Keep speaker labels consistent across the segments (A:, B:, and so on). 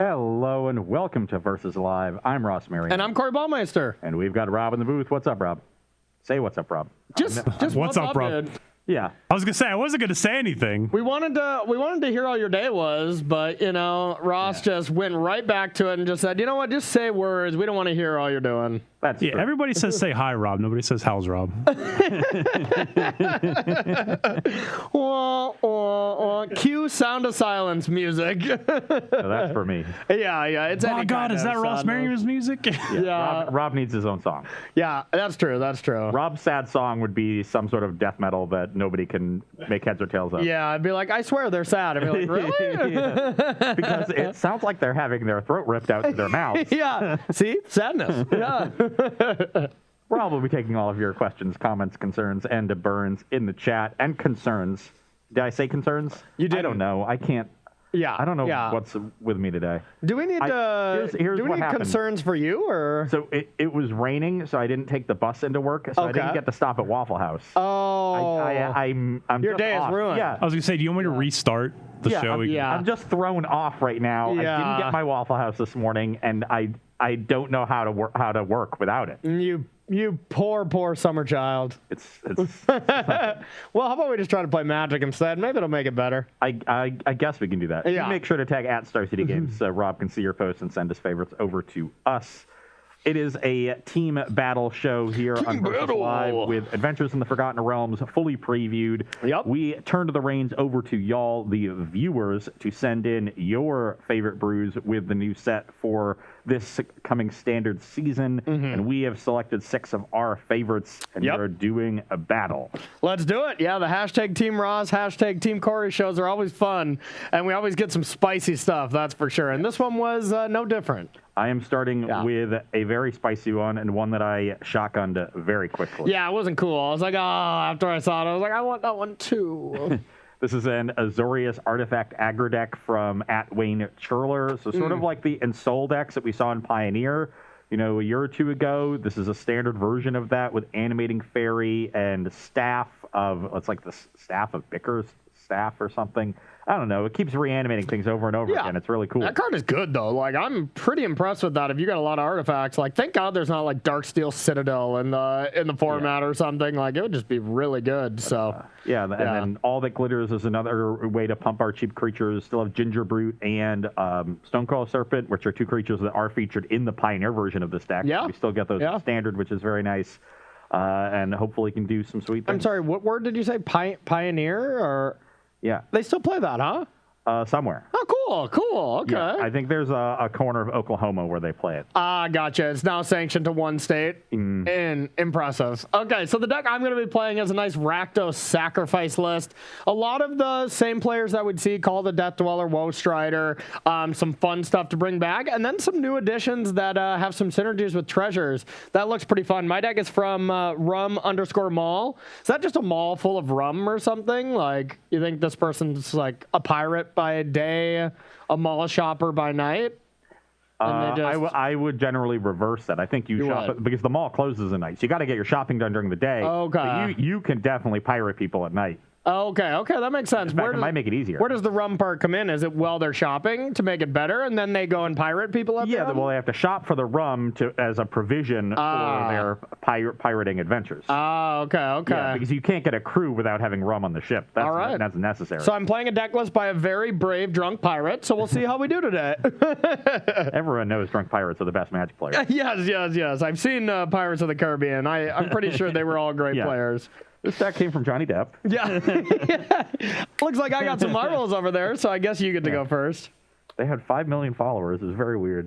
A: Hello and welcome to Versus Live. I'm Ross Marion.
B: And I'm Corey Baumeister.
A: And we've got Rob in the booth. What's up, Rob? Say what's up, Rob.
B: Just what's up, Rob? Dude?
A: Yeah.
C: I was gonna say I wasn't gonna say anything.
B: We wanted to hear how your day was, but Ross just went right back to it and just said, you know what, just say words. We don't want to hear all you're doing.
A: That's true.
C: Everybody says say hi, Rob. Nobody says how's Rob.
B: Cue sound of silence music.
A: So that's for me.
B: Yeah. It's
C: oh God, is that Ross Marion's music?
A: Yeah. Rob needs his own song.
B: Yeah, that's true.
A: Rob's sad song would be some sort of death metal that nobody can make heads or tails of.
B: Yeah, I'd be like, I swear they're sad. I'd be like, really?
A: Yeah. Because it sounds like they're having their throat ripped out to their mouths.
B: Yeah. See? Sadness. Yeah.
A: Rob will be taking all of your questions, comments, concerns, and burns in the chat and concerns. Did I say concerns?
B: You did.
A: I don't know. I can't.
B: Yeah.
A: I don't know what's with me today.
B: Do we need concerns for you or?
A: So it was raining, so I didn't take the bus into work, so I didn't get to stop at Waffle House.
B: Oh.
A: I'm
B: your
A: just
B: day
A: off.
B: is ruined.
A: Yeah.
C: I was gonna say, do you want me to restart the show?
A: I'm just thrown off right now.
B: Yeah.
A: I didn't get my Waffle House this morning, and I don't know how to work without it.
B: You poor summer child.
A: It's
B: well, how about we just try to play Magic instead? Maybe it'll make it better.
A: I guess we can do that.
B: Yeah.
A: You make sure to tag at Star City Games so Rob can see your posts and send his favorites over to us. It is a team battle show here on Versus Live with Adventures in the Forgotten Realms fully previewed.
B: Yep.
A: We turned the reins over to y'all, the viewers, to send in your favorite brews with the new set for this coming standard season. And we have selected 6 of our favorites, and we're doing a battle.
B: Let's do it. Yeah, the hashtag Team Ross, hashtag Team Corey shows are always fun, and we always get some spicy stuff, that's for sure. And this one was no different.
A: I am starting with a very spicy one and one that I shotgunned very quickly.
B: Yeah, it wasn't cool. I was like, after I saw it, I was like, I want that one too.
A: This is an Azorius Artifact aggro deck from @Wayne Churler. So sort of like the Ensol decks that we saw in Pioneer, a year or two ago. This is a standard version of that with Animating Fairy and Staff of, it's like the Staff of Bicker's Staff or something. I don't know. It keeps reanimating things over and over again. It's really cool.
B: That card is good, though. Like, I'm pretty impressed with that. If you got a lot of artifacts, like, thank God there's not, like, Darksteel Citadel in the format or something. Like, it would just be really good, so.
A: And then All That Glitters is another way to pump our cheap creatures. Still have Ginger Brute and Stoneclaw Serpent, which are 2 creatures that are featured in the Pioneer version of this deck.
B: Yeah.
A: We still get those in Standard, which is very nice. And hopefully can do some sweet things.
B: I'm sorry, what word did you say? Pioneer? Or...
A: Yeah.
B: They still play that, huh?
A: Somewhere.
B: Oh, cool. Okay.
A: Yeah, I think there's a corner of Oklahoma where they play it.
B: Gotcha. It's now sanctioned to one state. Impressive. Okay, so the deck I'm going to be playing is a nice Rakdos sacrifice list. A lot of the same players that we'd see, Call the Death Dweller, Woe Strider, some fun stuff to bring back, and then some new additions that have some synergies with treasures. That looks pretty fun. My deck is from rum_mall. Is that just a mall full of rum or something? Like, you think this person's like a pirate by day, a mall shopper by night?
A: I would generally reverse that. I think you shop because the mall closes at night. So you got to get your shopping done during the day.
B: Okay.
A: You can definitely pirate people at night.
B: Okay, that makes sense.
A: In fact, it might make it easier.
B: Where does the rum part come in? Is it while they're shopping to make it better, and then they go and pirate people at the rum?
A: Well, they have to shop for the rum as a provision for their pirating adventures.
B: Okay.
A: Yeah, because you can't get a crew without having rum on the ship. That's necessary.
B: So I'm playing a deck list by a very brave drunk pirate, so we'll see how we do today.
A: Everyone knows drunk pirates are the best Magic players.
B: Yes. I've seen Pirates of the Caribbean. I'm pretty sure they were all great players.
A: This deck came from Johnny Depp.
B: Yeah. Looks like I got some marbles over there, so I guess you get to go first.
A: They had 5 million followers. It was very weird.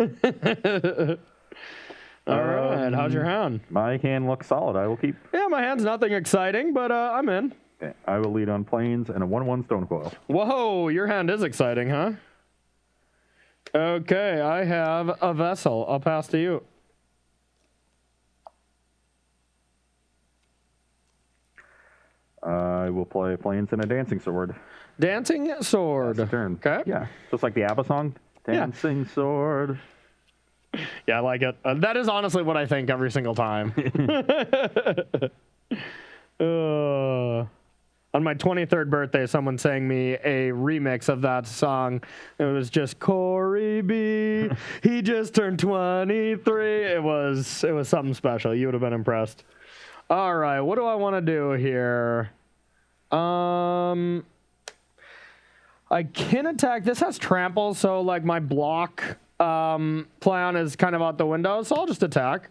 B: All right. How's your hand?
A: My hand looks solid. I will keep.
B: Yeah, my hand's nothing exciting, but I'm in.
A: Okay. I will lead on planes and a 1/1 Stonecoil.
B: Whoa, your hand is exciting, huh? Okay, I have a vessel. I'll pass to you.
A: I will play planes and a dancing sword.
B: Dancing sword.
A: That's a turn.
B: Okay.
A: Yeah. Just like the ABBA song. Dancing sword.
B: Yeah, I like it. That is honestly what I think every single time. On my 23rd birthday, someone sang me a remix of that song. It was just Corey B. He just turned 23. It was something special. You would have been impressed. All right, what do I want to do here? I can attack. This has trample, so like my block plan is kind of out the window. So I'll just attack.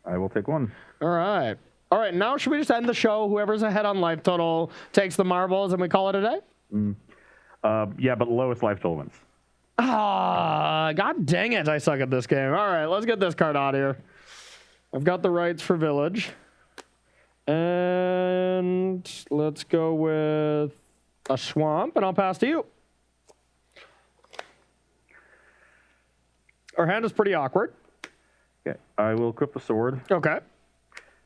A: I will take one.
B: All right. All right, now should we just end the show? Whoever's ahead on life total takes the marbles and we call it a day?
A: Yeah, but lowest life total wins.
B: Ah, god dang it. I suck at this game. All right, let's get this card out of here. I've got the rights for Village. And let's go with a Swamp, and I'll pass to you. Our hand is pretty awkward.
A: Okay, I will equip the sword.
B: Okay.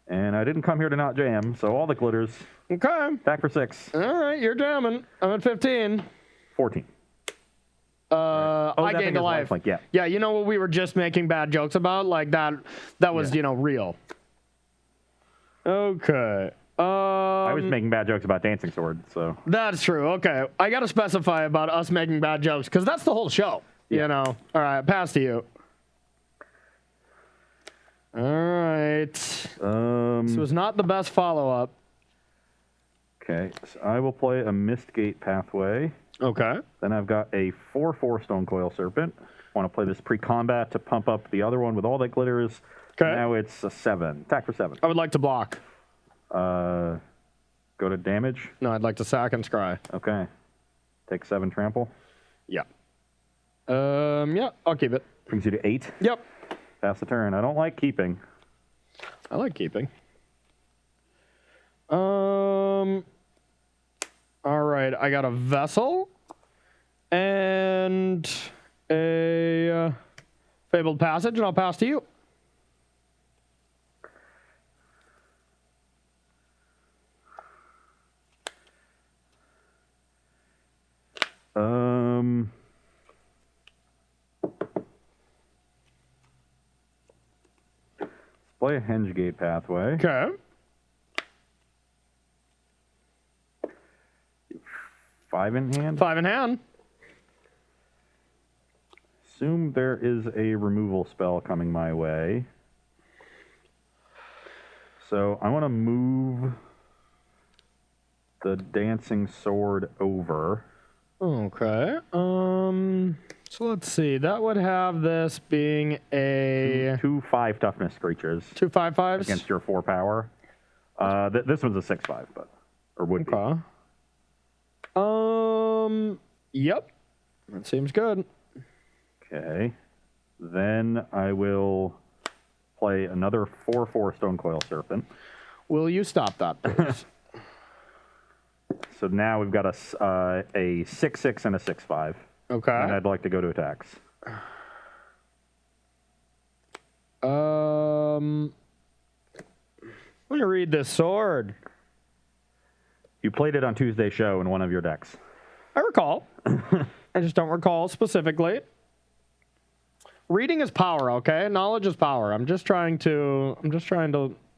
A: And I didn't come here to not jam, so all the glitters.
B: Okay.
A: Attack for 6.
B: All right, you're jamming. I'm at 15.
A: 14.
B: I
A: that
B: gained
A: thing
B: a
A: is
B: life.
A: lifelink, yeah.
B: Yeah, you know what we were just making bad jokes about? Like that was, real. Okay.
A: I was making bad jokes about Dancing Sword, so.
B: That's true. Okay. I got to specify about us making bad jokes because that's the whole show.
A: Yeah.
B: You know? All right, pass to you. All right. This was not the best follow-up.
A: Okay, so I will play a Mistgate Pathway.
B: Okay.
A: Then I've got a 4/4 Stone Coil Serpent. Want to play this pre-combat to pump up the other one with all that glitters.
B: Okay.
A: Now it's a 7. Attack for 7.
B: I would like to block.
A: Go to damage.
B: No, I'd like to sack and scry.
A: Okay. Take 7 trample.
B: Yeah. Yeah, I'll keep it.
A: Brings you to 8.
B: Yep.
A: Pass the turn. I don't like keeping.
B: I like keeping. All right, I got a Vessel and a Fabled Passage, and I'll pass to you.
A: Play a Hengegate Pathway.
B: Okay.
A: 5 in hand.
B: 5 in hand.
A: Assume there is a removal spell coming my way. So I want to move the Dancing Sword over.
B: Okay. So let's see. That would have this being a
A: 2/5 toughness creatures
B: 2/5/5s
A: against your 4 power. This one's a 6/5, but or would be.
B: Okay. Yep. That seems good.
A: Okay. Then I will play another 4/4 Stone Coil Serpent.
B: Will you stop that, please?
A: So now we've got a 6/6 and a 6/5.
B: Okay.
A: And I'd like to go to attacks.
B: Let me read this sword.
A: You played it on Tuesday's show in one of your decks.
B: I recall. I just don't recall specifically. Reading is power, okay? Knowledge is power. I'm just trying to,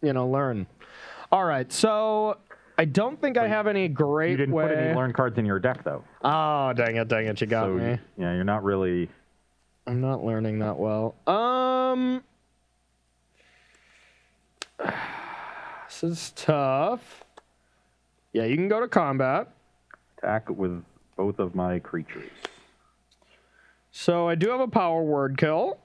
B: learn. All right, so I don't think I have any great
A: You didn't
B: way.
A: put any learn cards in your deck, though.
B: Oh, dang it, you got
A: So,
B: me.
A: yeah, you're not really...
B: I'm not learning that well. This is tough. Yeah, you can go to combat.
A: Attack with both of my creatures.
B: So I do have a power word kill.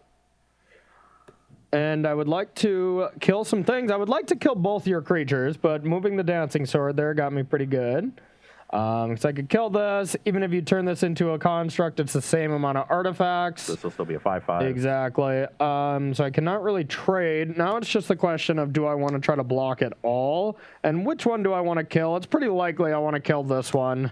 B: And I would like to kill some things. I would like to kill both your creatures, but moving the Dancing Sword there got me pretty good. So I could kill this. Even if you turn this into a construct, it's the same amount of artifacts.
A: This will still be a 5/5.
B: Exactly. So I cannot really trade. Now it's just the question of, do I want to try to block it all? And which one do I want to kill? It's pretty likely I want to kill this one.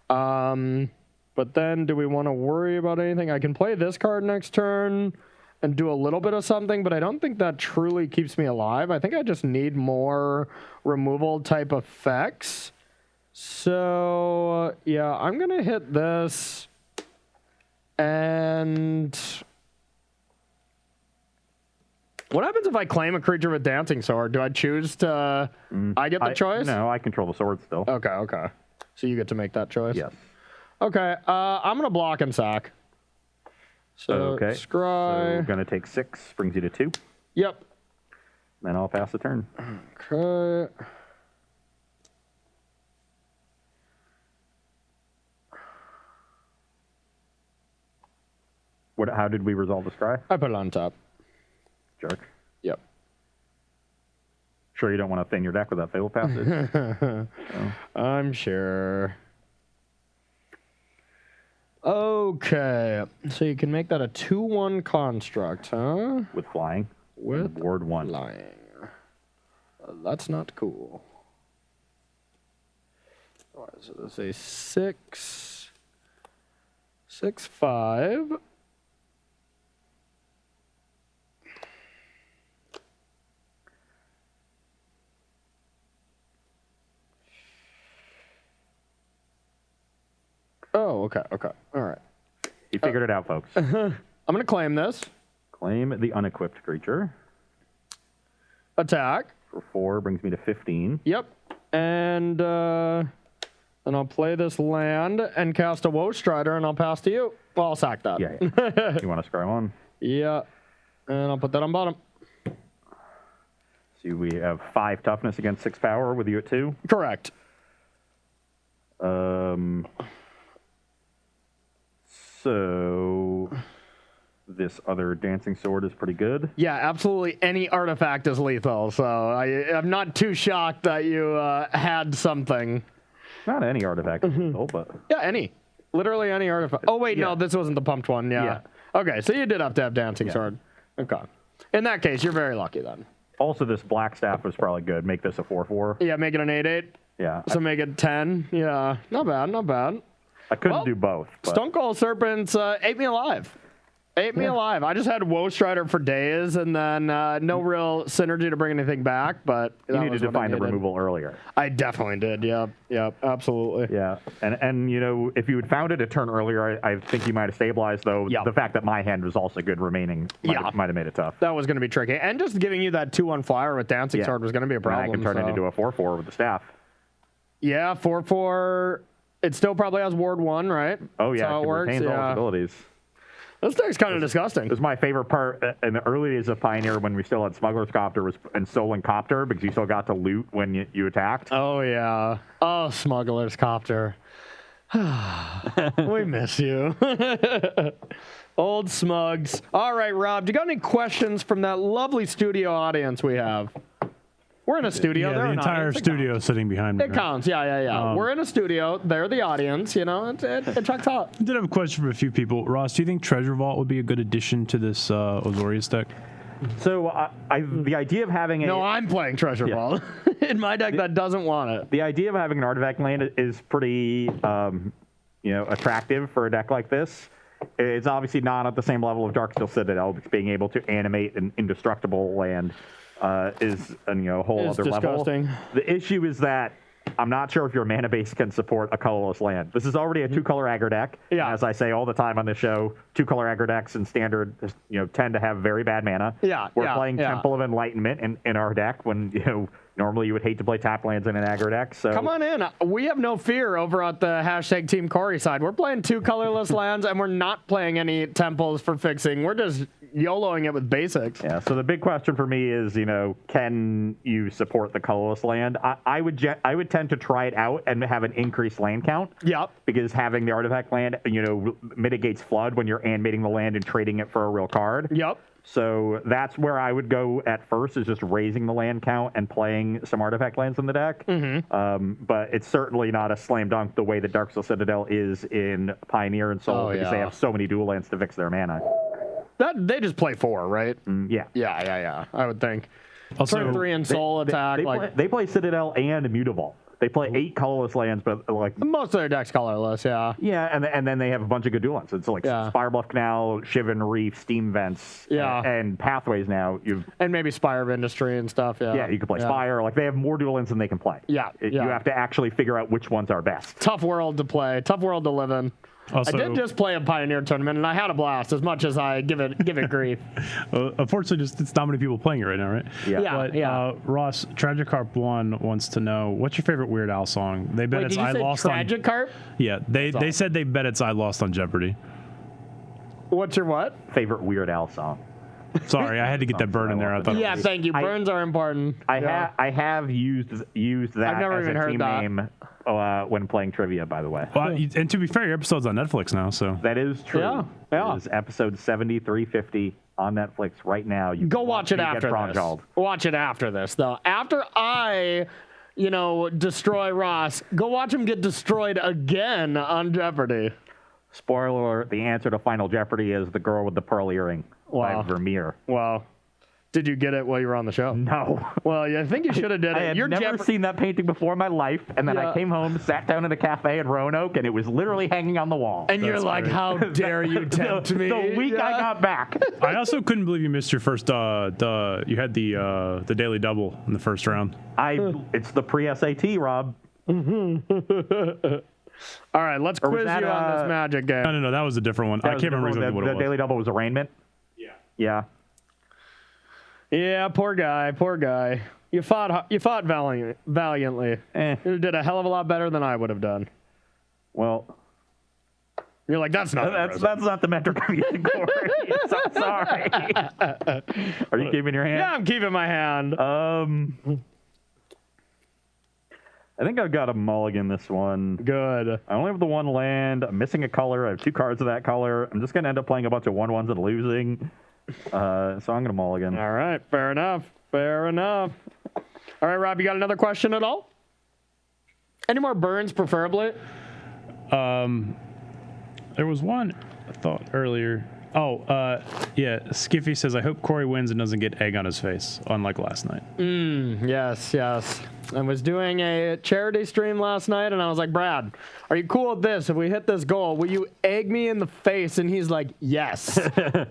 B: But then do we want to worry about anything? I can play this card next turn and do a little bit of something, but I don't think that truly keeps me alive. I think I just need more removal type effects. So, yeah, I'm going to hit this. And what happens if I claim a creature with Dancing Sword? Do I choose to... I get the choice?
A: No, I control the sword still.
B: Okay. So you get to make that choice?
A: Yes.
B: Okay, I'm going to block and sack. So,
A: Okay.
B: scry.
A: So going to take 6, brings you to 2.
B: Yep.
A: Then I'll pass the turn.
B: Okay.
A: How did we resolve the scry?
B: I put it on top.
A: Jerk.
B: Yep.
A: Sure you don't want to thin your deck with that Fatal Passage?
B: I'm sure. Okay. So you can make that a 2-1 construct, huh?
A: With flying.
B: With
A: Ward 1.
B: lying. That's not cool. All right, so this is a 6/5. Oh, okay. All right.
A: You figured it out, folks.
B: I'm going to claim this.
A: Claim the unequipped creature.
B: Attack.
A: For 4 brings me to 15.
B: Yep. And then I'll play this land and cast a Woe Strider, and I'll pass to you. Well, I'll sack that.
A: Yeah. You want to scry 1?
B: Yeah. And I'll put that on bottom.
A: See, we have 5 toughness against 6 power with you at 2.
B: Correct.
A: So this other dancing sword is pretty good.
B: Yeah, absolutely. Any artifact is lethal, so I'm not too shocked that you had something.
A: Not any artifact is lethal, but
B: Yeah, any. Literally any artifact. Oh, wait, no, this wasn't the pumped one. Yeah. Okay, so you did have to have dancing sword. Okay. In that case, you're very lucky then.
A: also this black staff was probably good. Make this a 4/4.
B: Yeah, make it an 8/8.
A: Yeah.
B: So make it 10. Yeah, not bad, not bad.
A: I couldn't
B: Well,
A: do both. But
B: Stone Cold Serpents ate me alive. Ate me alive. I just had Woe Strider for days, and then no real synergy to bring anything back. But
A: you needed to find the removal earlier.
B: I definitely did. Yep, absolutely.
A: Yeah, and you know, if you had found it a turn earlier, I think you might have stabilized. Though the fact that my hand was also good remaining might have made it tough.
B: That was going to be tricky, and just giving you that 2/1 flyer with Dancing Sword was going to be a problem.
A: And I can turn it into a 4/4 with the staff.
B: Yeah, 4/4. It still probably has Ward 1, right?
A: Oh yeah,
B: That's how
A: it
B: it works.
A: retains all its abilities.
B: This deck's kind of disgusting.
A: It was my favorite part in the early days of Pioneer when we still had Smuggler's Copter and Stolen Copter because you still got to loot when you attacked.
B: Oh, yeah. Oh, Smuggler's Copter. We miss you. Old Smugs. All right, Rob, do you got any questions from that lovely studio audience we have? We're in a studio.
C: Yeah, the entire studio sitting behind me.
B: It counts. Yeah. We're in a studio. They're the audience. You know, it checks out.
C: I did have a question from a few people. Ross, do you think Treasure Vault would be a good addition to this Azorius deck?
A: So the idea of having
B: No, I'm playing Treasure Vault. In my deck that doesn't want it.
A: The idea of having an artifact land is pretty, attractive for a deck like this. It's obviously not at the same level of Darksteel Citadel, because being able to animate an indestructible land is a whole other
B: disgusting.
A: level. The issue is that I'm not sure if your mana base can support a colorless land. This is already a 2-color aggro deck.
B: Yeah.
A: As I say all the time on this show, 2-color aggro decks in standard, tend to have very bad mana.
B: Yeah.
A: We're playing Temple of Enlightenment in our deck when normally you would hate to play tap lands in an aggro deck. So
B: come on in. We have no fear over at the hashtag Team Corey side. We're playing 2 colorless lands, and we're not playing any temples for fixing. We're just YOLOing it with basics.
A: Yeah, so the big question for me is, can you support the colorless land? I would tend to try it out and have an increased land count.
B: Yep.
A: Because having the artifact land, mitigates flood when you're animating the land and trading it for a real card.
B: Yep.
A: So that's where I would go at first, is just raising the land count and playing some artifact lands in the deck.
B: Mm-hmm.
A: But it's certainly not a slam dunk the way that Darksteel Citadel is in Pioneer and Soul, because they have so many dual lands to fix their mana.
B: They just play 4, right?
A: Yeah.
B: Yeah. I would think.
C: Also,
B: Turn 3 and Soul attack.
A: They play Citadel and Mutavault. They play 8 colorless lands, but
B: most of their decks colorless. Yeah.
A: Yeah, and then they have a bunch of good dual lands. It's like Spirebluff Canal, Shivan Reef, Steam Vents, and Pathways. Now
B: and maybe Spire of Industry and stuff. Yeah.
A: Yeah, you can play Spire. Like they have more dual lands than they can play.
B: Yeah.
A: You have to actually figure out which ones are best.
B: Tough world to play. Tough world to live in.
C: Also,
B: I did just play a Pioneer tournament, and I had a blast. As much as I give it grief.
C: unfortunately, just it's not many people playing it right now, right?
B: Yeah.
C: But Ross, Tragicarp 1 wants to know, what's your favorite Weird Al song? They bet
B: Wait,
C: it's
B: did you
C: I
B: say
C: Lost on.
B: Tragicarp?
C: Yeah, they said they bet it's I Lost on Jeopardy.
B: What's your what?
A: Favorite Weird Al song.
C: Sorry, I had to get that burn in there. I thought.
B: Yeah, thank you. Burns are important.
A: I have used that
B: I've never
A: as
B: even
A: a
B: heard
A: team
B: that.
A: name when playing trivia, by the way.
C: Well, and to be fair, your episode's on Netflix now, so.
A: That is true.
B: Yeah.
A: It is episode 7350 on Netflix right now. You
B: Go
A: can
B: watch it after this.
A: Jald.
B: Watch it after this, though. After I, destroy Ross, go watch him get destroyed again on Jeopardy.
A: Spoiler alert, the answer to Final Jeopardy is the girl with the pearl earring
B: Wow.
A: by Vermeer.
B: Wow. Did you get it while you were on the show?
A: No.
B: Well, I think you should have did it.
A: I had
B: Your
A: never seen that painting before in my life, and then
B: Yeah.
A: I came home, sat down in a cafe in Roanoke, and it was literally hanging on the wall.
B: And you're
C: That's
B: like,
C: great.
B: how dare you tempt me?
A: The week I got back.
C: I also couldn't believe you missed your first. You had the daily double in the first round.
A: It's the pre-SAT, Rob.
B: All right, let's
A: Or was
B: quiz
A: that,
B: you on this Magic game.
C: No, that was a different one. I can't remember exactly what it
A: The
C: was.
A: Daily Double was arraignment? Yeah.
B: Yeah, poor guy. You fought valiantly. You did a hell of a lot better than I would have done.
A: Well,
B: You're like, that's not
A: that's not the metric I'm using, Corey. So sorry. Are you keeping your hand?
B: Yeah, I'm keeping my hand.
A: I think I've got a mulligan this one.
B: Good.
A: I only have the one land. I'm missing a color. I have 2 cards of that color. I'm just going to end up playing a bunch of 1/1s and losing. So I'm going to mulligan.
B: All right, fair enough. All right, Rob, you got another question at all? Any more burns, preferably?
C: There was one I thought earlier. Yeah. Skiffy says, I hope Corey wins and doesn't get egg on his face, unlike last night.
B: Yes. I was doing a charity stream last night, and I was like, Brad, are you cool with this? If we hit this goal, will you egg me in the face? And he's like, yes,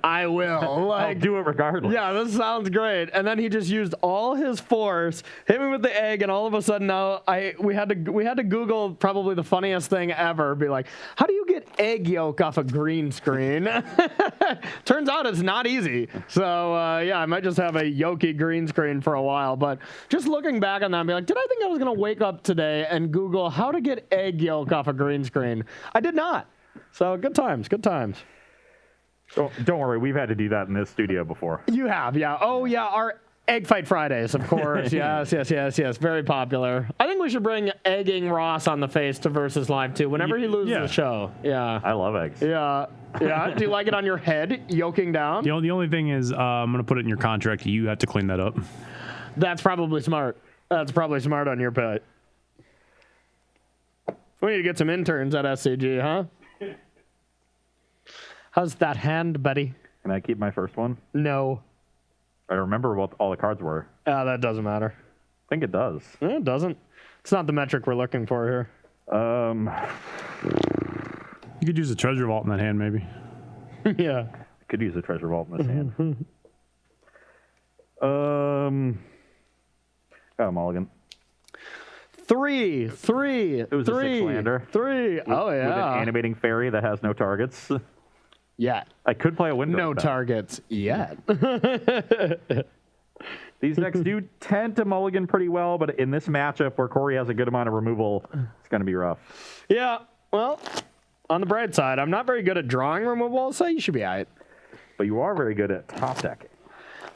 B: I will.
A: I'll do it regardless.
B: Yeah, this sounds great. And then he just used all his force, hit me with the egg, and all of a sudden now we had to Google probably the funniest thing ever. Be like, how do you get egg yolk off a green screen? Turns out it's not easy. So I might just have a yolky green screen for a while. But just looking back on that, and be like, did I think I was gonna wake up today and Google how to get egg yolk off a green screen? I did not. So good times.
A: Don't worry, we've had to do that in this studio before.
B: You have, yeah. Oh, yeah, our Egg Fight Fridays, of course. Yes. Very popular. I think we should bring egging Ross on the face to Versus Live, too, whenever he loses the show. Yeah.
A: I love eggs.
B: Yeah. Do you like it on your head, yoking down?
C: The only thing is, I'm going to put it in your contract. You have to clean that up.
B: That's probably smart. That's probably smart on your part. We need to get some interns at SCG, huh? How's that hand, buddy?
A: Can I keep my first one?
B: No.
A: I remember what all the cards were.
B: That doesn't matter.
A: I think it does.
B: It doesn't. It's not the metric we're looking for here.
C: You could use a treasure vault in that hand, maybe.
B: Yeah.
A: Could use a treasure vault in this hand. Got a mulligan.
B: Three.
A: It was a 6-lander.
B: Three. Oh,
A: With an
B: yeah.
A: animating fairy that has no targets.
B: Yeah.
A: I could play a window.
B: No
A: spell.
B: targets yet.
A: These decks do tend to mulligan pretty well, but in this matchup where Corey has a good amount of removal, it's going to be rough.
B: Yeah. Well, on the bright side, I'm not very good at drawing removal, so you should be all right.
A: But you are very good at top decking.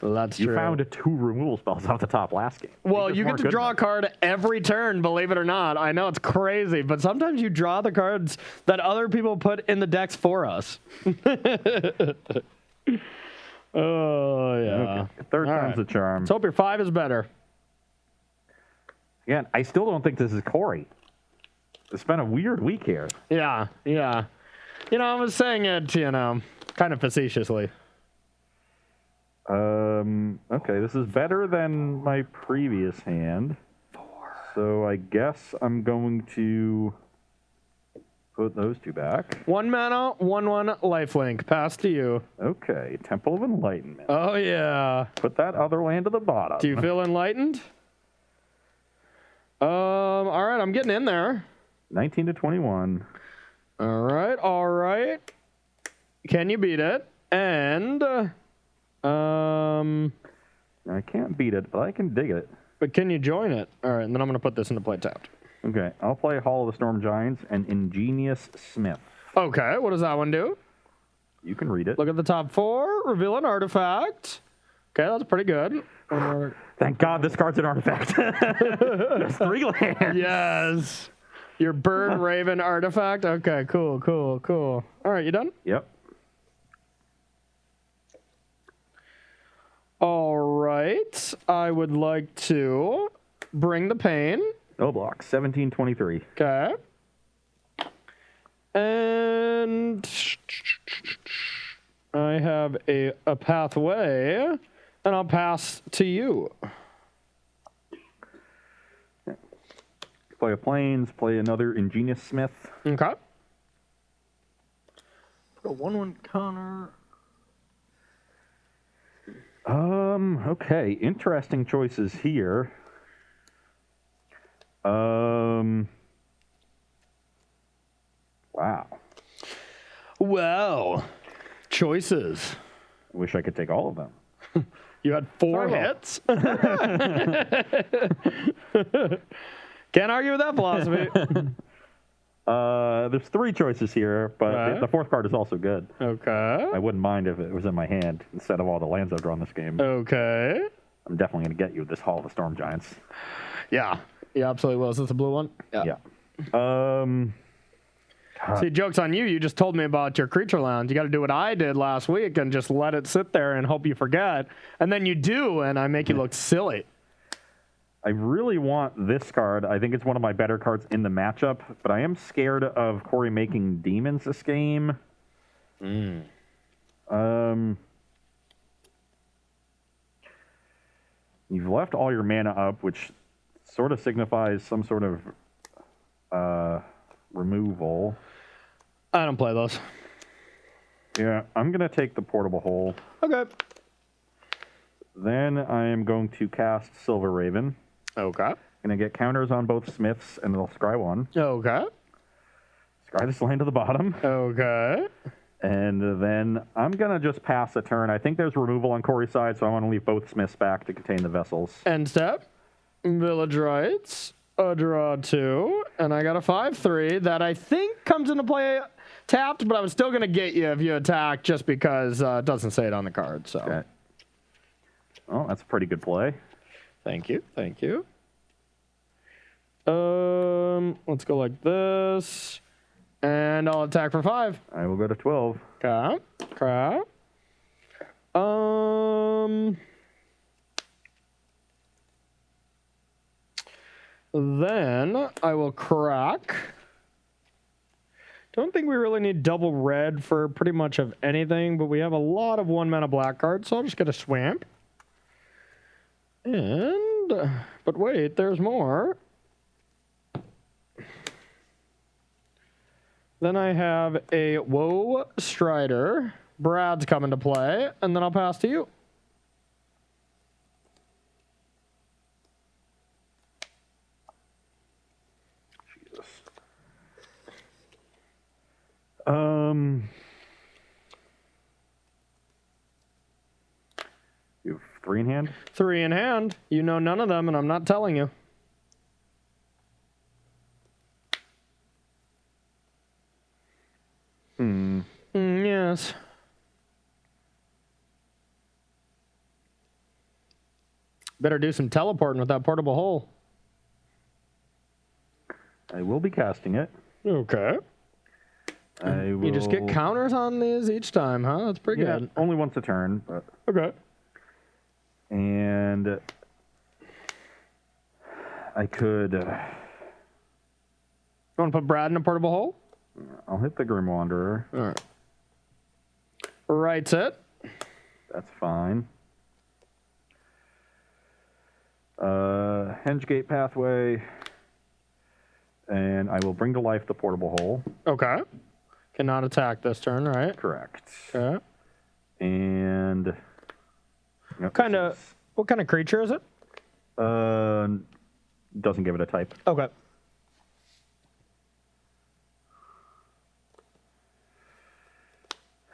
B: That's
A: You
B: true.
A: found 2 removal spells off the top last game.
B: Well,
A: just
B: you get
A: weren't
B: to
A: good
B: draw a
A: enough.
B: card every turn, believe it or not. I know it's crazy, but sometimes you draw the cards that other people put in the decks for us. Oh, yeah.
A: Okay. Third
B: All
A: time's
B: right.
A: a charm.
B: Let's hope your 5 is better.
A: Again, I still don't think this is Corey. It's been a weird week here.
B: Yeah. I was saying it, kind of facetiously.
A: Okay, this is better than my previous hand. 4. So I guess I'm going to put those 2 back.
B: 1 mana, 1/1 lifelink. Pass to you.
A: Okay, Temple of Enlightenment.
B: Oh, yeah.
A: Put that other land to the bottom.
B: Do you feel enlightened? All right, I'm getting in there.
A: 19 to 21.
B: All right, all right. Can you beat it? And
A: I can't beat it, but I can dig it.
B: but can you join it? All right, and then I'm gonna put this into play tapped.
A: Okay, I'll play Hall of the Storm Giants and Ingenious Smith.
B: Okay, what does that one do?
A: You can read it.
B: Look at the top 4. Reveal an artifact. Okay, that's pretty good.
A: Thank God this card's an artifact. There's 3 lands.
B: Yes. Your bird raven artifact. Okay, cool. All right, you done?
A: Yep.
B: All right. I would like to bring the pain.
A: No block. 1723.
B: Okay. And I have a pathway, and I'll pass to you.
A: Play a Plains, play another Ingenious Smith.
B: Okay.
D: Put a 1/1 counter.
A: Okay, interesting choices here. Wow.
B: Wow. Choices.
A: Wish I could take all of them.
B: You had 4
A: Sorry,
B: hits. Can't argue with that philosophy.
A: There's 3 choices here, but
B: Right.
A: the 4th card is also good.
B: Okay.
A: I wouldn't mind if it was in my hand instead of all the lands I've drawn this game.
B: Okay.
A: I'm definitely going to get you this Hall of the Storm Giants.
B: Yeah. Yeah, absolutely will. Is this the blue one?
A: Yeah.
B: See, joke's on you. You just told me about your creature lounge. You got to do what I did last week and just let it sit there and hope you forget. And then you do, and I make you look silly.
A: I really want this card. I think it's one of my better cards in the matchup, but I am scared of Corey making demons this game. You've left all your mana up, which sort of signifies some sort of removal.
B: I don't play those.
A: Yeah, I'm going to take the Portable Hole.
B: Okay.
A: Then I am going to cast Silver Raven.
B: Okay.
A: Going to get counters on both Smiths, and they'll scry 1.
B: Okay.
A: Scry this land to the bottom.
B: Okay.
A: And then I'm going to just pass a turn. I think there's removal on Corey's side, so I want to leave both Smiths back to contain the vessels.
B: End step. Village Rights. A draw 2. And I got a 5/3 that I think comes into play tapped, but I'm still going to get you if you attack just because it doesn't say it on the card. So.
A: Okay. Oh, that's a pretty good play.
B: Thank you. Thank you. Let's go like this. And I'll attack for 5.
A: I will go to 12.
B: Okay. Crap. Then I will crack. Don't think we really need double red for pretty much of anything, but we have a lot of 1-mana black cards, so I'll just get a swamp. And, but wait, there's more. Then I have a Woe Strider. Brad's coming to play, and then I'll pass to you.
A: Jesus. You have 3 in hand?
B: 3 in hand. You know none of them, and I'm not telling you. Yes. Better do some teleporting with that portable hole.
A: I will be casting it.
B: Okay.
A: I will...
B: You just get counters on these each time, huh? That's pretty
A: Yeah,
B: good.
A: only once a turn, but...
B: Okay.
A: And I could...
B: You want to put Brad in a portable hole?
A: I'll hit the Grim Wanderer.
B: All right. Writes it.
A: That's fine. Hengegate Pathway. And I will bring to life the Portable Hole.
B: Okay. Cannot attack this turn, right?
A: Correct.
B: Okay.
A: And... Yep,
B: What kind of creature is it?
A: Doesn't give it a type.
B: Okay.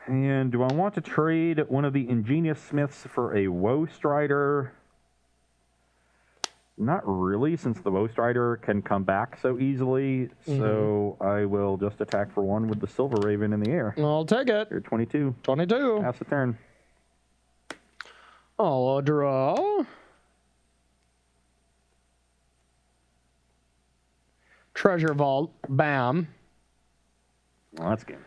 A: And do I want to trade one of the Ingenious Smiths for a Woe Strider? Not really, since the Woe Strider can come back so easily. So I will just attack for 1 with the Silver Raven in the air.
B: I'll take it.
A: You're 22.
B: 22.
A: Pass the turn.
B: I'll draw. Treasure Vault. Bam.
A: Well, that's game.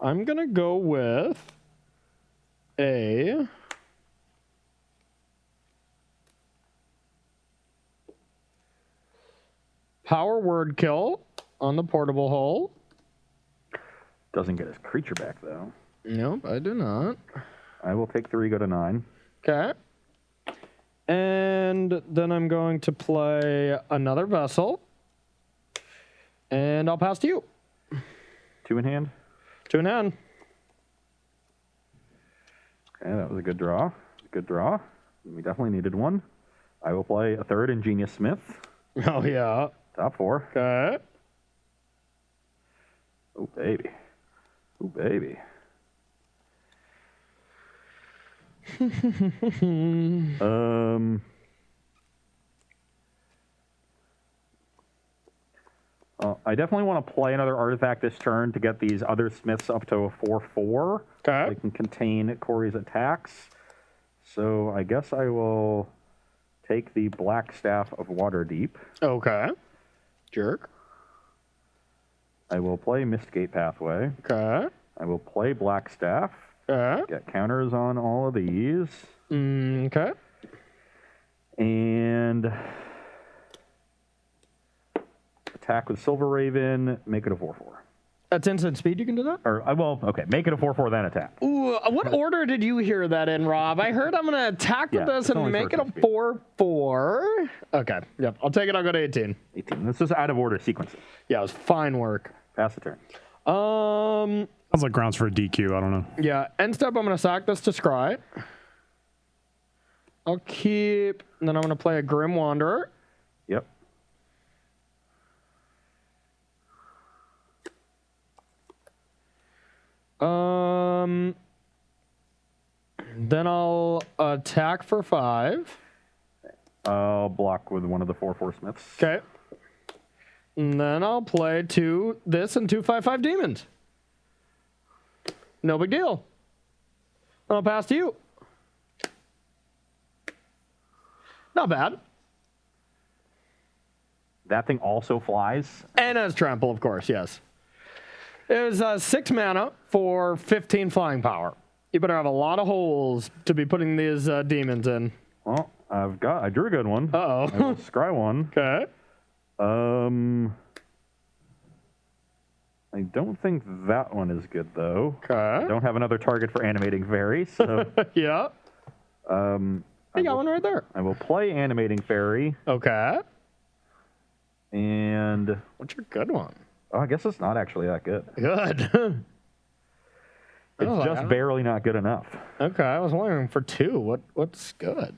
B: I'm gonna go with a power word kill on the portable hole.
A: Doesn't get his creature back, though.
B: Nope, I do not.
A: I will take 3, go to 9.
B: Okay. And then I'm going to play another vessel. And I'll pass to you.
A: 2 in hand.
B: 2 in hand.
A: Okay, that was a good draw. Good draw. We definitely needed one. I will play a 3rd Ingenious Smith.
B: Oh, yeah.
A: Top 4.
B: Okay.
A: Oh, baby. Oh, baby. I definitely want to play another artifact this turn to get these other Smiths up to a 4/4.
B: Okay.
A: They can contain Corey's attacks. So I guess I will take the Black Staff of Waterdeep.
B: Okay. Jerk.
A: I will play Mistgate Pathway.
B: Okay.
A: I will play Black Staff.
B: Okay.
A: Get counters on all of these.
B: Okay.
A: And attack with Silver Raven, make it a 4/4.
B: That's instant speed, you can do that?
A: Or, okay, make it a 4/4, then attack.
B: Ooh, what order did you hear that in, Rob? I heard I'm going to attack with
A: Yeah,
B: this
A: it's
B: and
A: only
B: make it a
A: first speed.
B: 4/4. Okay. Yep. I'll take it. I'll go to 18.
A: 18. This is out of order sequences.
B: Yeah, it was fine work.
A: Pass the turn.
C: Sounds like grounds for a DQ. I don't know.
B: Yeah. End step, I'm going to sack this to scry. I'll keep, and then I'm going to play a Grim Wanderer.
A: Yep.
B: Then I'll attack for 5.
A: I'll block with one of the 4/4 Smiths.
B: Okay. And then I'll play 2 this and 2 5/5 demons. No big deal. And I'll pass to you. Not bad.
A: That thing also flies.
B: And has trample, of course, yes. It was 6 mana for 15 flying power. You better have a lot of holes to be putting these demons in.
A: Well, I drew a good one.
B: Uh-oh.
A: I will scry one.
B: Okay.
A: I don't think that one is good, though. I
B: Okay.
A: don't have another target for Animating Fairy, so
B: Yeah. You got one right there.
A: I will play Animating Fairy,
B: Okay.
A: and
B: What's your good one?
A: I guess it's not actually that good.
B: Good.
A: It's
B: Oh,
A: just barely not good enough.
B: Okay, I was wondering for 2, what's good?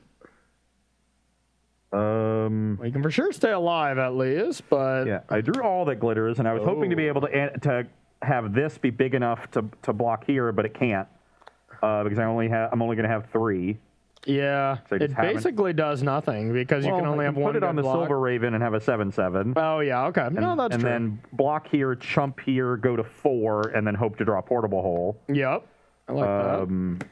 B: Well, you can for sure stay alive at least, but
A: Yeah, I drew all that glitters, and I was hoping to be able to have this be big enough to block here, but it can't because I'm only going to have 3.
B: yeah,
A: So I
B: it
A: just haven't-
B: basically does nothing because you can only have one.
A: Put it on
B: good
A: the
B: block.
A: Silver Raven and have a 7/7.
B: Oh yeah, okay. No, that's
A: and
B: true.
A: then block here, chump here, go to 4, and then hope to draw a portable hole.
B: Yep, I like that.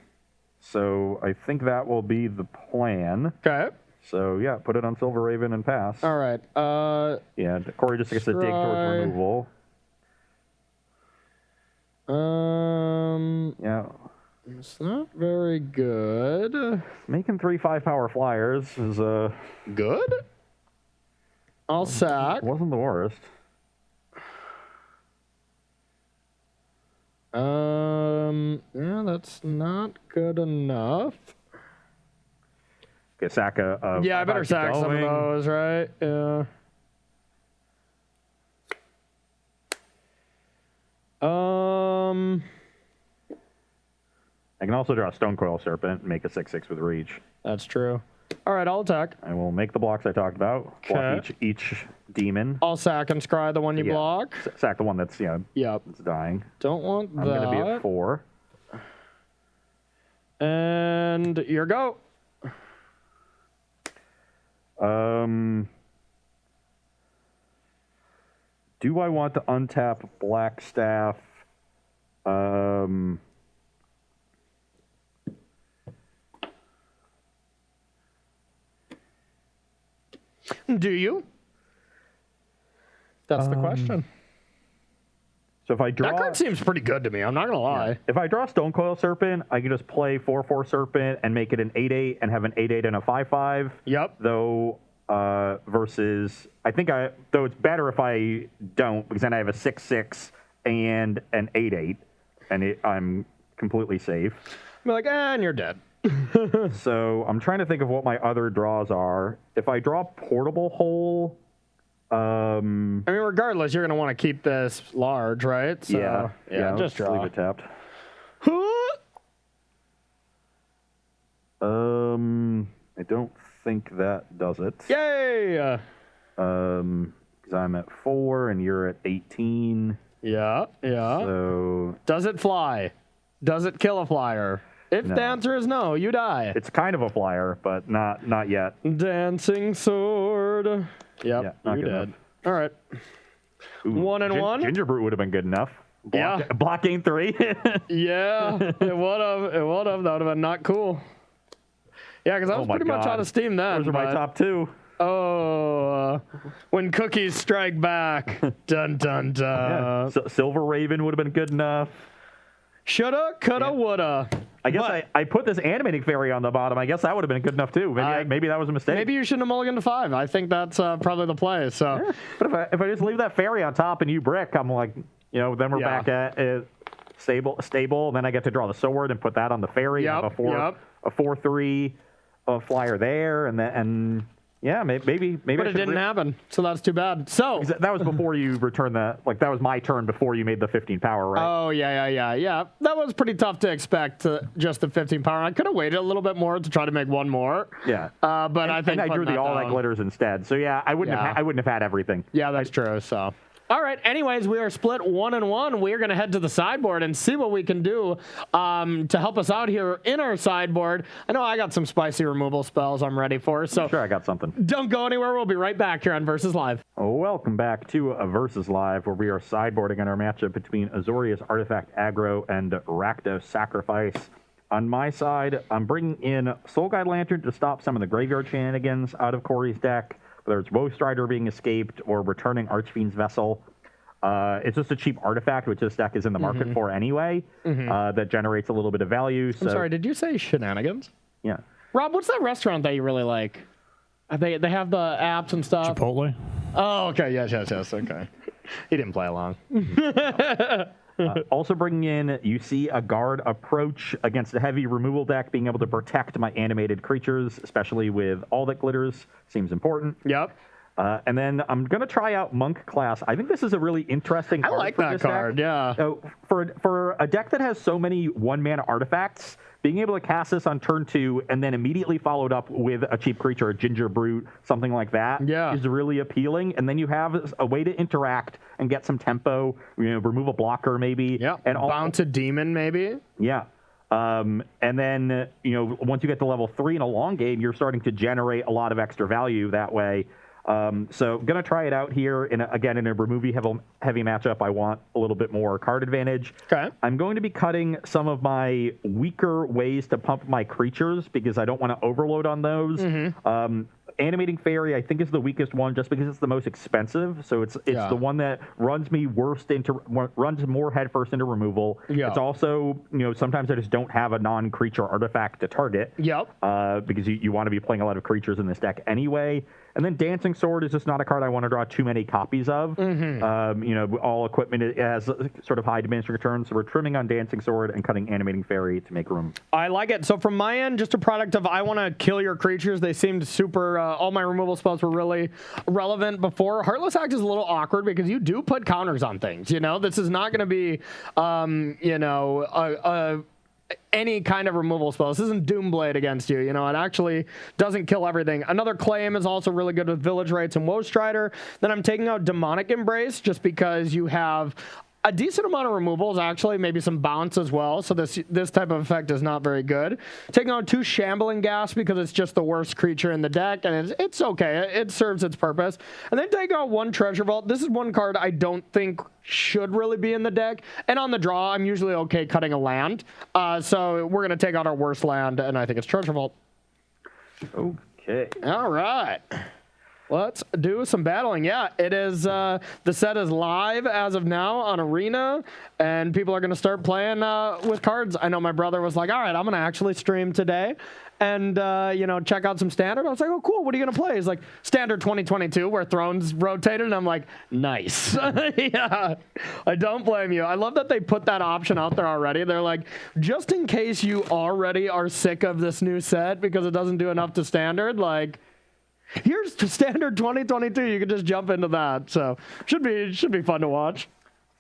A: So I think that will be the plan.
B: Okay.
A: So yeah, put it on Silver Raven and pass.
B: All right.
A: Yeah, Corey just gets to dig towards
B: Try-
A: removal. Yeah,
B: It's not very good.
A: making 3 5-power flyers is
B: Good. I'll sack.
A: wasn't the worst.
B: Yeah, that's not good enough.
A: Okay, sack a
B: Yeah, I better sack some of
A: going.
B: those, right? Yeah.
A: I can also draw a Stonecoil Serpent and make a 6/6 with reach.
B: That's true. All right, I'll attack.
A: I will make the blocks I talked about. Block
B: Okay.
A: each demon.
B: I'll sack and scry the one you
A: Yeah.
B: block.
A: Sack the one that's
B: Yep.
A: it's dying.
B: Don't want
A: I'm
B: that.
A: going to be at 4.
B: And your go.
A: Do I want to untap Blackstaff?
B: Do you? That's the question.
A: So if I draw,
B: That card seems pretty good to me. I'm not gonna lie.
A: if I draw Stonecoil Serpent, I can just play 4/4 Serpent and make it an 8/8 and have an 8/8 and a 5/5.
B: Yep.
A: Though versus though it's better if I don't, because then I have a 6/6 and an 8/8, and I'm completely safe.
B: Be like, and you're dead.
A: So I'm trying to think of what my other draws are. If I draw Portable Hole,
B: I mean, regardless, you're gonna want to keep this large, right? So,
A: yeah,
B: just
A: let's
B: draw.
A: leave it tapped. I don't think that does it.
B: Yay!
A: Because I'm at 4 and you're at 18.
B: Yeah.
A: So
B: Does it fly? Does it kill a flyer? If
A: No.
B: the answer is no, you die.
A: it's kind of a flyer, but not yet.
B: Dancing sword. Yep,
A: Yeah, not
B: you
A: good
B: dead.
A: enough.
B: All right.
A: Ooh,
B: 1 and 1?
A: Ginger Brute would have been good enough.
B: Yeah.
A: Block game 3.
B: Yeah, it would have. That would have been not cool. Yeah, because I was
A: my
B: pretty much
A: God.
B: out of steam then.
A: Those are my
B: but-
A: top 2.
B: Oh, when cookies strike back. Dun, dun, dun.
A: Silver Raven would have been good enough.
B: Shoulda, coulda, woulda.
A: I guess
B: But-
A: I put this animating fairy on the bottom. I guess that would have been good enough too. Maybe that was a mistake.
B: Maybe you shouldn't have mulliganed to 5. I think that's probably the play. So,
A: But if I just leave that fairy on top and you brick, I'm like, then we're
B: Yeah.
A: back at stable. And then I get to draw the sword and put that on the fairy.
B: Yep,
A: Have a 4/3 flyer there, and maybe.
B: but it didn't happen. So that's too bad. So,
A: That was before you returned that. Like that was my turn before you made the 15 power, right?
B: oh yeah. That was pretty tough to expect. Just the 15 power. I could have waited a little bit more to try to make one more.
A: Yeah.
B: But I think
A: and I drew
B: putting
A: the all that
B: down-
A: glitters instead. So yeah, I wouldn't have had everything.
B: Yeah, that's true. So, all right. Anyways, we are split 1 and 1. We are going to head to the sideboard and see what we can do to help us out here in our sideboard. I know I got some spicy removal spells I'm ready for. So
A: Sure, I got something.
B: don't go anywhere. We'll be right back here on Versus Live.
A: Welcome back to a Versus Live, where we are sideboarding in our matchup between Azorius Artifact Aggro and Rakdos Sacrifice. On my side, I'm bringing in Soul Guide Lantern to stop some of the graveyard shenanigans out of Corey's deck, whether it's Woe Strider being escaped or returning Archfiend's Vessel. It's just a cheap artifact, which this deck is in the market for anyway, that generates a little bit of value. So,
B: I'm sorry, did you say shenanigans?
A: Yeah.
B: Rob, what's that restaurant that you really like? They have the apps and stuff.
C: Chipotle.
B: Oh, okay. Yes. Okay. He didn't play along.
A: Also bringing in, you see a guard approach against a heavy removal deck, being able to protect my animated creatures, especially with all that glitters, seems important.
B: Yep.
A: And then I'm going to try out Monk class. I think this is a really interesting
B: I
A: card
B: like
A: for
B: that
A: this
B: card,
A: deck.
B: yeah.
A: So for a deck that has so many one-mana artifacts, being able to cast this on turn 2 and then immediately followed up with a cheap creature, a Ginger Brute, something like that, is really appealing. And then you have a way to interact and get some tempo, remove a blocker maybe.
B: Yeah,
A: and
B: bounce a demon maybe.
A: Yeah. And then, once you get to level 3 in a long game, you're starting to generate a lot of extra value that way. So going to try it out here. In a remove heavy matchup, I want a little bit more card advantage.
B: Okay.
A: I'm going to be cutting some of my weaker ways to pump my creatures because I don't want to overload on those. Animating Fairy, I think, is the weakest one just because it's the most expensive. So it's the one that runs more headfirst into removal.
B: Yeah.
A: It's also, sometimes I just don't have a non-creature artifact to target.
B: Yep.
A: Because you want to be playing a lot of creatures in this deck anyway. And then Dancing Sword is just not a card I want to draw too many copies of. All equipment has sort of high diminishing returns, so we're trimming on Dancing Sword and cutting Animating Fairy to make room.
B: I like it. So from my end, just a product of I want to kill your creatures. They seemed super. All my removal spells were really relevant before. Heartless Act is a little awkward because you do put counters on things. This is not going to be, any kind of removal spell. This isn't Doomblade against you. You know, it actually doesn't kill everything. Another claim is also really good with Village Rites and Woe Strider. Then I'm taking out Demonic Embrace just because you have a decent amount of removals, actually, maybe some bounce as well. So this type of effect is not very good. Taking out 2 Shambling Gas because it's just the worst creature in the deck, and it's okay. It serves its purpose. And then take out 1 Treasure Vault. This is one card I don't think should really be in the deck. And on the draw, I'm usually okay cutting a land. So we're going to take out our worst land, and I think it's Treasure Vault.
A: Okay.
B: All right. Let's do some battling. Yeah, it is. The set is live as of now on Arena, and people are going to start playing with cards. I know my brother was like, all right, I'm going to actually stream today and, check out some Standard. I was like, oh, cool. What are you going to play? He's like, Standard 2022, where Thrones rotated. And I'm like, nice. Yeah, I don't blame you. I love that they put that option out there already. They're like, just in case you already are sick of this new set because it doesn't do enough to Standard, like, here's Standard 2022. You can just jump into that. So should be fun to watch.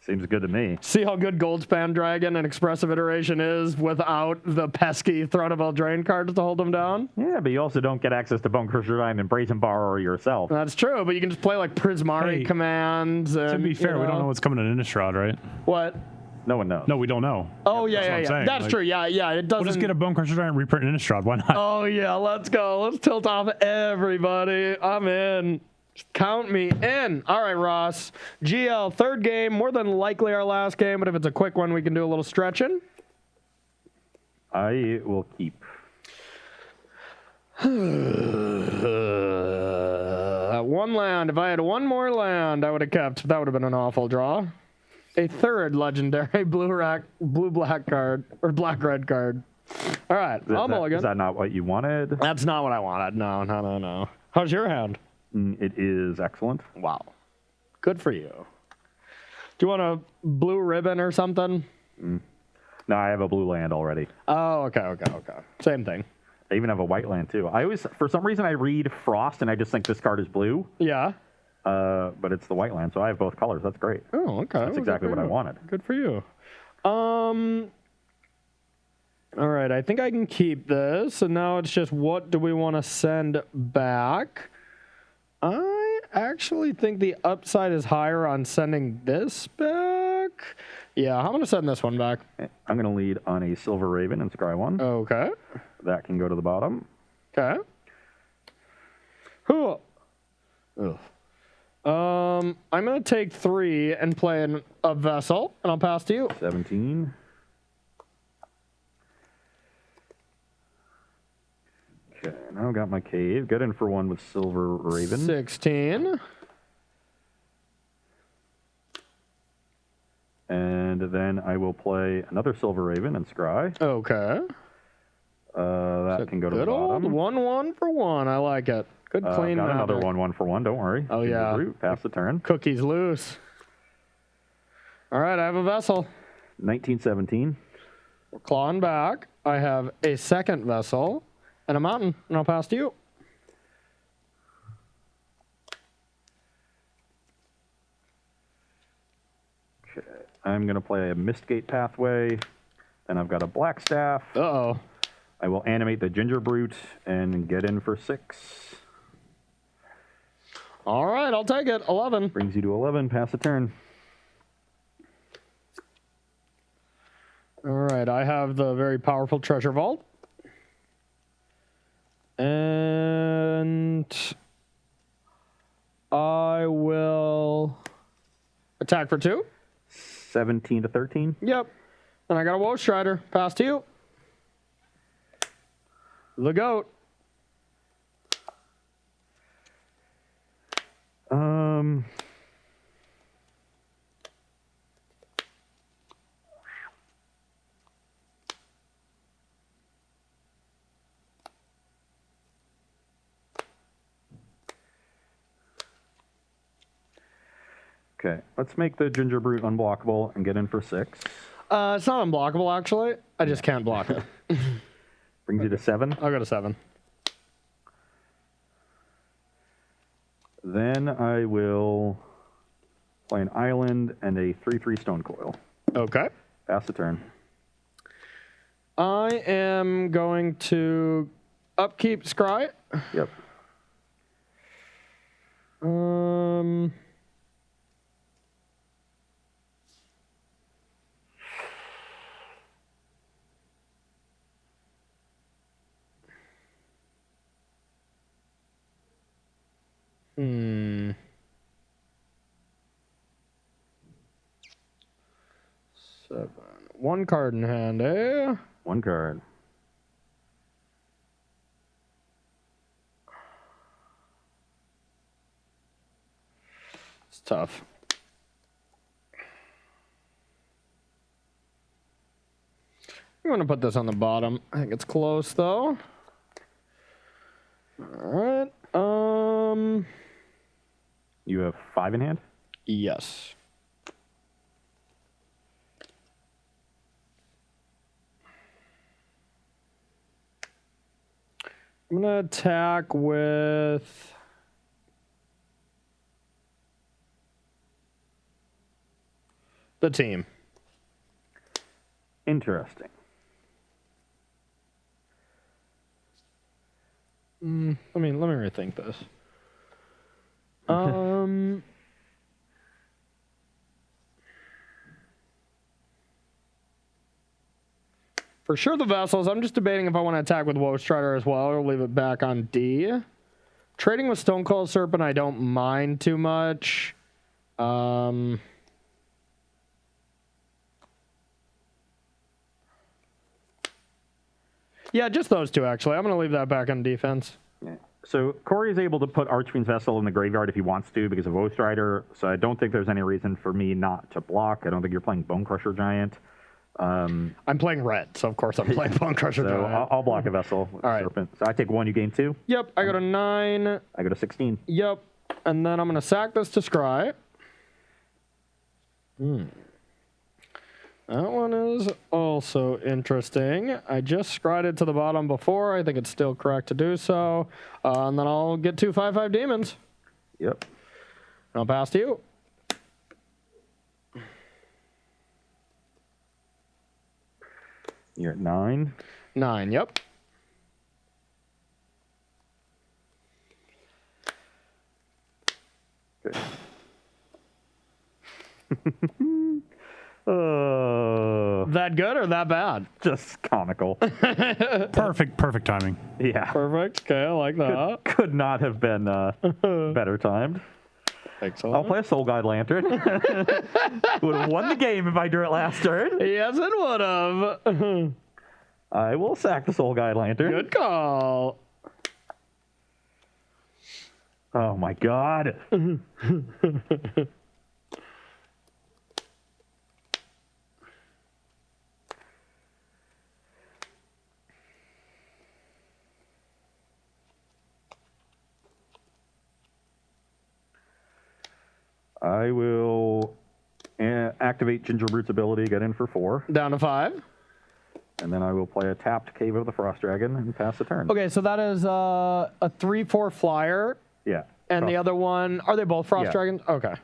A: Seems good to me.
B: See how good Goldspan Dragon and Expressive Iteration is without the pesky Throne of Eldraine cards to hold them down.
A: Yeah, but you also don't get access to Bone Crusher Dime and Brazen Borrower yourself.
B: That's true, but you can just play like Prismari commands. And,
C: To be fair, we don't know what's coming in Innistrad, right?
B: What?
A: No one knows.
C: No, we don't know.
B: Oh,
C: That's what
B: yeah.
C: I'm saying.
B: That's
C: Like,
B: true. Yeah. It doesn't.
C: We'll just get a Bone Crusher Giant and reprint Innistrad. Why not?
B: Oh, yeah. Let's go. Let's tilt off everybody. I'm in. Count me in. All right, Ross. GL, 3rd game. More than likely our last game, but if it's a quick one, we can do a little stretching.
A: I will keep.
B: 1 land. If I had 1 more land, I would have kept. That would have been an awful draw. A 3rd legendary blue-black card, or black-red card. All right, I'll mulligan.
A: Is that not what you wanted?
B: That's not what I wanted. No. How's your hand?
A: It is excellent.
B: Wow. Good for you. Do you want a blue ribbon or something?
A: No, I have a blue land already.
B: Oh, okay. Same thing.
A: I even have a white land, too. I always, for some reason, I read Frost, and I just think this card is blue.
B: Yeah.
A: But it's the white land, so I have both colors. That's great.
B: Oh, okay.
A: That's exactly what I wanted.
B: Good for you. All right, I think I can keep this. And now it's just what do we want to send back? I actually think the upside is higher on sending this back. Yeah, I'm going to send this one back.
A: I'm going to lead on a Silver Raven and scry 1.
B: Okay.
A: That can go to the bottom.
B: Okay. Cool. Ugh. I'm going to take 3 and play a Vessel, and I'll pass to you.
A: 17. Okay, now I've got my cave. Get in for 1 with Silver Raven.
B: 16.
A: And then I will play another Silver Raven and scry.
B: Okay.
A: That can go to the bottom.
B: Good old 1-1 for 1. I like it. Good clean.
A: Got another
B: magic.
A: 1-1 for 1. Don't worry.
B: Oh,
A: Ginger
B: yeah.
A: Root, pass the turn.
B: Cookies loose. All right, I have a Vessel.
A: 1917.
B: We're clawing back. I have a 2nd Vessel and a Mountain, and I'll pass to you.
A: Okay. I'm going to play a Mistgate Pathway. Then I've got a Black Staff.
B: Uh-oh.
A: I will animate the Ginger Brute and get in for 6.
B: All right, I'll take it. 11.
A: Brings you to 11. Pass the turn.
B: All right, I have the very powerful Treasure Vault. And I will attack for 2.
A: 17 to 13.
B: Yep. And I got a Woe Strider. Pass to you. The goat.
A: Okay, let's make the Ginger Brute unblockable and get in for 6.
B: It's not unblockable, actually. I just can't block it.
A: Brings you to 7.
B: I'll go to 7.
A: Then I will play an island and a 3/3 Stone Coil.
B: Okay.
A: Pass the turn.
B: I am going to upkeep Scry.
A: Yep.
B: Seven. One card in hand, eh?
A: One card.
B: It's tough. I'm going to put this on the bottom. I think it's close, though. All right.
A: You have 5 in hand?
B: Yes. I'm going to attack with... the team.
A: Interesting.
B: Let me rethink this. For sure the vessels. I'm just debating if I want to attack with Woe Strider as well or leave it back on D. Trading with Stonecoil Serpent I don't mind too much. Yeah, just those two, actually. I'm going to leave that back on defense.
A: Yeah. So Corey is able to put Archfiend's Vessel in the graveyard if he wants to because of Oath Strider. So I don't think there's any reason for me not to block. I don't think you're playing Bone Crusher Giant.
B: I'm playing red, so of course I'm playing Bone Crusher
A: So
B: Giant.
A: I'll block a Vessel with
B: All right.
A: Serpent. So I take 1, you gain 2.
B: Yep, I go to 9.
A: I go to 16.
B: Yep, and then I'm going to sack this to Scry. That one is also interesting. I just scryed it to the bottom before. I think it's still correct to do so. And then I'll get 2 5/5 demons.
A: Yep.
B: I'll pass to you.
A: You're at 9.
B: 9, yep.
A: Okay.
B: That good or that bad?
A: Just comical.
C: Perfect timing.
A: Yeah.
B: Perfect. Okay, I like that.
A: Could not have been better timed.
B: Excellent.
A: I'll play a Soul Guide Lantern. Would have won the game if I drew it last turn.
B: Yes, it would have.
A: I will sack the Soul Guide Lantern.
B: Good call.
A: Oh my god. I will activate Gingerbrut's ability, get in for 4,
B: Down to 5.
A: and then I will play a tapped Cave of the Frost Dragon and pass the turn.
B: Okay, so that is a 3/4 flyer,
A: Yeah.
B: and the other one, are they both Frost
A: Yeah.
B: Dragons? Okay.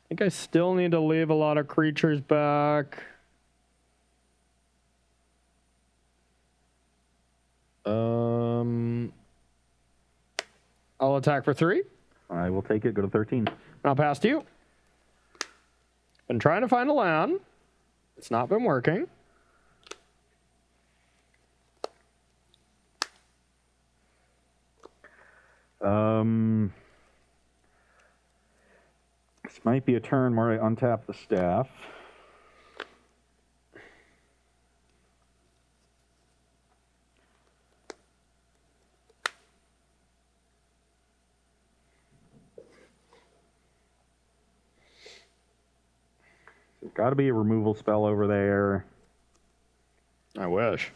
B: I think I still need to leave a lot of creatures back. I'll attack for 3.
A: I will take it, go to 13.
B: I'll pass to you. Been trying to find a land. It's not been working.
A: This might be a turn where I untap the staff. There's got to be a removal spell over there.
B: I wish.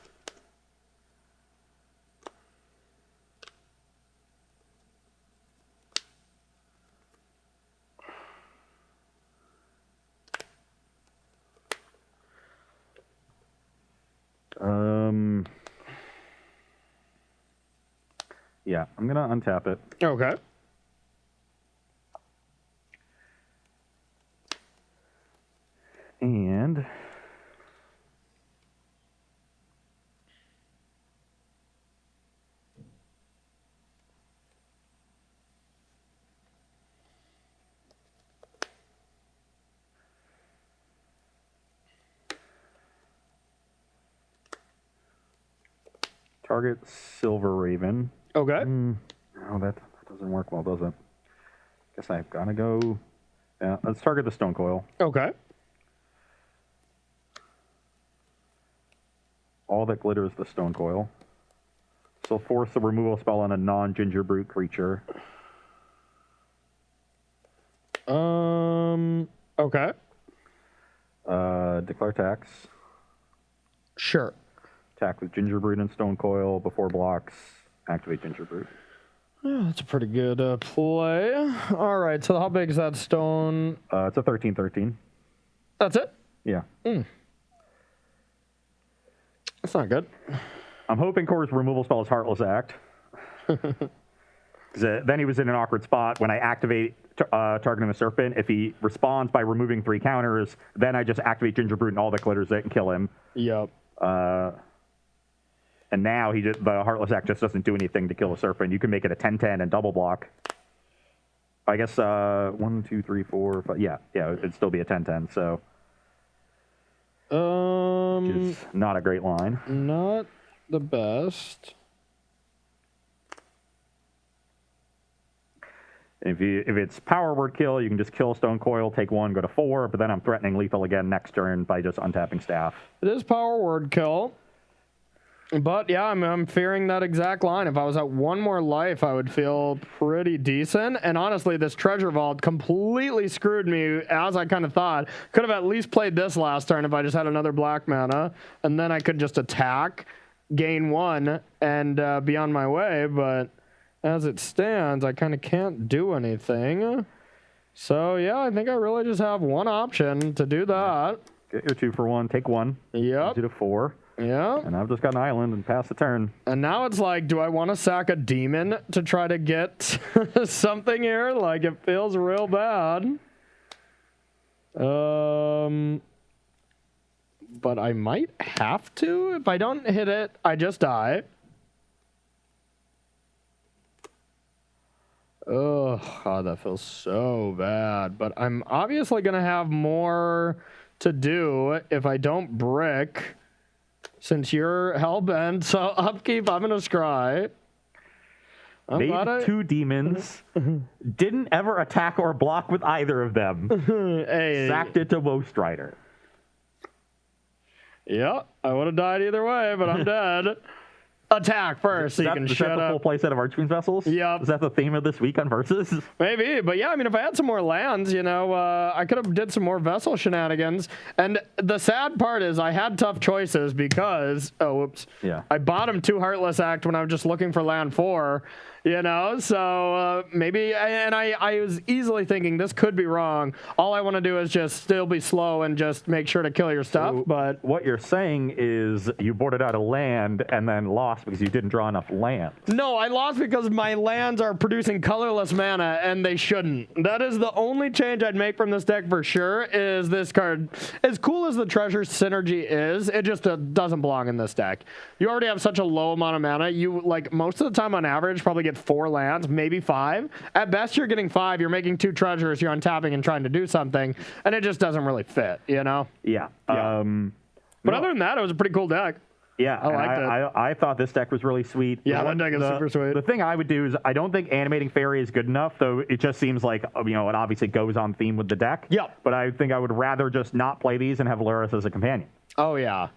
A: Yeah, I'm going to untap it.
B: Okay.
A: And target Silver Raven.
B: Okay.
A: Oh, that doesn't work well, does it? Guess I've got to go. Yeah, let's target the Stone Coil.
B: Okay.
A: All that glitters the Stone Coil. So force the removal spell on a non-Ginger Brute creature.
B: Okay.
A: Declare tax.
B: Sure.
A: Attack with Ginger Brute and Stone Coil before blocks. Activate Ginger Brute.
B: Yeah, that's a pretty good play. All right, so how big is that stone?
A: It's a 13/13.
B: That's it?
A: Yeah.
B: That's not good.
A: I'm hoping Core's removal spell is Heartless Act. Then he was in an awkward spot when I activate targeting the Serpent. If he responds by removing 3 counters, then I just activate Ginger Brute and all that glitters it and kill him.
B: Yep.
A: And now the Heartless Act just doesn't do anything to kill the Serpent. You can make it a 10/10 and double block. I guess 1, 2, 3, 4, 5. Yeah, it'd still be a 10/10. So, which is not a great line.
B: Not the best.
A: If it's power word kill, you can just kill Stone Coil, take 1, go to 4. But then I'm threatening lethal again next turn by just untapping Staff.
B: It is power word kill. But yeah, I'm fearing that exact line. If I was at 1 more life, I would feel pretty decent. And honestly, this Treasure Vault completely screwed me, as I kind of thought. Could have at least played this last turn if I just had another black mana. And then I could just attack, gain 1, and be on my way. But as it stands, I kind of can't do anything. So yeah, I think I really just have one option to do that.
A: Get your 2 for 1, take 1.
B: Yep.
A: Do to 4.
B: Yeah.
A: And I've just got an island and pass the turn.
B: And now it's like, do I want to sack a demon to try to get something here? Like, it feels real bad. But I might have to. If I don't hit it, I just die. Oh, God, that feels so bad. But I'm obviously going to have more to do if I don't brick. Since you're hellbent, so upkeep, I'm going to scry.
A: Made 2 demons. Didn't ever attack or block with either of them.
B: Hey.
A: Sacked it to Ghost Rider.
B: Yeah, I would have died either way, but I'm dead. Attack first, so you can shut
A: up. Is that the
B: up.
A: full playset of Archfiend's Vessels?
B: Yep.
A: Is that the theme of this week on Versus?
B: Maybe, but yeah, I mean, if I had some more lands, I could have did some more vessel shenanigans. And the sad part is I had tough choices because, I bottomed 2 Heartless Act when I was just looking for land 4, so maybe, and I was easily thinking this could be wrong. All I want to do is just still be slow and just make sure to kill your stuff,
A: So
B: but...
A: what you're saying is you boarded out a land and then lost because you didn't draw enough land.
B: No, I lost because my lands are producing colorless mana, and they shouldn't. That is the only change I'd make from this deck for sure, is this card. As cool as the Treasure Synergy is, it just doesn't belong in this deck. You already have such a low amount of mana. You, most of the time on average, probably get 4 lands, maybe 5. At best, you're getting 5. You're making 2 treasures, you're untapping and trying to do something, and it just doesn't really fit,
A: Yeah.
B: But other than that, it was a pretty cool deck.
A: Yeah,
B: I liked it.
A: I thought this deck was really sweet.
B: Yeah, that deck is super sweet.
A: The thing I would do is I don't think Animating Fairy is good enough, though it just seems like, it obviously goes on theme with the deck.
B: Yep.
A: But I think I would rather just not play these and have Luris as a companion.
B: Oh, yeah.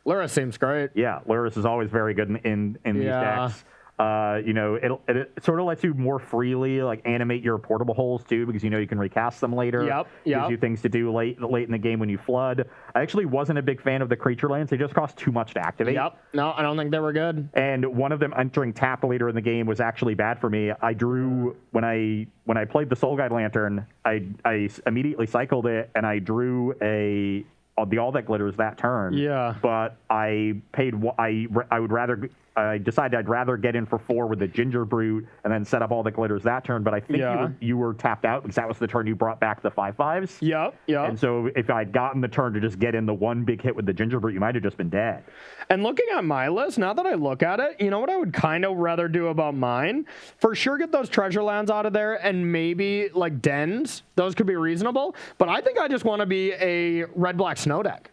B: Luris seems great.
A: Yeah, Luris is always very good in these decks. It sort of lets you more freely animate your portable holes too, because you can recast them later.
B: Yep.
A: Gives you things to do late in the game when you flood. I actually wasn't a big fan of the creature lands. They just cost too much to activate.
B: Yep. No, I don't think they were good.
A: And one of them entering tap later in the game was actually bad for me. I drew when I played the Soul Guide Lantern, I immediately cycled it and I drew a the all that glitters that turn.
B: Yeah.
A: But I paid. I would rather. I decided I'd rather get in for 4 with the Ginger Brute and then set up all the glitters that turn. But I think you were tapped out because that was the turn you brought back the 5/5s.
B: Yep.
A: And so if I'd gotten the turn to just get in the one big hit with the Ginger Brute, you might have just been dead.
B: And looking at my list, now that I look at it, you know what I would kind of rather do about mine? For sure, get those treasure lands out of there and maybe like dens. Those could be reasonable. But I think I just want to be a red-black snow deck.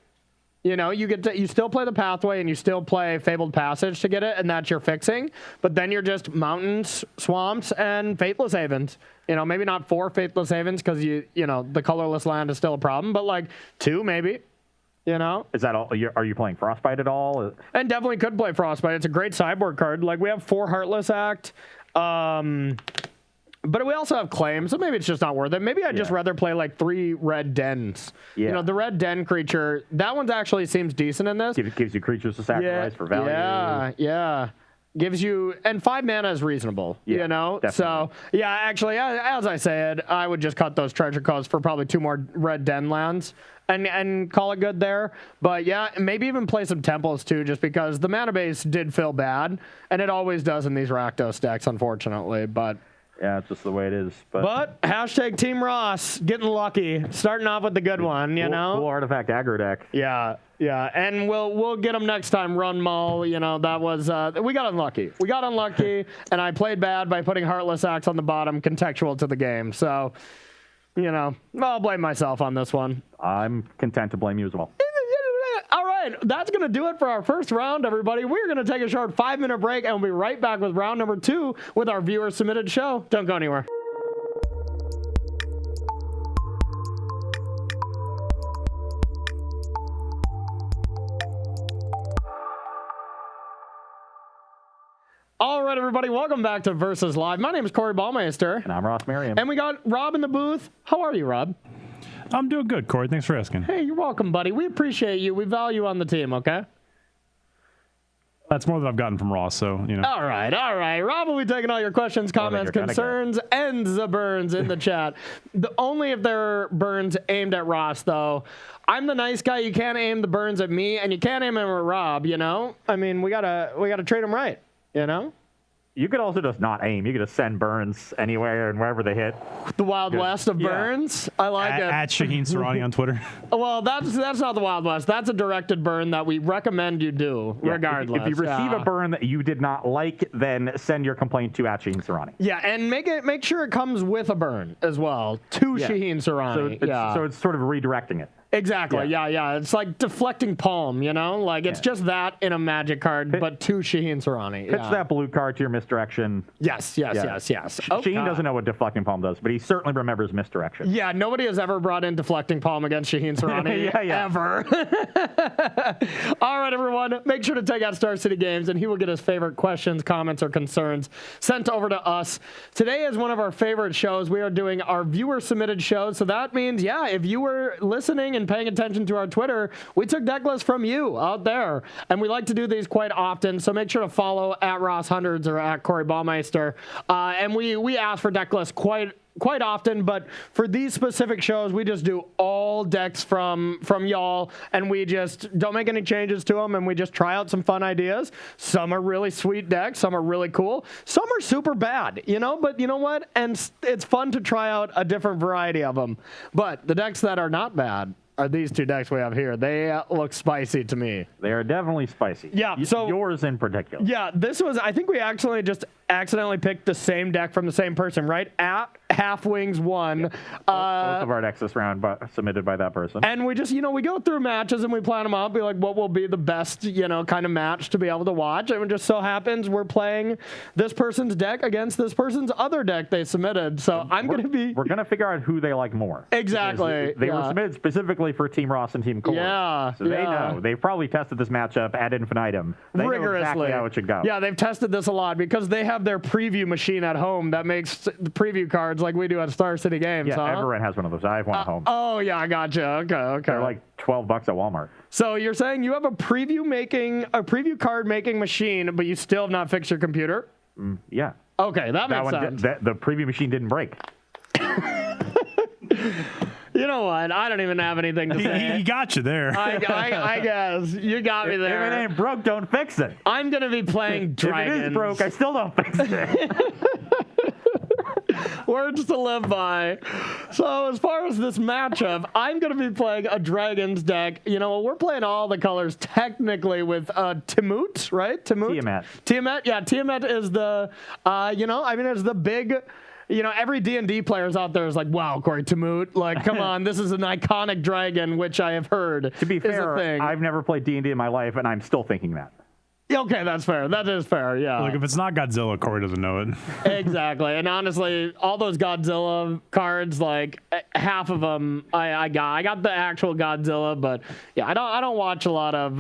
B: You know, you still play the pathway and you still play Fabled Passage to get it, and that's your fixing. But then you're just mountains, swamps, and Faithless Havens. You know, maybe not 4 Faithless Havens because you know the colorless land is still a problem, but like 2 maybe. You know,
A: is that all? Are you playing Frostbite at all?
B: And definitely could play Frostbite. It's a great sideboard card. Like we have 4 Heartless Act. But we also have Claim, so maybe it's just not worth it. Maybe I'd just rather play like 3 red dens. Yeah. You know, the red den creature, that one actually seems decent in this.
A: It gives you creatures to sacrifice for value.
B: Yeah. Gives you, and 5 mana is reasonable, you know? Definitely. So, yeah, actually, as I said, I would just cut those treasure costs for probably 2 more red den lands and call it good there. But yeah, maybe even play some temples too, just because the mana base did feel bad, and it always does in these Rakdos decks, unfortunately. But
A: yeah, it's just the way it is.
B: But hashtag Team Ross, getting lucky, starting off with the good one, you know?
A: Cool artifact aggro deck.
B: Yeah, and we'll get them next time. Run Mull, you know, that was, we got unlucky. And I played bad by putting Heartless Axe on the bottom, contextual to the game. So, you know, I'll blame myself on this one.
A: I'm content to blame you as well.
B: All right, that's going to do it for our first round, everybody. We're going to take a short 5-minute break, and we'll be right back with round number 2 with our viewer-submitted show. Don't go anywhere. All right, everybody, welcome back to Versus Live. My name is Corey Ballmeister.
A: And I'm Ross Merriam.
B: And we got Rob in the booth. How are you, Rob?
C: I'm doing good, Corey. Thanks for asking.
B: Hey, you're welcome, buddy. We appreciate you. We value you on the team, okay?
C: That's more than I've gotten from Ross, so, you know.
B: All right. Rob will be taking all your questions, comments, concerns, and the burns in the chat. Only if they're burns aimed at Ross, though. I'm the nice guy. You can't aim the burns at me, and you can't aim them at Rob, you know? I mean, we gotta treat them right, you know?
A: You could also just not aim. You could just send burns anywhere and wherever they hit.
B: The Wild West of burns? I like it.
C: At Shaheen Sarani on Twitter.
B: Well, that's not the Wild West. That's a directed burn that we recommend you do, regardless.
A: If you receive a burn that you did not like, then send your complaint to at Shaheen Sarani.
B: Yeah, and make sure it comes with a burn as well to Shaheen Sarani.
A: So it's sort of redirecting it.
B: Exactly. Yeah. It's like deflecting palm, you know? Like, it's just that in a Magic card, but to Shaheen Sarani.
A: Pitch that blue card to your misdirection.
B: Yes.
A: Shaheen doesn't know what deflecting palm does, but he certainly remembers misdirection.
B: Yeah, nobody has ever brought in deflecting palm against Shaheen Sarani ever. All right, everyone. Make sure to take out Star City Games, and he will get his favorite questions, comments, or concerns sent over to us. Today is one of our favorite shows. We are doing our viewer-submitted show, so that means, if you were listening and paying attention to our Twitter, we took deck lists from you out there, and we like to do these quite often, so make sure to follow at Ross Hundreds or at Corey Baumeister, and we ask for deck lists quite often, but for these specific shows, we just do all decks from y'all, and we just don't make any changes to them, and we just try out some fun ideas. Some are really sweet decks, some are really cool, some are super bad, you know, but you know what? And it's fun to try out a different variety of them. But the decks that are not bad are these 2 decks we have here. They look spicy to me.
A: They are definitely spicy.
B: Yeah, so
A: yours in particular.
B: Yeah, this was, I think we accidentally picked the same deck from the same person, right? At Half Wings 1.
A: Both of our decks this round submitted by that person.
B: And we just, we go through matches and we plan them out, be like, what will be the best, kind of match to be able to watch. And it just so happens we're playing this person's deck against this person's other deck they submitted. So we're going
A: to figure out who they like more.
B: Exactly.
A: They were submitted specifically for Team Ross and Team Corey.
B: Yeah.
A: So they know. They've probably tested this matchup ad infinitum. They
B: rigorously.
A: know exactly how it should go.
B: Yeah, they've tested this a lot because they have their preview machine at home that makes the preview cards like we do at Star City Games.
A: Yeah, everyone has one of those. I have one at home.
B: Oh, yeah, I gotcha. Okay.
A: They're like $12 at Walmart.
B: So you're saying you have a preview card making machine, but you still have not fixed your computer?
A: Yeah.
B: Okay, that makes sense.
A: The preview machine didn't break.
B: You know what? I don't even have anything to
C: He
B: say.
C: got you there.
B: I guess. You got me
A: If it
B: there.
A: ain't broke, don't fix it.
B: I'm going to be playing Dragons.
A: If it is broke, I still don't fix it.
B: Words to live by. So as far as this matchup, I'm going to be playing a Dragons deck. You know, we're playing all the colors technically with Tiamat, right? Tiamat. Yeah, Tiamat is the, it's the big... You know, every D&D players out there is like, wow, Corey Tiamat, like, come on, this is an iconic dragon, which I have heard
A: To be
B: is a
A: fair,
B: thing.
A: I've never played D&D in my life, and I'm still thinking that.
B: Okay, that's fair. That is fair, yeah.
C: Like, if it's not Godzilla, Corey doesn't know it.
B: Exactly. And honestly, all those Godzilla cards, like, half of them I got. I got the actual Godzilla, but, yeah, I don't watch a lot of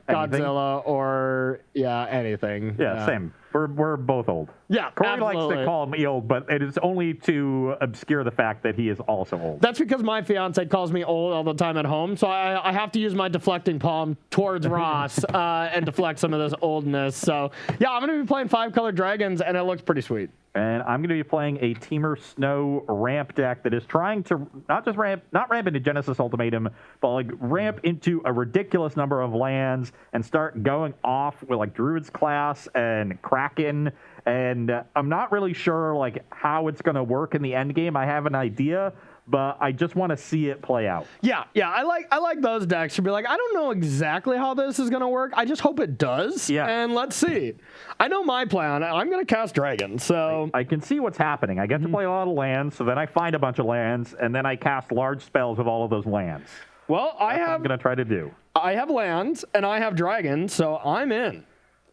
B: Godzilla or, anything.
A: Yeah, same. We're both old.
B: Yeah,
A: Corey
B: absolutely.
A: likes to call me old, but it is only to obscure the fact that he is also old.
B: That's because my fiance calls me old all the time at home, so I have to use my deflecting palm towards Ross and deflect some of this oldness. So, yeah, I'm going to be playing 5-color dragons, and it looks pretty sweet.
A: And I'm going to be playing a Teamer Snow ramp deck that is trying to not ramp into Genesis Ultimatum, but like ramp into a ridiculous number of lands and start going off with like Druid's Class and Kraken. And I'm not really sure like how it's going to work in the end game. I have an idea, but I just want to see it play out.
B: Yeah, I like those decks to be like, I don't know exactly how this is going to work. I just hope it does.
A: Yeah.
B: And let's see. I know my plan. I'm going to cast dragons. So
A: I can see what's happening. I get to play a lot of lands, so then I find a bunch of lands, and then I cast large spells with all of those lands.
B: well,
A: That's what I'm going to try to do.
B: I have lands and I have dragons, so I'm in.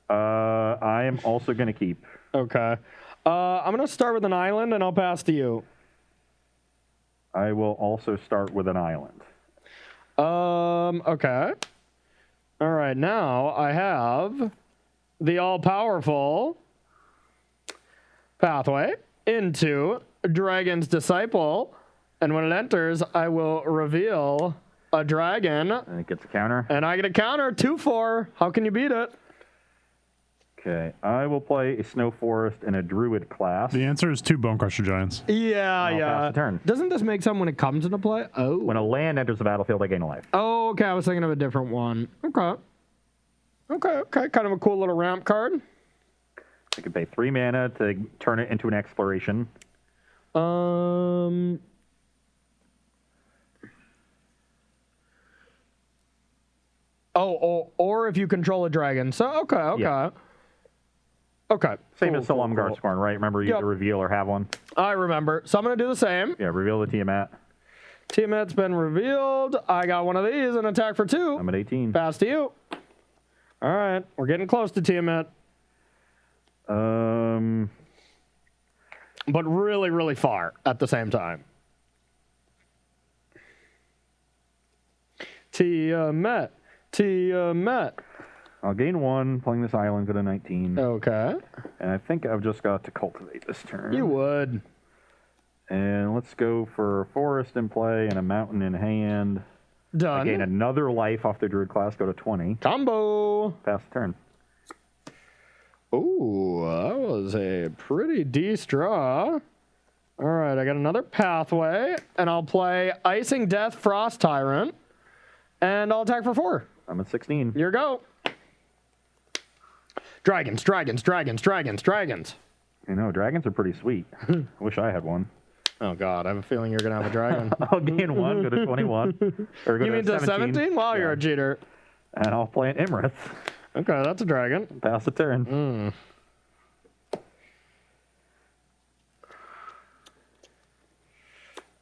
A: I am also going to keep.
B: Okay. I'm going to start with an island and I'll pass to you.
A: I will also start with an island.
B: Okay. All right, now I have the all-powerful pathway into Dragon's Disciple, and when it enters, I will reveal a dragon,
A: And it gets a counter.
B: and I get a counter, 2/4. How can you beat it?
A: Okay, I will play a Snow Forest and a Druid class.
C: The answer is 2 Bonecrusher Giants.
B: Yeah,
A: I'll pass the turn.
B: Doesn't this make sense when it comes into play? Oh.
A: When a land enters the battlefield, I gain a life.
B: Oh, okay, I was thinking of a different one. Okay. Kind of a cool little ramp card.
A: I can pay 3 mana to turn it into an exploration.
B: Or if you control a dragon. So, okay.
A: Yeah.
B: Okay.
A: Same
B: cool,
A: as Salamgar
B: cool.
A: Scorn, right? Remember, you
B: Yep.
A: get to reveal or have one.
B: I remember. So I'm going to do the same.
A: Yeah, reveal the Tiamat.
B: Tiamat's been revealed. I got one of these and attack for 2.
A: I'm at 18.
B: Pass to you. All right. We're getting close to Tiamat. But really, really far at the same time. Tiamat.
A: I'll gain 1 playing this island at a 19.
B: Okay.
A: And I think I've just got to cultivate this turn.
B: You would.
A: And let's go for a forest in play and a mountain in hand. I gain
B: Done.
A: another life off the Druid class, go to 20.
B: Combo.
A: Pass the turn.
B: Ooh, that was a pretty decent draw. All right, I got another pathway, and I'll play Icing Death Frost Tyrant, and I'll attack for 4.
A: I'm at 16.
B: Here you go. Dragons.
A: You know, dragons are pretty sweet. I wish I had one.
B: Oh, God, I have a feeling you're going to have a dragon.
A: I'll gain 1, go to 21. Or go
B: You mean to 17? Wow, you're a cheater.
A: And I'll play an Imrith.
B: Okay, that's a dragon.
A: Pass the turn.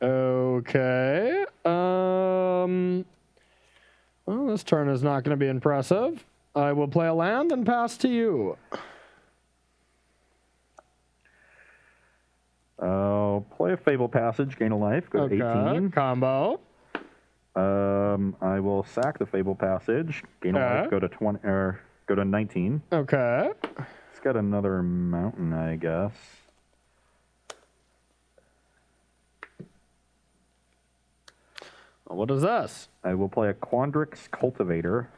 B: Okay. Well, this turn is not going to be impressive. I will play a land and pass to you.
A: I'll play a Fable Passage, gain a life, go to 18.
B: Combo.
A: I will sack the Fable Passage, gain a
B: Okay.
A: life, go to 20 or go to 19.
B: Okay.
A: It's got another mountain, I guess.
B: What is this?
A: I will play a Quandrix Cultivator.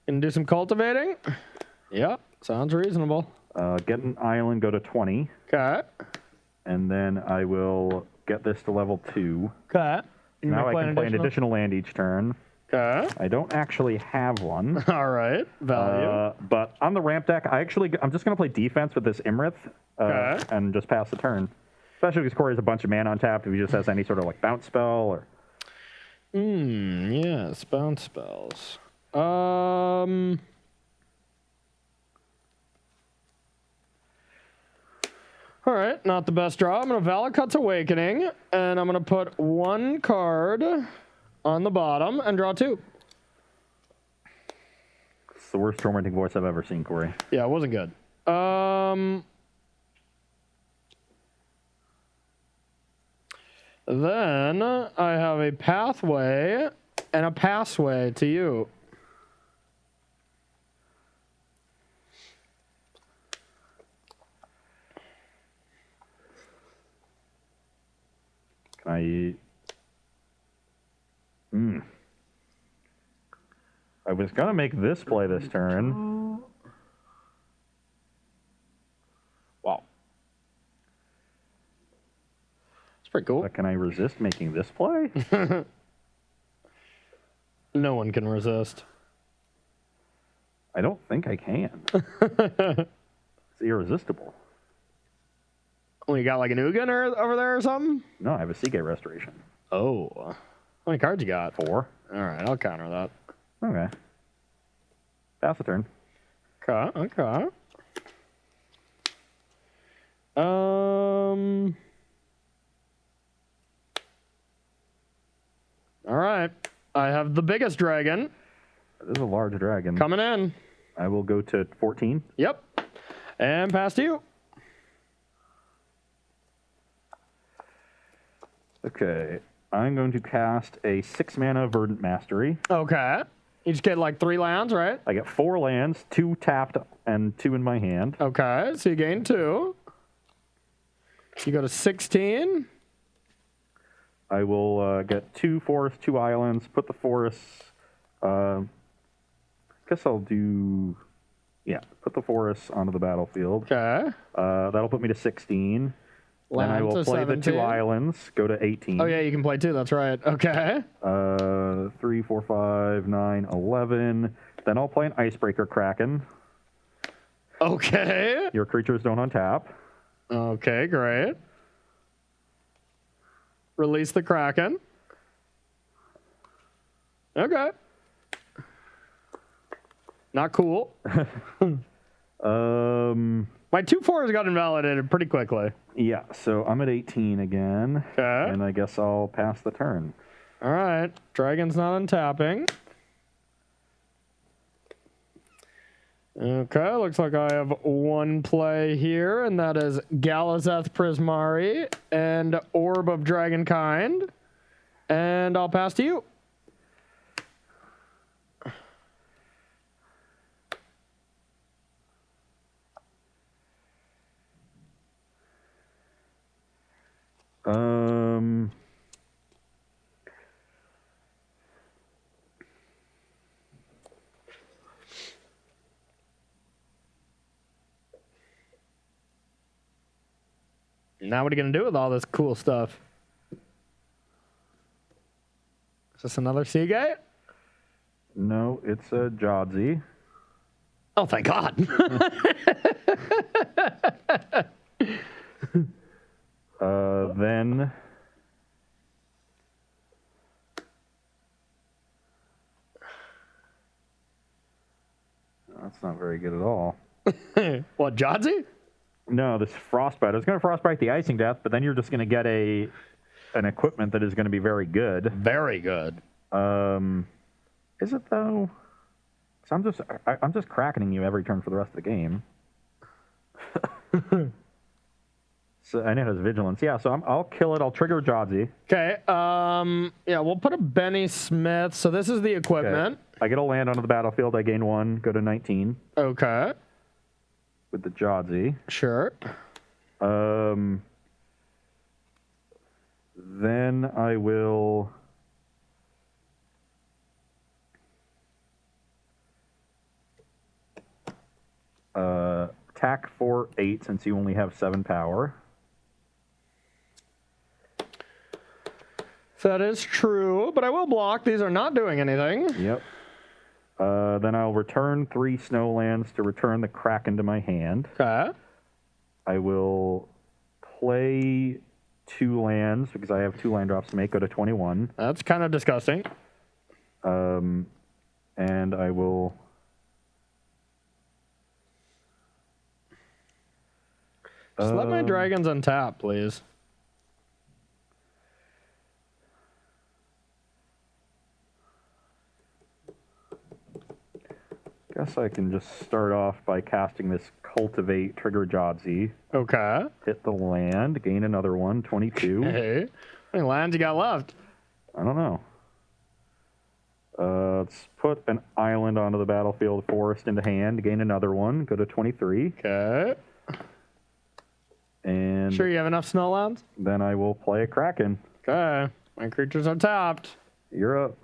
B: Gonna do some cultivating? Yeah, sounds reasonable.
A: Get an island, go to 20.
B: Okay.
A: And then I will get this to level 2.
B: Okay. You
A: Now
B: may
A: I can play an additional land each turn.
B: Okay.
A: I don't actually have one.
B: All right. Value.
A: But on the ramp deck, I'm just going to play defense with this Imrith
B: Okay.
A: and just pass the turn. Especially because Corey has a bunch of mana on tap. If he just has any sort of like bounce spell or.
B: Yes, bounce spells. All right, not the best draw. I'm going to Valakut's Awakening, and I'm going to put one card on the bottom and draw 2.
A: It's the worst tormenting voice I've ever seen, Corey.
B: Yeah, it wasn't good. Then I have a Pathway and a Passway to you.
A: Can I? I was gonna make this play this turn. Wow.
B: It's pretty cool.
A: But can I resist making this play?
B: No one can resist.
A: I don't think I can. It's irresistible.
B: Oh, you got like an Ugin over there or something?
A: No, I have a Seagate Restoration.
B: Oh. How many cards you got?
A: 4.
B: All right, I'll counter that.
A: Okay. Pass the turn.
B: Okay. All right. I have the biggest dragon
A: This is a large dragon.
B: coming in.
A: I will go to 14.
B: Yep. And pass to you.
A: Okay. I'm going to cast a 6 mana Verdant Mastery.
B: Okay. You just get like 3 lands, right?
A: I get 4 lands, 2 tapped and 2 in my hand.
B: Okay. So you gain 2. You go to 16.
A: I will get 2 forests, 2 islands, put the forests. Guess I'll do. Yeah, put the forests onto the battlefield.
B: Okay.
A: That'll put me to 16. Then I
B: Land
A: will
B: to
A: play the
B: 17.
A: 2 islands, go to 18.
B: Oh, yeah, you can play 2. That's right. Okay.
A: 3, 4, 5, 9, 11. Then I'll play an Icebreaker Kraken.
B: Okay.
A: Your creatures don't untap.
B: Okay, great. Release the Kraken. Okay. Not cool. My 2/4s got invalidated pretty quickly.
A: Yeah, so I'm at 18 again.
B: Okay.
A: And I guess I'll pass the turn.
B: All right. Dragon's not untapping. Okay, looks like I have one play here, and that is Galazeth Prismari and Orb of Dragonkind. And I'll pass to you. Now what are you going to do with all this cool stuff? Is this another Seagate?
A: No, it's a Jodsy.
B: Oh, thank God.
A: Then that's not very good at all.
B: What, Jodsy?
A: No, this Frostbite. I was going to Frostbite the Icing Death, but then you're just going to get an equipment that is going to be very good.
B: Very good.
A: Is it though? So I'm just crackening you every turn for the rest of the game. So and it has vigilance. Yeah, so I'll kill it. I'll trigger Jodsy.
B: Okay. Yeah, we'll put a Benny Smith. So this is the equipment.
A: I get a land onto the battlefield. I gain 1. Go to 19
B: Okay.
A: with the Jodsy.
B: Sure.
A: Then I will. Attack for 8 since you only have 7 power.
B: That is true, but I will block. These are not doing anything.
A: Yep. Then I'll return 3 Snowlands to return the Kraken to my hand.
B: Okay.
A: I will play 2 lands because I have 2 land drops to make, go to 21.
B: That's kind of disgusting.
A: And I will...
B: Just let my dragons untap, please.
A: Guess I can just start off by casting this Cultivate Trigger Jadzi.
B: Okay.
A: Hit the land, gain another one, 22.
B: Hey, how many lands you got left?
A: I don't know. Let's put an island onto the battlefield, forest into hand, gain another one, go to 23.
B: Okay.
A: And
B: Sure you have enough snow lands?
A: then I will play a Kraken.
B: Okay. My creatures are tapped.
A: You're up.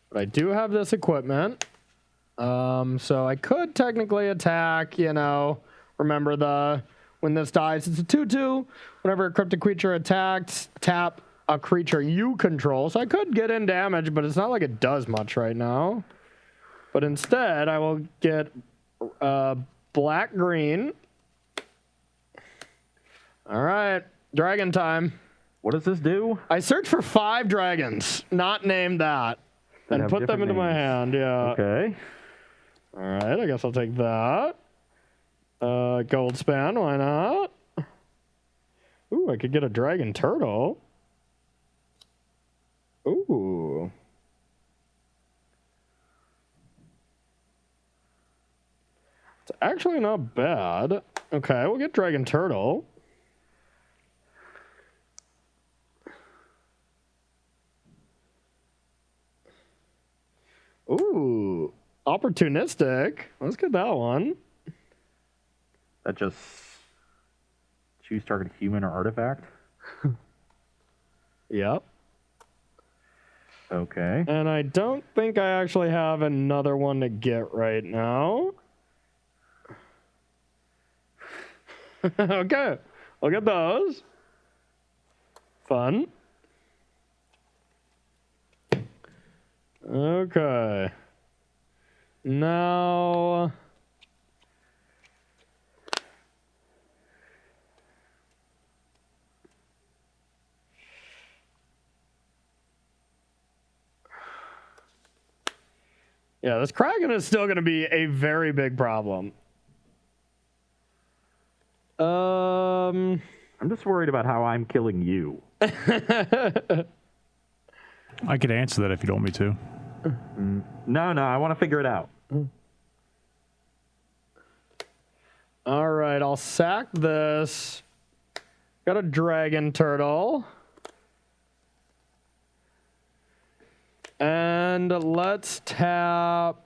B: But I do have this equipment. So I could technically attack, remember when this dies, it's a 2/2. Whenever a cryptic creature attacks, tap a creature you control. So I could get in damage, but it's not like it does much right now. But instead, I will get black-green. All right, dragon time.
A: What does this do?
B: I search for 5 dragons, not named that, and
A: have
B: put them
A: different
B: into my
A: names.
B: hand. Yeah.
A: Okay.
B: All right, I guess I'll take that. Gold span, why not? Ooh, I could get a dragon turtle. Ooh. It's actually not bad. Okay, we'll get dragon turtle. Ooh, opportunistic. Let's get that one.
A: That just choose target human or artifact.
B: Yep.
A: Okay.
B: And I don't think I actually have another one to get right now. Okay, I'll get those. Fun. Okay. Now... Yeah, this Kraken is still going to be a very big problem.
A: I'm just worried about how I'm killing you.
C: I could answer that if you don't want me to.
A: No, I want to figure it out.
B: All right, I'll sack this. Got a dragon turtle. And let's tap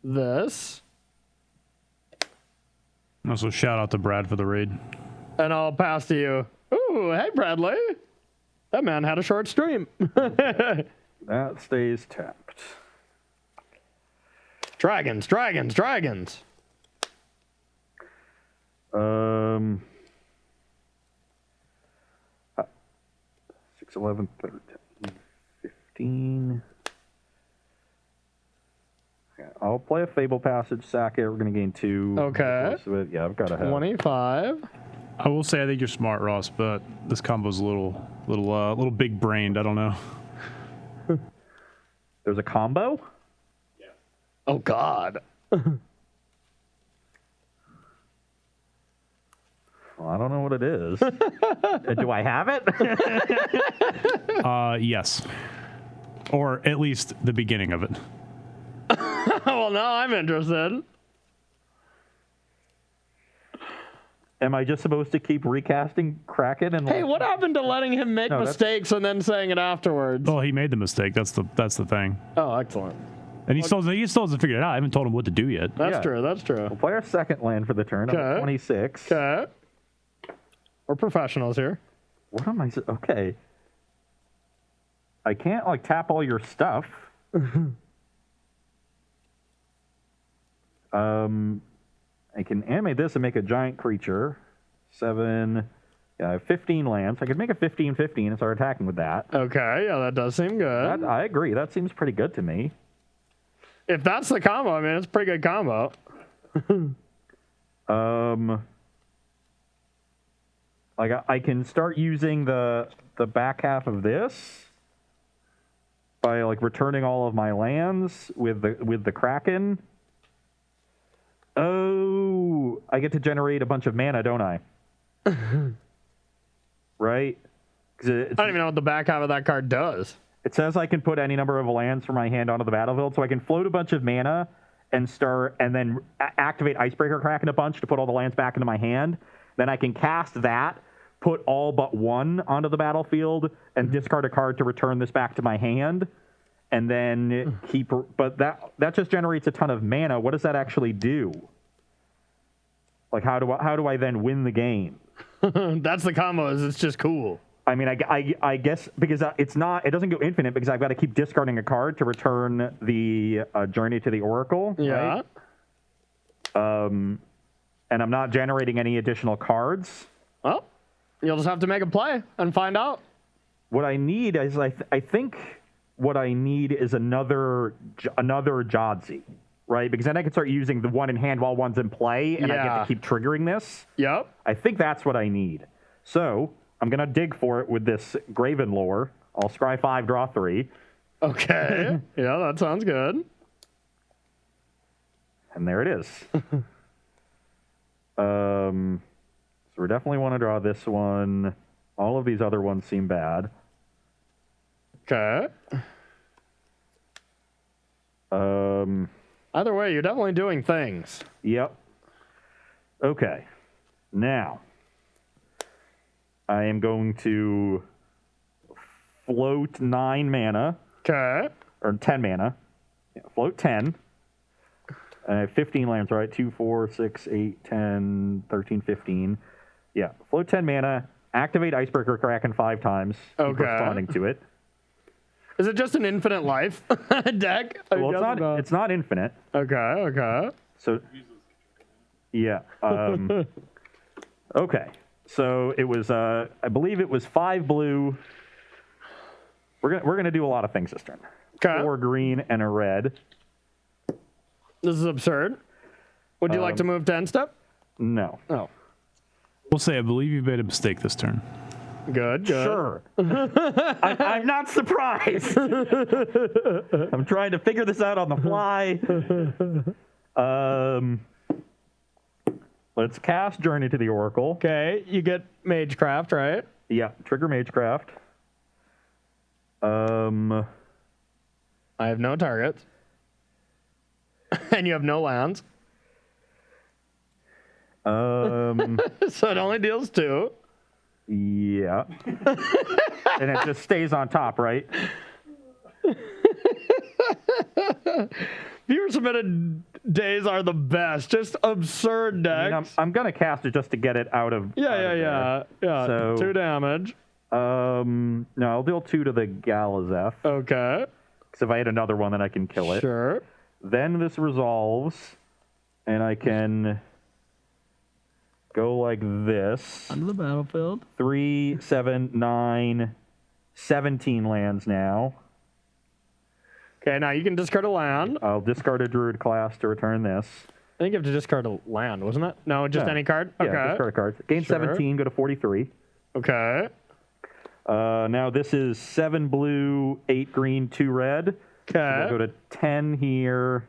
B: this.
C: Also, shout out to Brad for the raid.
B: And I'll pass to you. Ooh, hey, Bradley. That man had a short stream.
A: That stays tapped.
B: Dragons.
A: 6, 11, 13, 15. Yeah, I'll play a Fable Passage, sack it. We're going to gain 2.
B: Okay.
A: Yeah, I've got to have.
B: 25.
C: I will say I think you're smart, Ross, but this combo's a little big brained. I don't know.
A: There's a combo?
B: Oh, God.
A: Well, I don't know what it is. Do I have it?
C: Yes, or at least the beginning of it.
B: Well, now I'm interested.
A: Am I just supposed to keep recasting Kraken? And
B: Hey, what happened to letting him make
A: No, that's-
B: mistakes and then saying it afterwards?
C: Well, he made the mistake. That's the thing.
B: Oh, excellent.
C: And he still hasn't figured it out. I haven't told him what to do yet.
B: That's
A: Yeah.
B: true. That's true.
A: We'll play our second land for the turn. I'm at
B: Okay.
A: 26.
B: Okay. We're professionals here.
A: What am I? Okay. I can't tap all your stuff. I can animate this and make a giant creature. 7, Yeah, I have 15 lands. I could make a 15-15 and start attacking with that.
B: Okay, yeah, that does seem good.
A: I agree. That seems pretty good to me.
B: If that's the combo, I mean, it's a pretty good combo.
A: Like I can start using the back half of this by like returning all of my lands with the Kraken. Oh, I get to generate a bunch of mana, don't I? Right?
B: I don't even know what the back half of that card does.
A: It says I can put any number of lands from my hand onto the battlefield, so I can float a bunch of mana and then activate Icebreaker Kraken a bunch to put all the lands back into my hand. Then I can cast that, put all but one onto the battlefield, and discard a card to return this back to my hand. And then but that just generates a ton of mana. What does that actually do? Like how do I then win the game?
B: That's the combo. It's just cool.
A: I mean, I guess because it doesn't go infinite because I've got to keep discarding a card to return the Journey to the Oracle.
B: Yeah.
A: Right? And I'm not generating any additional cards.
B: Well, you'll just have to make a play and find out.
A: What I need is I think what I need is another Jadzi, right? Because then I can start using the one in hand while one's in play, and I get to keep triggering this.
B: Yep.
A: I think that's what I need. So I'm gonna dig for it with this Graven Lore. I'll scry 5, draw 3.
B: Okay. Yeah, that sounds good.
A: And there it is. So we definitely want to draw this one. All of these other ones seem bad.
B: Okay. Either way, you're definitely doing things.
A: Yep. Okay. Now, I am going to float 9 mana.
B: Okay.
A: Or 10 mana. Yeah, float 10. I have 15 lands, right? 2, 4, 6, 8, 10, 13, 15. Yeah, float 10 mana, activate Icebreaker Kraken 5 times, keep responding to it.
B: Is it just an infinite life deck?
A: Well, it's not infinite.
B: Okay.
A: So, yeah. Okay. So it was, I believe it was 5 blue. We're gonna do a lot of things this turn.
B: Okay.
A: 4 green and a red.
B: This is absurd. Would you like to move to end step?
A: No.
B: Oh.
C: We'll say I believe you made a mistake this turn.
B: Good.
A: Sure. I'm not surprised. I'm trying to figure this out on the fly. Let's cast Journey to the Oracle.
B: Okay, you get Magecraft, right?
A: Yeah, trigger Magecraft.
B: I have no targets. And you have no lands. So it only deals 2.
A: Yeah. And it just stays on top, right?
B: Viewer submitted days are the best. Just absurd decks.
A: I mean, I'm going to cast it just to get it out of.
B: Yeah.
A: So,
B: 2 damage.
A: No, I'll deal 2 to the Galazeth.
B: Okay.
A: Because if I hit another one, then I can kill it.
B: Sure.
A: Then this resolves, and I can go like this.
D: Onto the battlefield.
A: 3, 7, 9, 17 lands now.
B: Okay, now you can discard a land.
A: I'll discard a Druid class to return this.
B: I think you have to discard a land, wasn't it? No, just any card?
A: Yeah,
B: Okay.
A: discard a card. Gain 17, go to 43.
B: Okay.
A: Now this is 7 blue, 8 green, 2 red.
B: Okay.
A: So I'll go to 10 here,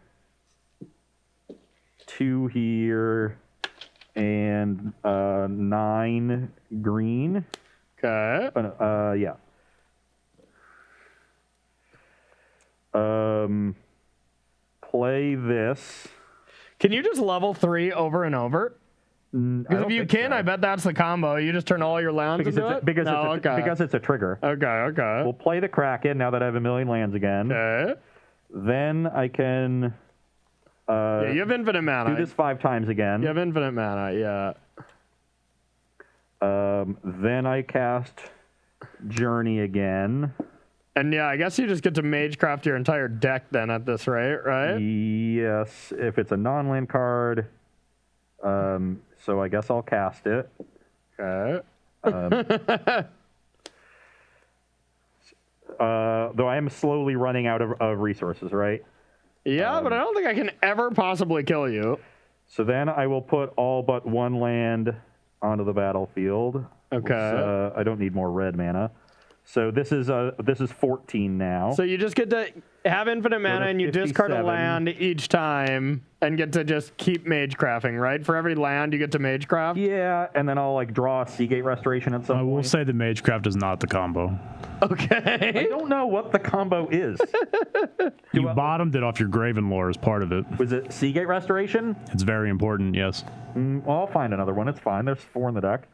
A: 2 here, and 9 green.
B: Okay.
A: Yeah. Play this.
B: Can you just level 3 over and over? Because if you can, I bet that's the combo. You just turn all your lands into it?
A: Because it's a trigger.
B: Okay.
A: We'll play the Kraken now that I have a million lands again.
B: Okay.
A: Then I can
B: Yeah, you have infinite mana.
A: do this 5 times again.
B: You have infinite mana, yeah.
A: Then I cast Journey again.
B: And yeah, I guess you just get to Magecraft your entire deck then at this rate, right?
A: Yes, if it's a non-land card. So I guess I'll cast it.
B: Okay.
A: Though I am slowly running out of resources, right?
B: Yeah, but I don't think I can ever possibly kill you.
A: So then I will put all but one land onto the battlefield.
B: Okay.
A: I don't need more red mana. So this is 14 now.
B: So you just get to have infinite mana and you discard a
A: 57.
B: land each time and get to just keep magecrafting, right? For every land you get to magecraft?
A: Yeah, and then I'll like draw a Seagate Restoration at some
C: I
A: point.
C: will say the Magecraft is not the combo.
A: I
B: Okay.
A: don't know what the combo is.
C: You bottomed it off your Graven lore as part of it.
A: Was it Seagate Restoration?
C: It's very important, yes.
A: Well, I'll find another one. It's fine. There's 4 in the deck.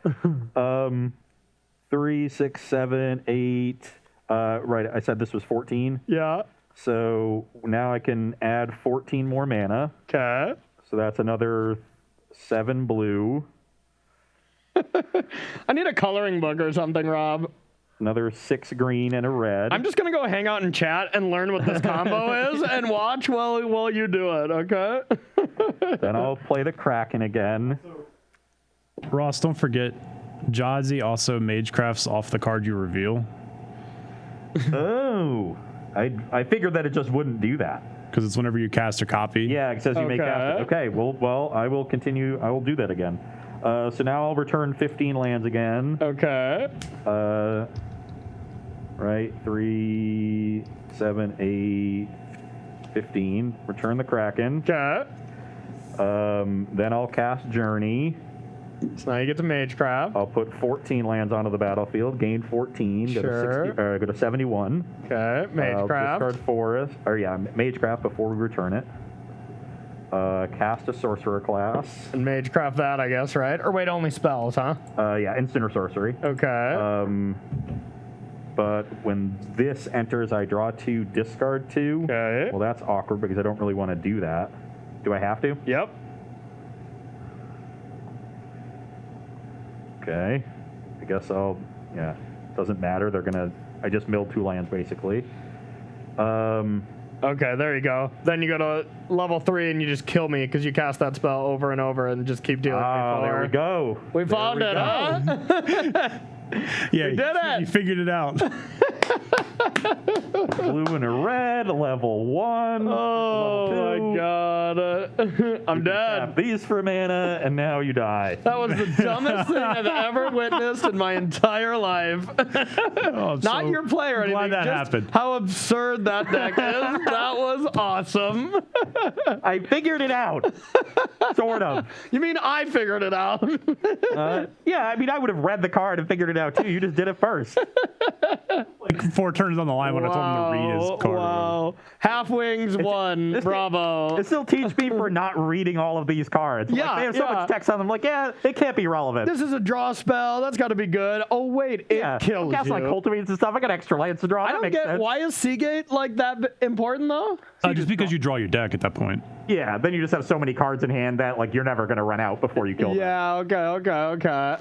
A: 3, 6, 7, 8. Right, I said this was 14.
B: Yeah.
A: So now I can add 14 more mana.
B: Okay.
A: So that's another 7 blue.
B: I need a coloring book or something, Rob.
A: Another 6 green and a red.
B: I'm just going to go hang out and chat and learn what this combo is and watch while you do it, okay?
A: Then I'll play the Kraken again.
C: Ross, don't forget, Jadzi also Magecrafts off the card you reveal.
A: Oh. I figured that it just wouldn't do that.
C: Because it's whenever you cast a copy.
A: Yeah, it says you may cast it.
B: Okay.
A: Okay, well, I will continue. I will do that again. So now I'll return 15 lands again.
B: Okay.
A: Right, 3, 7, 8, 15. Return the Kraken.
B: Okay.
A: Then I'll cast Journey.
B: So now you get to Magecraft.
A: I'll put 14 lands onto the battlefield. Gain 14. Go
B: Sure.
A: to 60. Go to 71.
B: Okay. Magecraft.
A: Discard Forest. Or yeah, Magecraft before we return it. Cast a Sorcerer class.
B: And Magecraft that, I guess, right? Or wait, only spells, huh?
A: Yeah, instant or sorcery.
B: Okay.
A: But when this enters, I draw 2, discard 2.
B: Okay.
A: Well, that's awkward because I don't really want to do that. Do I have to?
B: Yep.
A: Okay. I guess I'll, yeah, doesn't matter. I just milled 2 lands basically.
B: Okay, there you go. Then you go to level 3 and you just kill me because you cast that spell over and over and just keep dealing with me.
A: There we go.
B: We found it, huh?
C: Yeah,
B: We did it!
C: You figured it out.
A: Blue and a red, level 1.
B: Oh
A: level 2.
B: my god. I'm dead.
A: Tap these for mana, and now you die.
B: That was the dumbest thing I've ever witnessed in my entire life.
C: Oh, I'm
B: Not
C: so
B: your player or anything.
C: glad that
B: just
C: happened.
B: how absurd that deck is. That was awesome.
A: I figured it out. Sort of.
B: You mean I figured it out?
A: Yeah, I mean, I would have read the card and figured it out too. You just did it first.
C: Like 4 turns on the line when I told him to read his card.
B: Wow. Half wings won.
A: this-
B: Bravo.
A: It still teach me for not reading all of these cards.
B: Yeah,
A: Like, they have so
B: yeah.
A: much text on them. Like, yeah, it can't be relevant.
B: This is a draw spell. That's got to be good. Oh, wait. It kills
A: cast
B: you.
A: like cultivates and stuff. I got extra lands to draw.
B: I
A: That
B: don't
A: makes
B: get
A: sense.
B: why is Seagate like that important though?
C: Just because you draw your deck at that point.
A: Yeah, then you just have so many cards in hand that like you're never gonna run out before you kill them.
B: Yeah. Okay.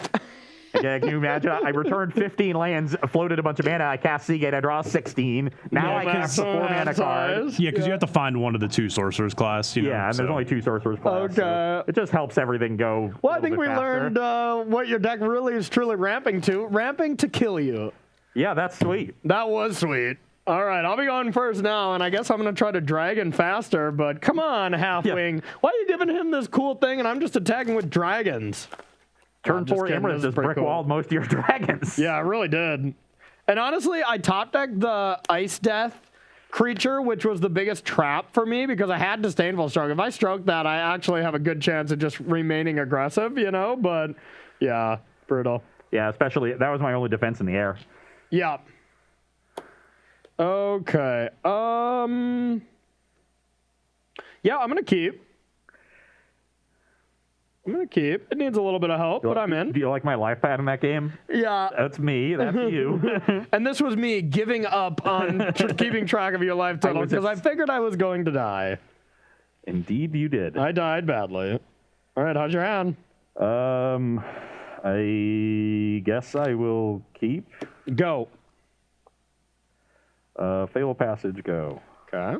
A: Yeah, can you imagine? I returned 15 lands, floated a bunch of mana. I cast Seagate. I draw 16. Now I cast the 4 mana card.
C: Yeah, because you have to find one of the 2 sorcerers class. You know,
A: Yeah, and there's
C: so.
A: only 2 sorcerers class.
B: Okay.
A: So it just helps everything go.
B: Well,
A: a
B: I think
A: little
B: we
A: bit faster.
B: learned what your deck really is truly ramping to kill you.
A: Yeah, that's sweet.
B: That was sweet. All right, I'll be going first now, and I guess I'm going to try to dragon faster, but come on, Halfwing. Why are you giving him this cool thing, and I'm just attacking with dragons?
A: Turn
B: I'm just
A: 4
B: kidding,
A: Emirates
B: this is
A: has
B: pretty
A: brick
B: cool.
A: walled most of your dragons.
B: Yeah, I really did. And honestly, I top decked the Ice Death creature, which was the biggest trap for me because I had Disdainful Stroke. If I stroke that, I actually have a good chance of just remaining aggressive, you know? But yeah, brutal.
A: Yeah, especially that was my only defense in the air.
B: Yeah. Okay. Yeah, I'm gonna keep. It needs a little bit of help, but I'm in.
A: Do you like my life pad in that game?
B: Yeah.
A: That's me. That's you.
B: And this was me giving up on keeping track of your life total
A: was
B: because I
A: ex-
B: figured I was going to die.
A: Indeed, you did.
B: I died badly. All right, how's your hand?
A: I guess I will keep.
B: Go.
A: Fatal Passage, go.
B: Okay.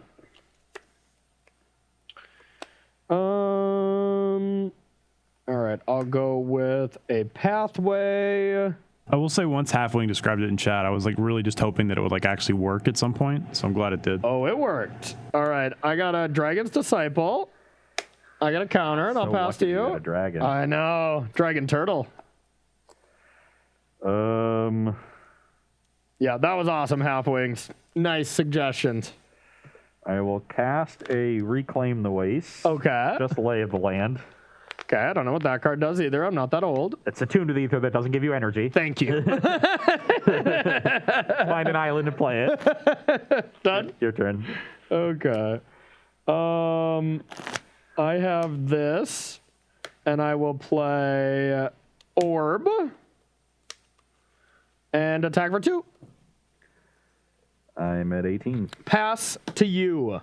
B: All right, I'll go with a pathway.
C: I will say once Halfling described it in chat, I was like really just hoping that it would like actually work at some point. So I'm glad it did.
B: Oh, it worked. All right, I got a Dragon's Disciple. I got a counter, and I'll pass to
A: lucky
B: you.
A: got a dragon.
B: I know. Dragon Turtle. Yeah, that was awesome, Halfwings. Nice suggestions.
A: I will cast a Reclaim the Waste.
B: Okay.
A: Just Lay of the Land.
B: Okay, I don't know what that card does either. I'm not that old.
A: It's attuned to the ether that doesn't give you energy.
B: Thank you.
A: Find an island and play it.
B: Done?
A: Your turn.
B: Okay. I have this, and I will play Orb and attack for 2.
A: I'm at 18.
B: Pass to you.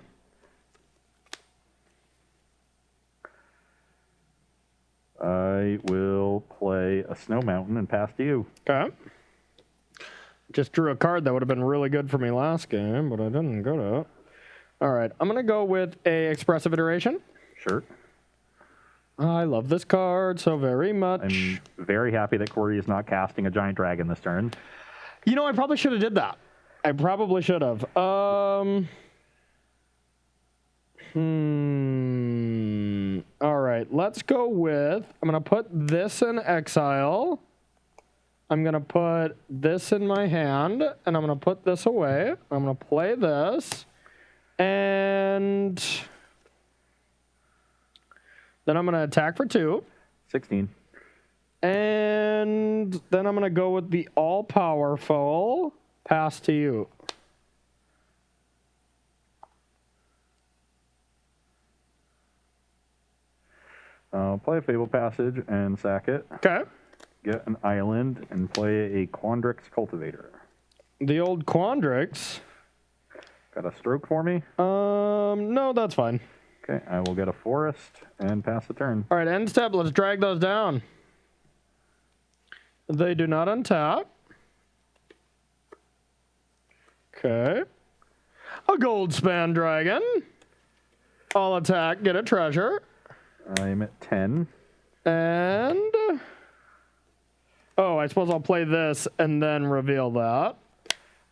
A: I will play a Snow Mountain and pass to you.
B: Okay. Just drew a card that would have been really good for me last game, but I didn't go to it. All right, I'm going to go with a Expressive Iteration.
A: Sure.
B: I love this card so very much.
A: I'm very happy that Corey is not casting a giant dragon this turn.
B: You know, I probably should have did that. I probably should have. All right, let's go with, I'm going to put this in exile. I'm going to put this in my hand, and I'm going to put this away. I'm going to play this, and then I'm going to attack for 2.
A: 16.
B: And then I'm going to go with the all-powerful pass to you.
A: I'll play a Fable Passage and sack it.
B: Okay.
A: Get an island and play a Quandrix Cultivator.
B: The old Quandrix.
A: Got a stroke for me?
B: No, that's fine.
A: Okay, I will get a forest and pass the turn.
B: All right, end step. Let's drag those down. They do not untap. Okay. A gold span dragon. I'll attack, get a treasure.
A: I'm at 10.
B: And oh, I suppose I'll play this and then reveal that.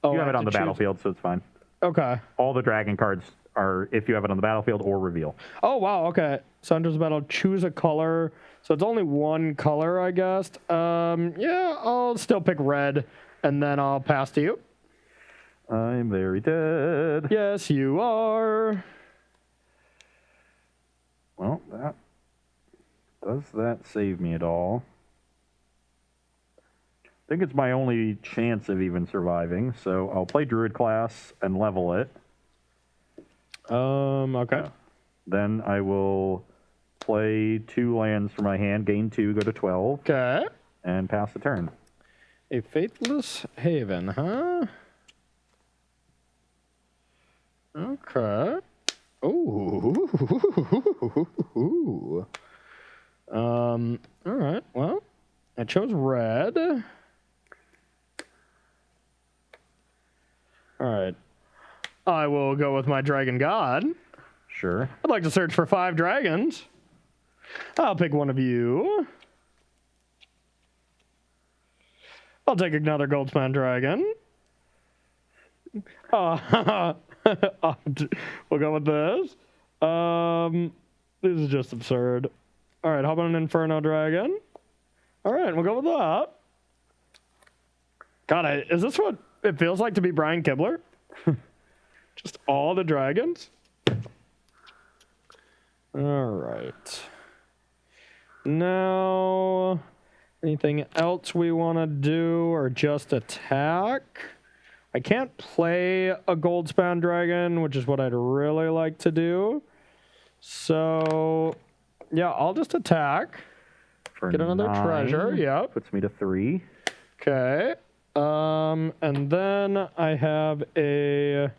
B: Oh,
A: You
B: I
A: have it on
B: to
A: the
B: choose-
A: battlefield, so it's fine.
B: Okay.
A: All the dragon cards are if you have it on the battlefield or reveal.
B: Oh, wow. Okay. So enters battle, choose a color. So it's only one color, I guess. Yeah, I'll still pick red, and then I'll pass to you.
A: I'm very dead.
B: Yes, you are.
A: Well, does that save me at all? I think it's my only chance of even surviving, so I'll play Druid class and level it.
B: Okay.
A: Then I will play 2 lands from my hand, gain 2, go to 12,
B: Okay.
A: and pass the turn.
B: A Faithless Haven, huh? Okay. Ooh. All right. Well, I chose red. All right. I will go with my Dragon God.
A: Sure.
B: I'd like to search for 5 dragons. I'll pick one of you. I'll take another Goldspan Dragon. We'll go with this. This is just absurd. All right, how about an Inferno Dragon? All right, we'll go with that. God, is this what it feels like to be Brian Kibler? Just all the dragons? All right. Now, anything else we want to do or just attack? I can't play a Goldspan Dragon, which is what I'd really like to do. So, yeah, I'll just attack.
A: For
B: Get another
A: 9,
B: treasure, yep.
A: Puts me to 3.
B: Okay. And then I have a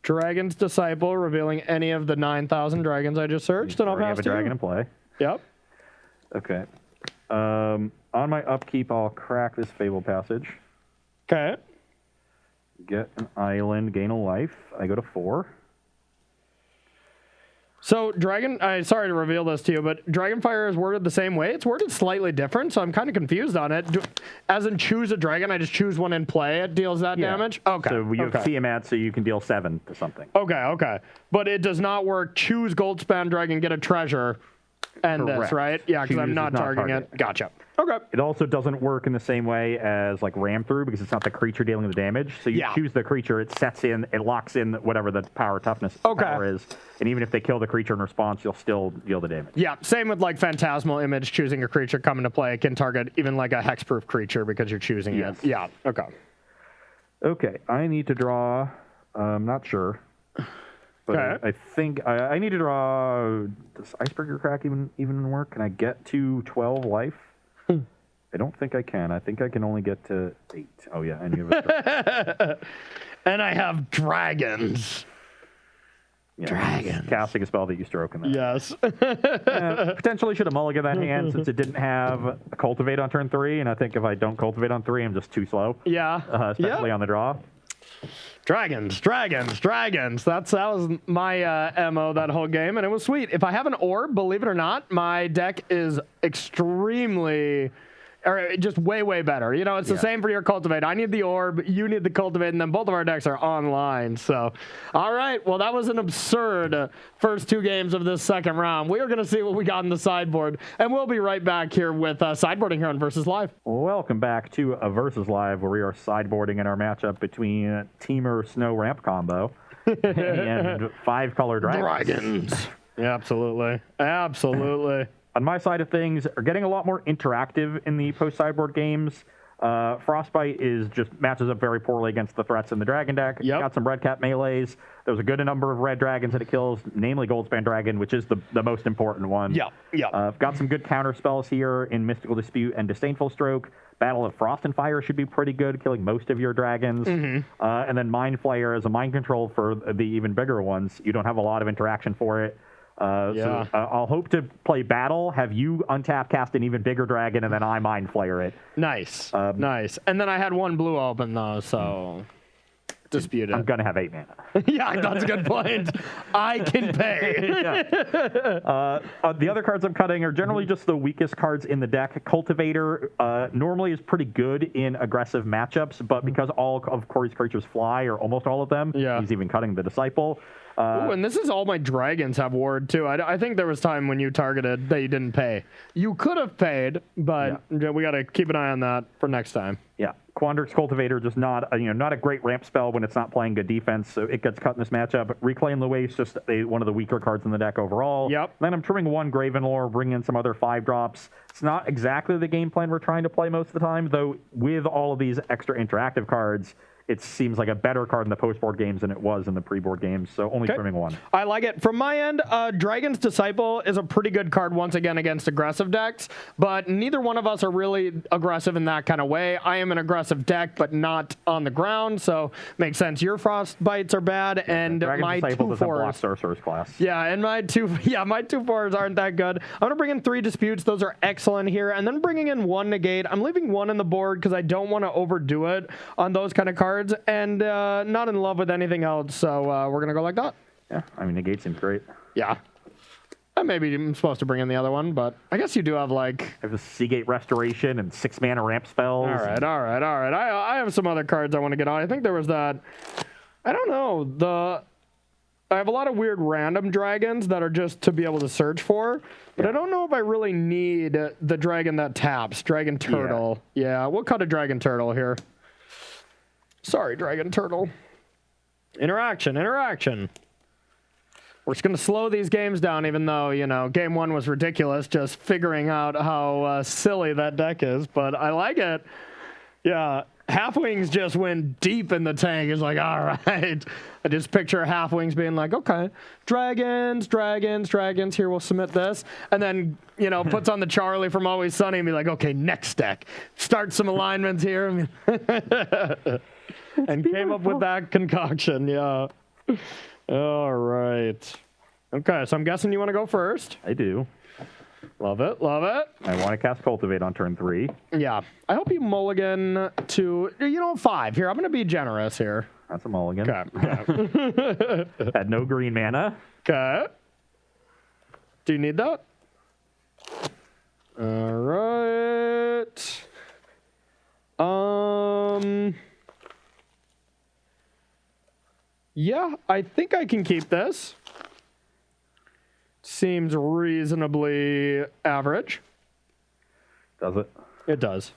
B: Dragon's Disciple revealing any of the 9,000 dragons I just searched, and I'll
A: Already
B: pass
A: have a
B: to
A: dragon
B: you.
A: in play.
B: Yep.
A: Okay. On my upkeep, I'll crack this Fable Passage.
B: Okay.
A: Get an island, gain a life. I go to 4.
B: So sorry to reveal this to you, but Dragonfire is worded the same way. It's worded slightly different, so I'm kind of confused on it. As in choose a dragon, I just choose one in play. It deals that damage? Okay.
A: So you have Tiamat, so you can deal 7 to something.
B: Okay. But it does not work. Choose Goldspan Dragon, get a treasure, and
A: Correct.
B: this, right? Yeah, because I'm
A: Choose
B: not
A: is not
B: targeting it.
A: target.
B: Gotcha. Okay.
A: It also doesn't work in the same way as like Ram Through because it's not the creature dealing the damage. So you choose the creature, it sets in, it locks in whatever the power toughness power is. And even if they kill the creature in response, you'll still deal the damage.
B: Yeah, same with like Phantasmal Image, choosing a creature coming to play. It can target even like a hexproof creature because you're choosing it. Yeah, okay.
A: Okay, I need to draw, I'm not sure. But I think I need to draw. Does Icebreaker Crack even work? Can I get to 12 life? I don't think I can. I think I can only get to 8. Oh yeah, and you have a
B: and I have dragons.
A: Dragons. Casting a spell that you stroke in that.
B: Yes.
A: Potentially should have mulliganed that hand since it didn't have a Cultivate on turn 3, and I think if I don't Cultivate on 3, I'm just too slow.
B: Yeah.
A: Especially on the draw.
B: Dragons. That was my MO that whole game, and it was sweet. If I have an orb, believe it or not, my deck is extremely, or just way better. You know, it's the same for your Cultivate. I need the orb, you need the Cultivate, and then both of our decks are online. So, all right. Well, that was an absurd first 2 games of this second round. We are going to see what we got in the sideboard, and we'll be right back here with sideboarding here on Versus Live.
A: Welcome back to a Versus Live, where we are sideboarding in our matchup between Teamer Snow Ramp combo and 5-color dragons.
B: Yeah, absolutely.
A: On my side of things, are getting a lot more interactive in the post-sideboard games. Frostbite matches up very poorly against the threats in the dragon deck. Got some red cap melees. There's a good number of red dragons that it kills, namely Goldspan Dragon, which is the most important one. I've got some good counter spells here in Mystical Dispute and Disdainful Stroke. Battle of Frost and Fire should be pretty good, killing most of your dragons. And then Mind Flayer as a mind control for the even bigger ones. You don't have a lot of interaction for it. So I'll hope to play Battle, have you untap, cast an even bigger dragon, and then I Mind Flayer it.
B: Nice. And then I had 1 blue open, though, so disputed.
A: I'm going to have 8 mana.
B: Yeah, that's a good point. I can pay.
A: The other cards I'm cutting are generally just the weakest cards in the deck. Cultivator normally is pretty good in aggressive matchups, but because all of Corey's creatures fly, or almost all of them, he's even cutting the Disciple.
B: Ooh, and this is all my dragons have ward, too. I think there was time when you targeted that you didn't pay. You could have paid, but we got to keep an eye on that for next time.
A: Yeah. Quandrix Cultivator just not a great ramp spell when it's not playing good defense, so it gets cut in this matchup. Reclaim Luis, just one of the weaker cards in the deck overall. Then I'm trimming 1 Gravenlore, bringing in some other 5-drops. It's not exactly the game plan we're trying to play most of the time, though with all of these extra interactive cards, it seems like a better card in the post-board games than it was in the pre-board games, so only trimming 1.
B: I like it. From my end, Dragon's Disciple is a pretty good card once again against aggressive decks, but neither one of us are really aggressive in that kind of way. I am an aggressive deck, but not on the ground, so makes sense. Your Frostbites are bad, and my 2/4s
A: Sorcerer's Class.
B: Yeah, and my 2/4s aren't that good. I'm going to bring in 3 Disputes. Those are excellent here, and then bringing in 1 Negate. I'm leaving 1 on the board because I don't want to overdo it on those kind of cards. And not in love with anything else, so we're going to go like that.
A: Yeah, I mean, Negate seems great.
B: Yeah. Maybe I'm supposed to bring in the other one, but I guess you do have, like...
A: I have a Seagate Restoration and 6-mana ramp spells.
B: All right. I have some other cards I want to get on. I think there was that... I don't know. I have a lot of weird random dragons that are just to be able to search for, but I don't know if I really need the dragon that taps. Dragon Turtle. Yeah, we'll cut a Dragon Turtle here. Sorry, Dragon Turtle. Interaction. We're just going to slow these games down, even though, game 1 was ridiculous, just figuring out how silly that deck is, but I like it. Yeah, Halfwings just went deep in the tank. It's like, all right. I just picture Halfwings being like, okay, dragons, here, we'll submit this. And then, puts on the Charlie from Always Sunny and be like, okay, next deck. Start some alignments here. And came up with that concoction, yeah. All right. Okay, so I'm guessing you want to go first.
A: I do.
B: Love it.
A: I want to cast Cultivate on turn 3.
B: Yeah. I hope you mulligan to, 5. Here, I'm going to be generous here.
A: That's a mulligan.
B: Okay.
A: Had no green mana.
B: Okay. Do you need that? All right. Yeah, I think I can keep this. Seems reasonably average.
A: Does it?
B: It does.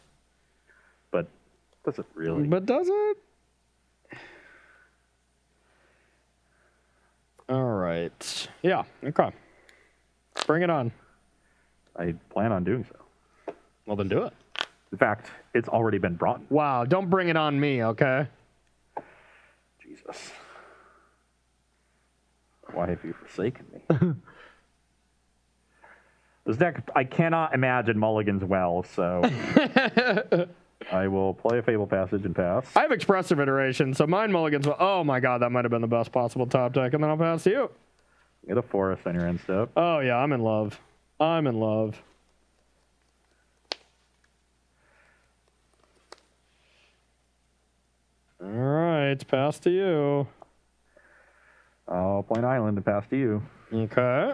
A: But does it really?
B: But does it? All right. Yeah, okay. Bring it on.
A: I plan on doing so.
B: Well, then do it.
A: In fact, it's already been brought.
B: Wow, don't bring it on me, okay?
A: Jesus. Why have you forsaken me? This deck, I cannot imagine mulligans well, so I will play a Fable Passage and pass.
B: I have expressive iteration, so mine mulligans will. Oh my god, that might have been the best possible top deck, and then I'll pass to you.
A: Get a forest on your end step.
B: Oh yeah, I'm in love. I'm in love. All right, pass to you.
A: I'll play an island and pass to you.
B: Okay.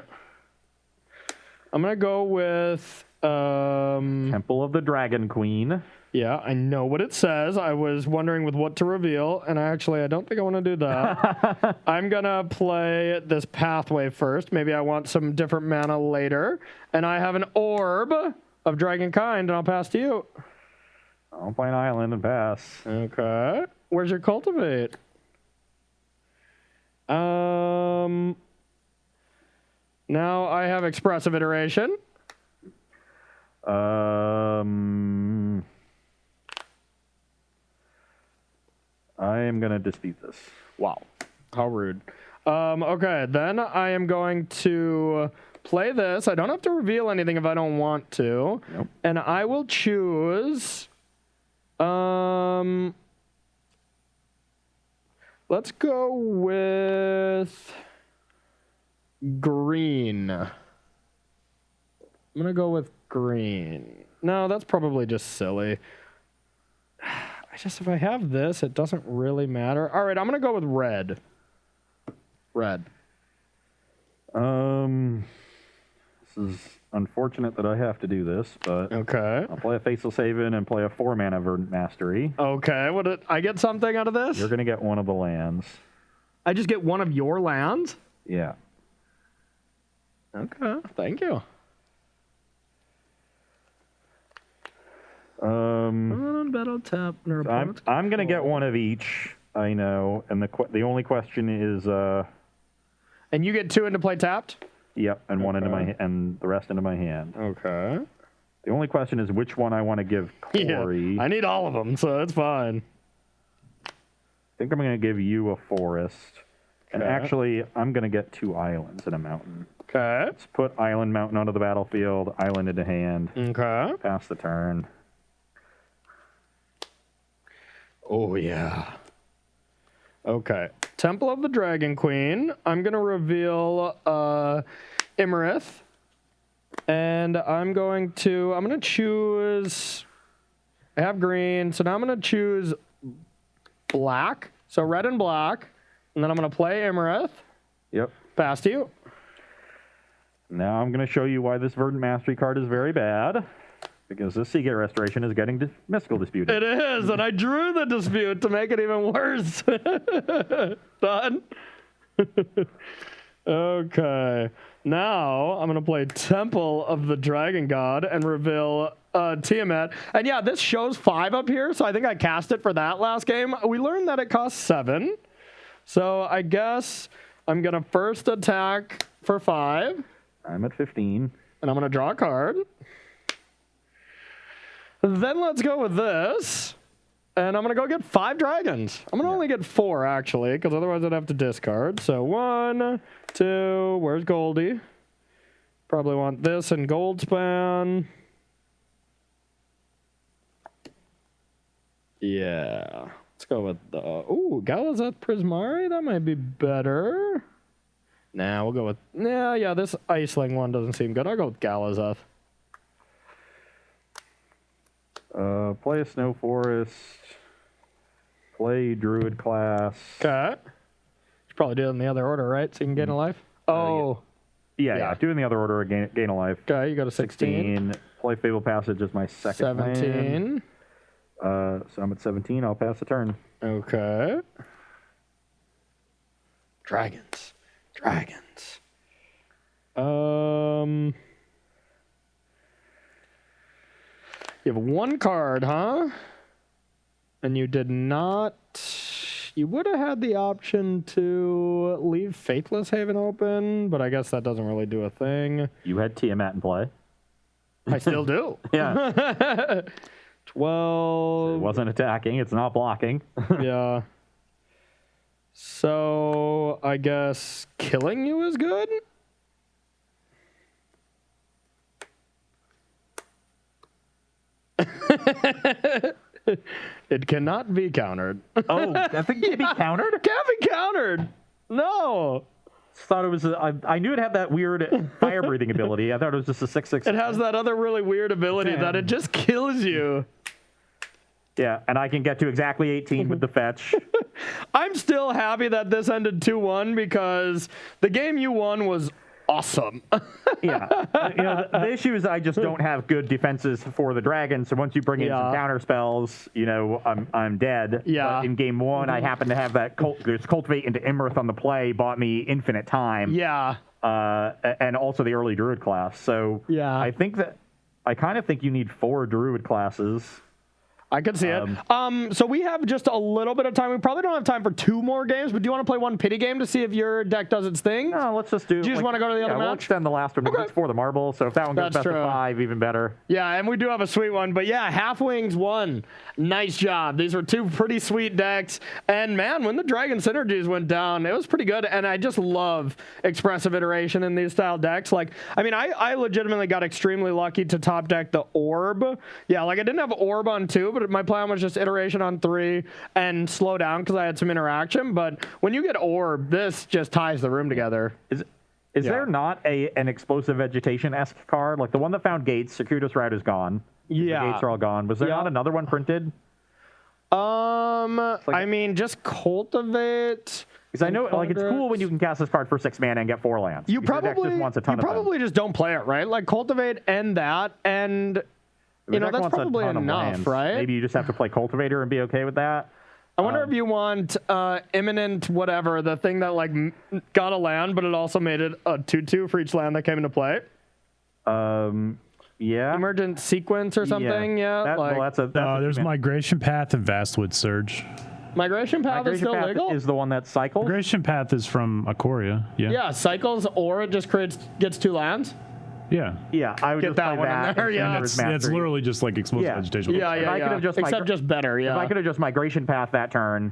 B: I'm gonna go with
A: Temple of the Dragon Queen.
B: yeah, I know what it says. I was wondering with what to reveal, and I don't think I want to do that. I'm gonna play this pathway first. Maybe I want some different mana later. And I have an orb of Dragonkind, and I'll pass to you.
A: I'll play an island and pass.
B: Okay. Where's your cultivate? Now I have expressive iteration.
A: I am going to dispute this.
B: Wow. How rude. Okay, then I am going to play this. I don't have to reveal anything if I don't want to.
A: Nope.
B: And I will choose... let's go with green. I'm going to go with green. No, that's probably just silly. If I have this, it doesn't really matter. All right, I'm going to go with red. Red.
A: This is unfortunate that I have to do this, but
B: Okay.
A: I'll play a Faceless Haven and play a 4-mana Verdant Mastery.
B: Okay, I get something out of this?
A: You're going to get one of the lands.
B: I just get one of your lands?
A: Yeah.
B: Okay, thank you. Battle tap.
A: I'm going to get one of each, I know, and the only question is...
B: and you get 2 into play tapped?
A: Yep, and one into my and the rest into my hand.
B: Okay.
A: The only question is which one I want to give Corey.
B: Yeah, I need all of them, so it's fine.
A: I think I'm going to give you a forest. And actually, I'm going to get 2 islands and a mountain.
B: Okay.
A: Let's put island, mountain onto the battlefield, island into hand.
B: Okay.
A: Pass the turn.
B: Oh, yeah. Okay. Temple of the Dragon Queen. I'm going to reveal Imarith. And I'm going to choose... I have green, so now I'm going to choose black. So red and black. And then I'm going to play Imarith.
A: Yep.
B: Pass to you.
A: Now I'm going to show you why this Verdant Mastery card is very bad. Because this Seagate Restoration is getting mystical disputed.
B: It is, and I drew the dispute to make it even worse. Done. Okay. Now I'm going to play Temple of the Dragon God and reveal Tiamat. And yeah, this shows 5 up here, so I think I cast it for that last game. We learned that it costs 7. So I guess I'm going to first attack for 5.
A: I'm at 15.
B: And I'm going to draw a card. Then let's go with this. And I'm going to go get 5 dragons. I'm going to only get 4, actually, because otherwise I'd have to discard. So 1, 2, where's Goldie? Probably want this and Goldspan. Yeah. Let's go with the... Ooh, Galazeth Prismari? That might be better. Nah, we'll go with... Yeah, this Iceling one doesn't seem good. I'll go with Galazeth.
A: Play a Snow Forest. Play Druid class.
B: Okay. Should probably do it in the other order, right? So you can gain a life. Oh.
A: Yeah. Do in the other order, gain a life.
B: Okay, you go to 16.
A: Play Fable Passage as my second
B: 17.
A: land. So I'm at 17. I'll pass the turn.
B: Okay. Dragons. You have one card, huh? And you did not... You would have had the option to leave Faithless Haven open, but I guess that doesn't really do a thing.
A: You had Tiamat in play.
B: I still do.
A: Yeah.
B: 12.
A: It wasn't attacking. It's not blocking.
B: Yeah. So, I guess killing you is good? It cannot be countered.
A: Oh, I think it can be countered?
B: Can't be countered. No.
A: Thought it was. I knew it had that weird fire breathing ability. I thought it was just a 6/6.
B: It has that other really weird ability that it just kills you.
A: Yeah, and I can get to exactly 18 with the fetch.
B: I'm still happy that this ended 2-1 because the game you won was awesome.
A: Yeah. The issue is I just don't have good defenses for the dragon. So once you bring in some counter spells, I'm dead.
B: Yeah.
A: But in game one, I happen to have that there's Cultivate into Imrith on the play, bought me infinite time.
B: Yeah.
A: And also the early Druid class. So
B: Yeah.
A: I kind of think you need 4 Druid classes.
B: I could see it. So we have just a little bit of time. We probably don't have time for 2 more games, but do you want to play one pity game to see if your deck does its thing?
A: No, let's just do.
B: Do you just want to go to the other
A: we'll
B: match?
A: extend the last one.
B: Okay.
A: It's for the marble, so if that one goes
B: That's
A: best
B: true.
A: of 5, even better.
B: Yeah, and we do have a sweet one. But yeah, Half Wings won. Nice job. These were 2 pretty sweet decks. And man, when the Dragon Synergies went down, it was pretty good. And I just love expressive iteration in these style decks. Like, I mean, I legitimately got extremely lucky to top deck the Orb. Yeah, like I didn't have Orb on 2, but my plan was just iteration on 3 and slow down because I had some interaction. But when you get Orb, this just ties the room together.
A: Is there not an explosive vegetation-esque card? Like the one that found gates, Circuitous Route is gone.
B: Yeah.
A: The gates are all gone. Was there not another one printed?
B: I mean, just Cultivate.
A: Because I know, like, it's cool when you can cast this card for 6 mana and get 4 lands.
B: You
A: Your deck just wants a ton of them.
B: just don't play it, right? Like Cultivate and that, and
A: Your
B: that's
A: deck wants a
B: probably
A: ton of
B: enough,
A: lands.
B: right?
A: Maybe you just have to play Cultivator and be okay with that.
B: I wonder if you want Imminent whatever, the thing that like got a land, but it also made it a 2/2 for each land that came into play.
A: Yeah.
B: Emergent Sequence or something, yeah.
A: That's
C: There's Migration Path and Vastwood Surge.
B: Migration Path is still legal?
A: Is the one that cycles?
C: Migration Path is from Ikoria. Yeah.
B: Yeah, cycles or it just gets 2 lands.
C: Yeah.
A: Yeah, I would
B: Get
A: just
B: that
A: play
B: one in
A: that.
B: there,
A: and
B: yeah.
A: Standard
C: It's
A: Mastery.
C: literally just like explosive
A: Yeah.
C: vegetation.
B: Yeah,
A: I could have just
B: except just better, yeah.
A: If I could have just Migration Path that turn,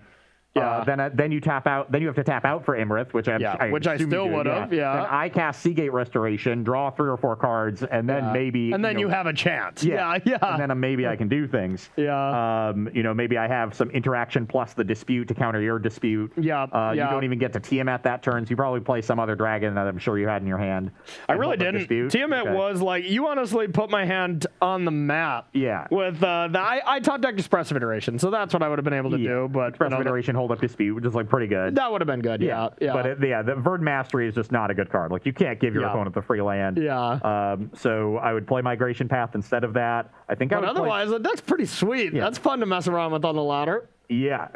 A: then you tap out. Then you have to tap out for Imrith, which I assume
B: still
A: you do,
B: would have. Yeah.
A: Then I cast Seagate Restoration, draw 3 or 4 cards, and then maybe.
B: And then you have a chance. Yeah.
A: And then maybe I can do things.
B: Yeah.
A: Maybe I have some interaction plus the dispute to counter your dispute.
B: Yeah.
A: You don't even get to Tiamat that turn, so you probably play some other dragon that I'm sure you had in your hand.
B: I really didn't. Tiamat was like, you honestly put my hand on the map.
A: Yeah.
B: With I top decked Expressive Iteration, so that's what I would have been able to do. But
A: Expressive Iteration, hold up dispute, which is like pretty good.
B: That would have been good. Yeah.
A: But the Verd Mastery is just not a good card. Like you can't give your opponent the free land.
B: Yeah.
A: So I would play Migration Path instead of that. I think.
B: But otherwise, that's pretty sweet. Yeah. That's fun to mess around with on the ladder.
A: Yeah.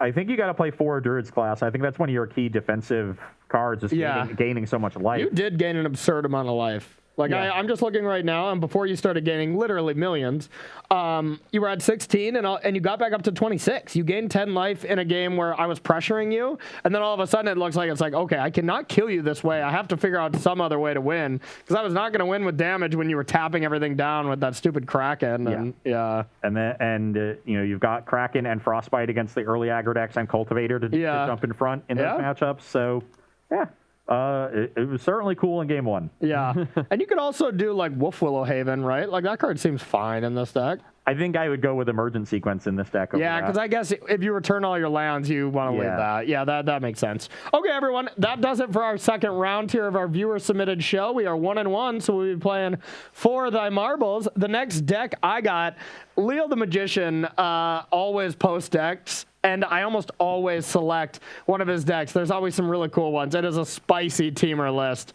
A: I think you got to play 4 Druids class. I think that's one of your key defensive cards. Is gaining so much life.
B: You did gain an absurd amount of life. Like, I'm just looking right now, and before you started gaining literally millions, you were at 16, and you got back up to 26. You gained 10 life in a game where I was pressuring you, and then all of a sudden it looks like it's like, okay, I cannot kill you this way. I have to figure out some other way to win, because I was not going to win with damage when you were tapping everything down with that stupid Kraken. And
A: you've got Kraken and Frostbite against the early aggro decks and Cultivator to jump in front in those matchups. So, yeah. It was certainly cool in game 1.
B: Yeah. And you could also do like Wolf Willow Haven, right? Like that card seems fine in this deck.
A: I think I would go with Emergent Sequence in this deck.
B: Yeah, because I guess if you return all your lands, you want to leave that. Yeah, that makes sense. Okay, everyone, that does it for our second round here of our viewer-submitted show. We are 1-1, so we'll be playing For Thy Marbles. The next deck I got, Leo the Magician always post decks and I almost always select one of his decks. There's always some really cool ones. It is a spicy teamer list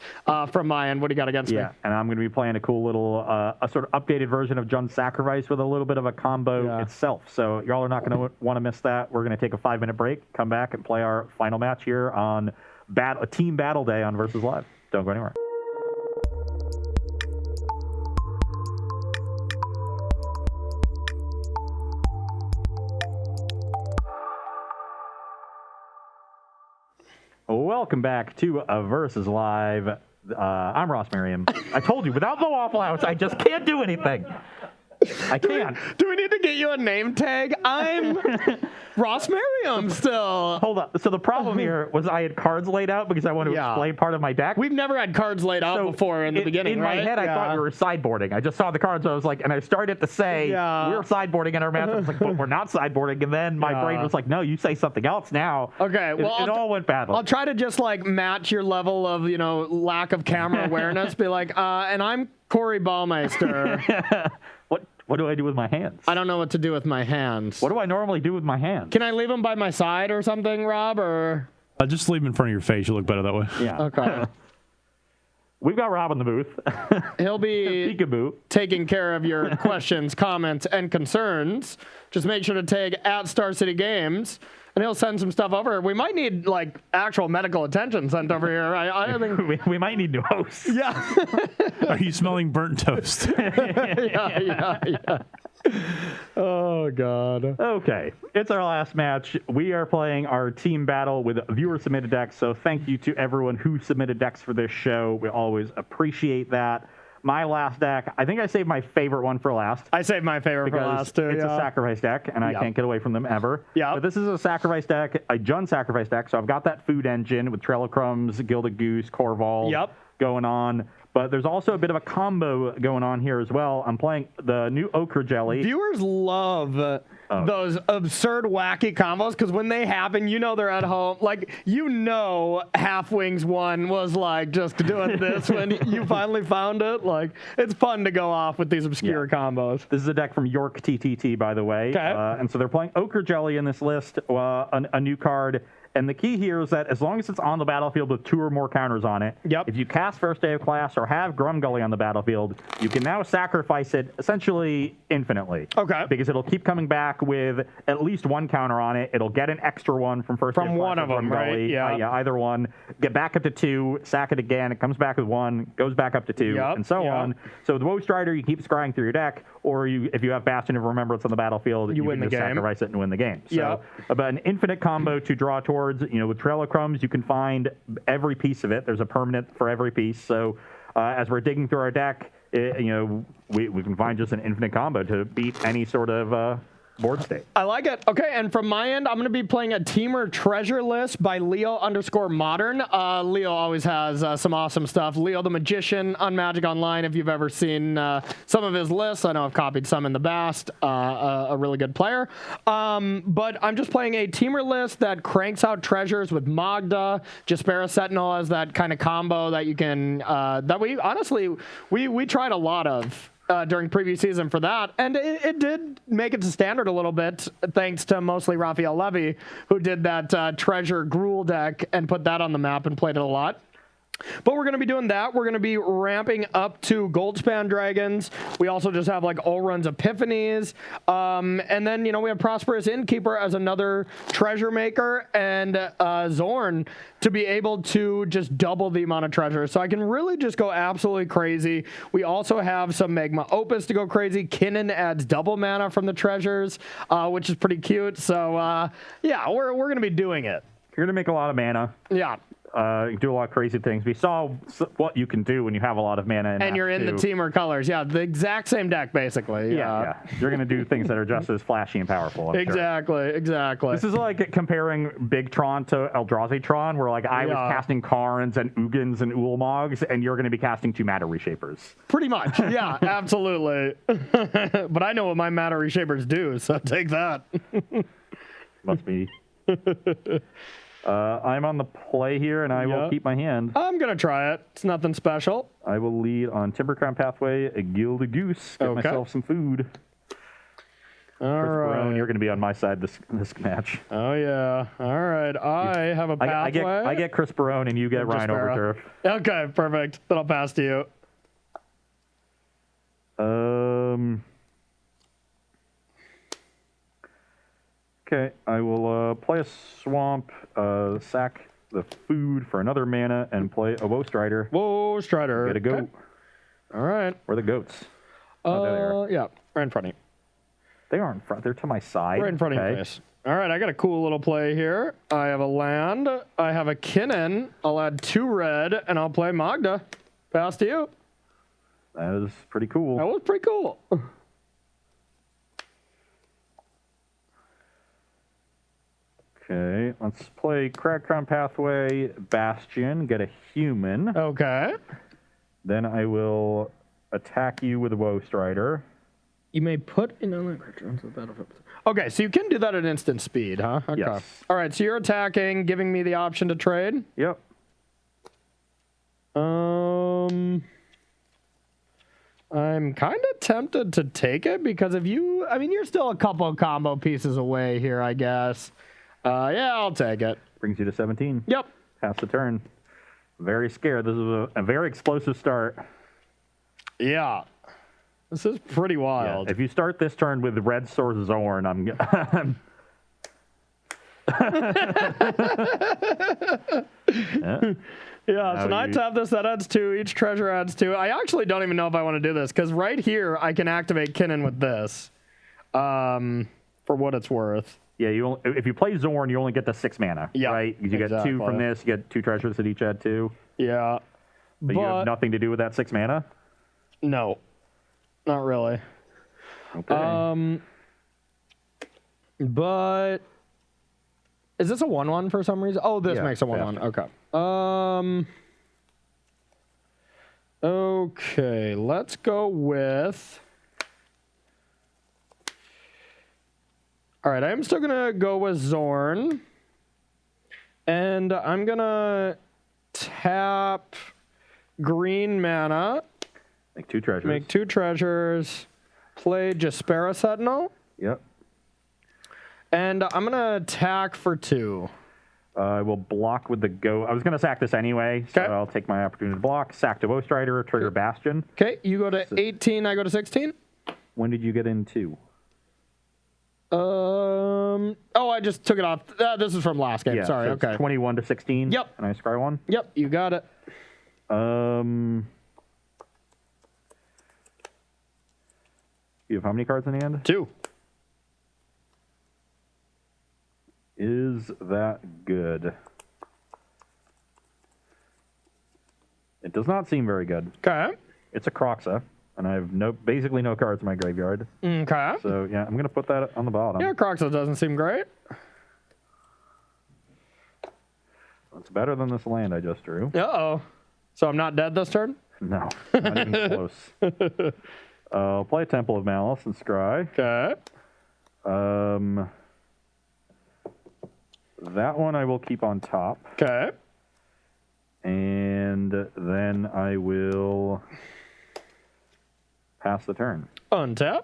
B: from my end. What do you got against me?
A: Yeah, and I'm going to be playing a cool little, a sort of updated version of Jund Sacrifice with a little bit of a combo itself. So y'all are not going to want to miss that. We're going to take a 5-minute break, come back, and play our final match here on a Team Battle Day on Versus Live. Don't go anywhere. Welcome back to Versus Live. I'm Ross Merriam. I told you, without the Waffle House, I just can't do anything. I can't.
B: Do we need to get you a name tag? I'm Ross Merriam still.
A: Hold up. So the problem here was I had cards laid out because I wanted to explain part of my deck.
B: We've never had cards laid out before in the beginning,
A: in
B: right?
A: my head, I thought we were sideboarding. I just saw the cards, so I was like, and I started to say, we're sideboarding in our match. I was like, but we're not sideboarding. And then my brain was like, no, you say something else now.
B: Okay, well,
A: it all went badly.
B: I'll try to just like match your level of, lack of camera awareness. Be like, and I'm Corey Ballmeister.
A: What do I do with my hands?
B: I don't know what to do with my hands.
A: What do I normally do with my hands?
B: Can I leave them by my side or something, Rob? Or
C: just leave them in front of your face. You look better that way.
A: Yeah.
B: Okay.
A: We've got Rob in the booth.
B: He'll be
A: Peekaboo.
B: taking care of your questions, comments, and concerns. Just make sure to tag at Star City Games, and he'll send some stuff over. We might need like actual medical attention sent over here. I think
A: we might need new hosts.
B: Yeah.
C: Are you smelling burnt toast?
B: yeah. Oh, God.
A: Okay, it's our last match. We are playing our team battle with viewer-submitted decks, so thank you to everyone who submitted decks for this show. We always appreciate that. My last deck, I think I saved my favorite one for last.
B: I saved my favorite for last, too.
A: It's a sacrifice deck, and I can't get away from them ever.
B: Yeah.
A: But this is a sacrifice deck, a Jund sacrifice deck, so I've got that food engine with Trail of Crumbs, Gilded Goose, Corval going on. But there's also a bit of a combo going on here as well. I'm playing the new Ochre Jelly.
B: Viewers love those absurd, wacky combos because when they happen, they're at home. Like, Half Wings 1 was like just doing this when you finally found it. Like, it's fun to go off with these obscure combos.
A: This is a deck from York TTT, by the way.
B: Okay.
A: And so they're playing Ochre Jelly in this list, a new card. And the key here is that as long as it's on the battlefield with 2 or more counters on it, if you cast First Day of Class or have Grumgully on the battlefield, you can now sacrifice it essentially infinitely.
B: Okay.
A: Because it'll keep coming back with at least 1 counter on it. It'll get an extra one from First Day of Class.
B: From one of them, right?
A: Yeah, either one. Get back up to 2, sack it again. It comes back with 1, goes back up to 2, and so on. So with Woe Strider, you keep scrying through your deck, or if you have Bastion of Remembrance on the battlefield, you
B: win
A: can
B: the
A: just
B: game.
A: sacrifice it and win the game. So about an infinite combo to draw towards. With Trail of Crumbs, you can find every piece of it. There's a permanent for every piece. So as we're digging through our deck, we can find just an infinite combo to beat any sort of board state.
B: I like it. Okay, and from my end, I'm going to be playing a Teamer Treasure List by Leo_Modern. Leo always has some awesome stuff. Leo the Magician on Magic Online, if you've ever seen some of his lists. I know I've copied some in the past. A really good player. But I'm just playing a Teamer list that cranks out treasures with Magda. Jaspera Sentinel as that kind of combo that you can, that we, honestly, we tried a lot of. During preview season for that, and it did make it to standard a little bit, thanks to mostly Raphael Levy, who did that Treasure Gruul deck and put that on the map and played it a lot. But we're going to be doing that. We're going to be ramping up to Goldspan Dragons. We also just have like Olrun's Epiphanies. And then, we have Prosperous Innkeeper as another treasure maker, and Zorn to be able to just double the amount of treasure. So I can really just go absolutely crazy. We also have some Magma Opus to go crazy. Kinnan adds double mana from the treasures, which is pretty cute. So, we're going to be doing it.
A: You're going to make a lot of mana.
B: Yeah.
A: You can do a lot of crazy things. We saw what you can do when you have a lot of mana.
B: And you're in the Teamer colors. Yeah, the exact same deck, basically.
A: Yeah. You're going to do things that are just as flashy and powerful.
B: Exactly.
A: This is like comparing Big Tron to Eldrazi Tron, where I was casting Karns and Ugins and Ullmogs, and you're going to be casting 2 Matter Reshapers.
B: Pretty much. Yeah, absolutely. But I know what my Matter Reshapers do, so take that.
A: Must be. I'm on the play here, and I will keep my hand.
B: I'm going to try it. It's nothing special.
A: I will lead on Timbercrown Pathway, a Gilded Goose, get myself some food.
B: All
A: Chris
B: right.
A: Barone, you're going to be on my side this match.
B: Oh yeah. All right. I have a pathway.
A: I get Chris Barone, and you get Ryan
B: Despera.
A: Overturf.
B: Okay, perfect. Then I'll pass to you.
A: Okay, I will play a swamp, sack the food for another mana, and play a Woe Strider.
B: Whoa, Strider.
A: Get a goat.
B: Okay. All right.
A: Where are the goats? Oh, there they are.
B: Yeah, right in front of you.
A: They aren't in front. They're to my side.
B: Right in front of your face. All right, I got a cool little play here. I have a land. I have a Kinnan. I'll add 2 red, and I'll play Magda. Pass to you.
A: That is pretty cool.
B: That was pretty cool.
A: Okay, let's play Cragcrown Pathway, Bastion, get a human.
B: Okay.
A: Then I will attack you with a Woe Strider.
B: You may put in a creature onto the battlefield. Okay, so you can do that at instant speed, huh? Okay.
A: Yes.
B: All right, so you're attacking, giving me the option to trade.
A: Yep.
B: I'm kind of tempted to take it because if you, I mean, you're still a couple of combo pieces away here, I guess. Yeah, I'll take it.
A: Brings you to 17.
B: Yep.
A: Pass the turn. Very scared. This is a very explosive start.
B: Yeah. This is pretty
A: Yeah,
B: wild.
A: if you start this turn with Red Source Zorn, I'm
B: Yeah, so
A: Now
B: I
A: you-
B: tap this, that adds 2. Each treasure adds 2. I actually don't even know if I want to do this because right here I can activate Kinnan with this for what it's worth.
A: Yeah, if you play Zorn, you only get the 6 mana.
B: Yeah,
A: Right? You get 2
B: exactly.
A: from this, you get 2 treasures that each add 2.
B: Yeah.
A: But you have nothing to do with that 6 mana?
B: No, not really.
A: Okay.
B: But is this a 1/1 for some reason? Oh, this
A: Yeah,
B: makes a 1/1.
A: Bastion.
B: Okay. Okay, let's go with. All right, I'm still gonna go with Zorn, and I'm gonna tap green mana,
A: Make 2 treasures.
B: make 2 treasures, play Jaspera Sentinel,
A: Yep.
B: and I'm gonna attack for 2.
A: I will block with the go. I was going to sack this anyway, so
B: Okay.
A: I'll take my opportunity to block. Sack to Woe Strider, trigger Bastion.
B: Okay, you go to 18, I go to 16.
A: When did you get in 2?
B: Oh, I just took it off. This is from last game.
A: Yeah,
B: Sorry.
A: so it's
B: Okay.
A: 21 to 16.
B: Yep.
A: And I scry 1.
B: Yep, you got it.
A: You have how many cards in hand?
B: 2.
A: Is that good? It does not seem very good.
B: Okay.
A: It's a Croxa, and I have basically no cards in my graveyard.
B: Okay.
A: So yeah, I'm gonna put that on the bottom.
B: Yeah, Croxa doesn't seem great.
A: It's better than this land I just drew.
B: Uh-oh. So I'm not dead this turn?
A: No, not even close. I'll play Temple of Malice and scry.
B: Okay.
A: That one I will keep on top,
B: Okay.
A: and then I will pass the turn.
B: Untap.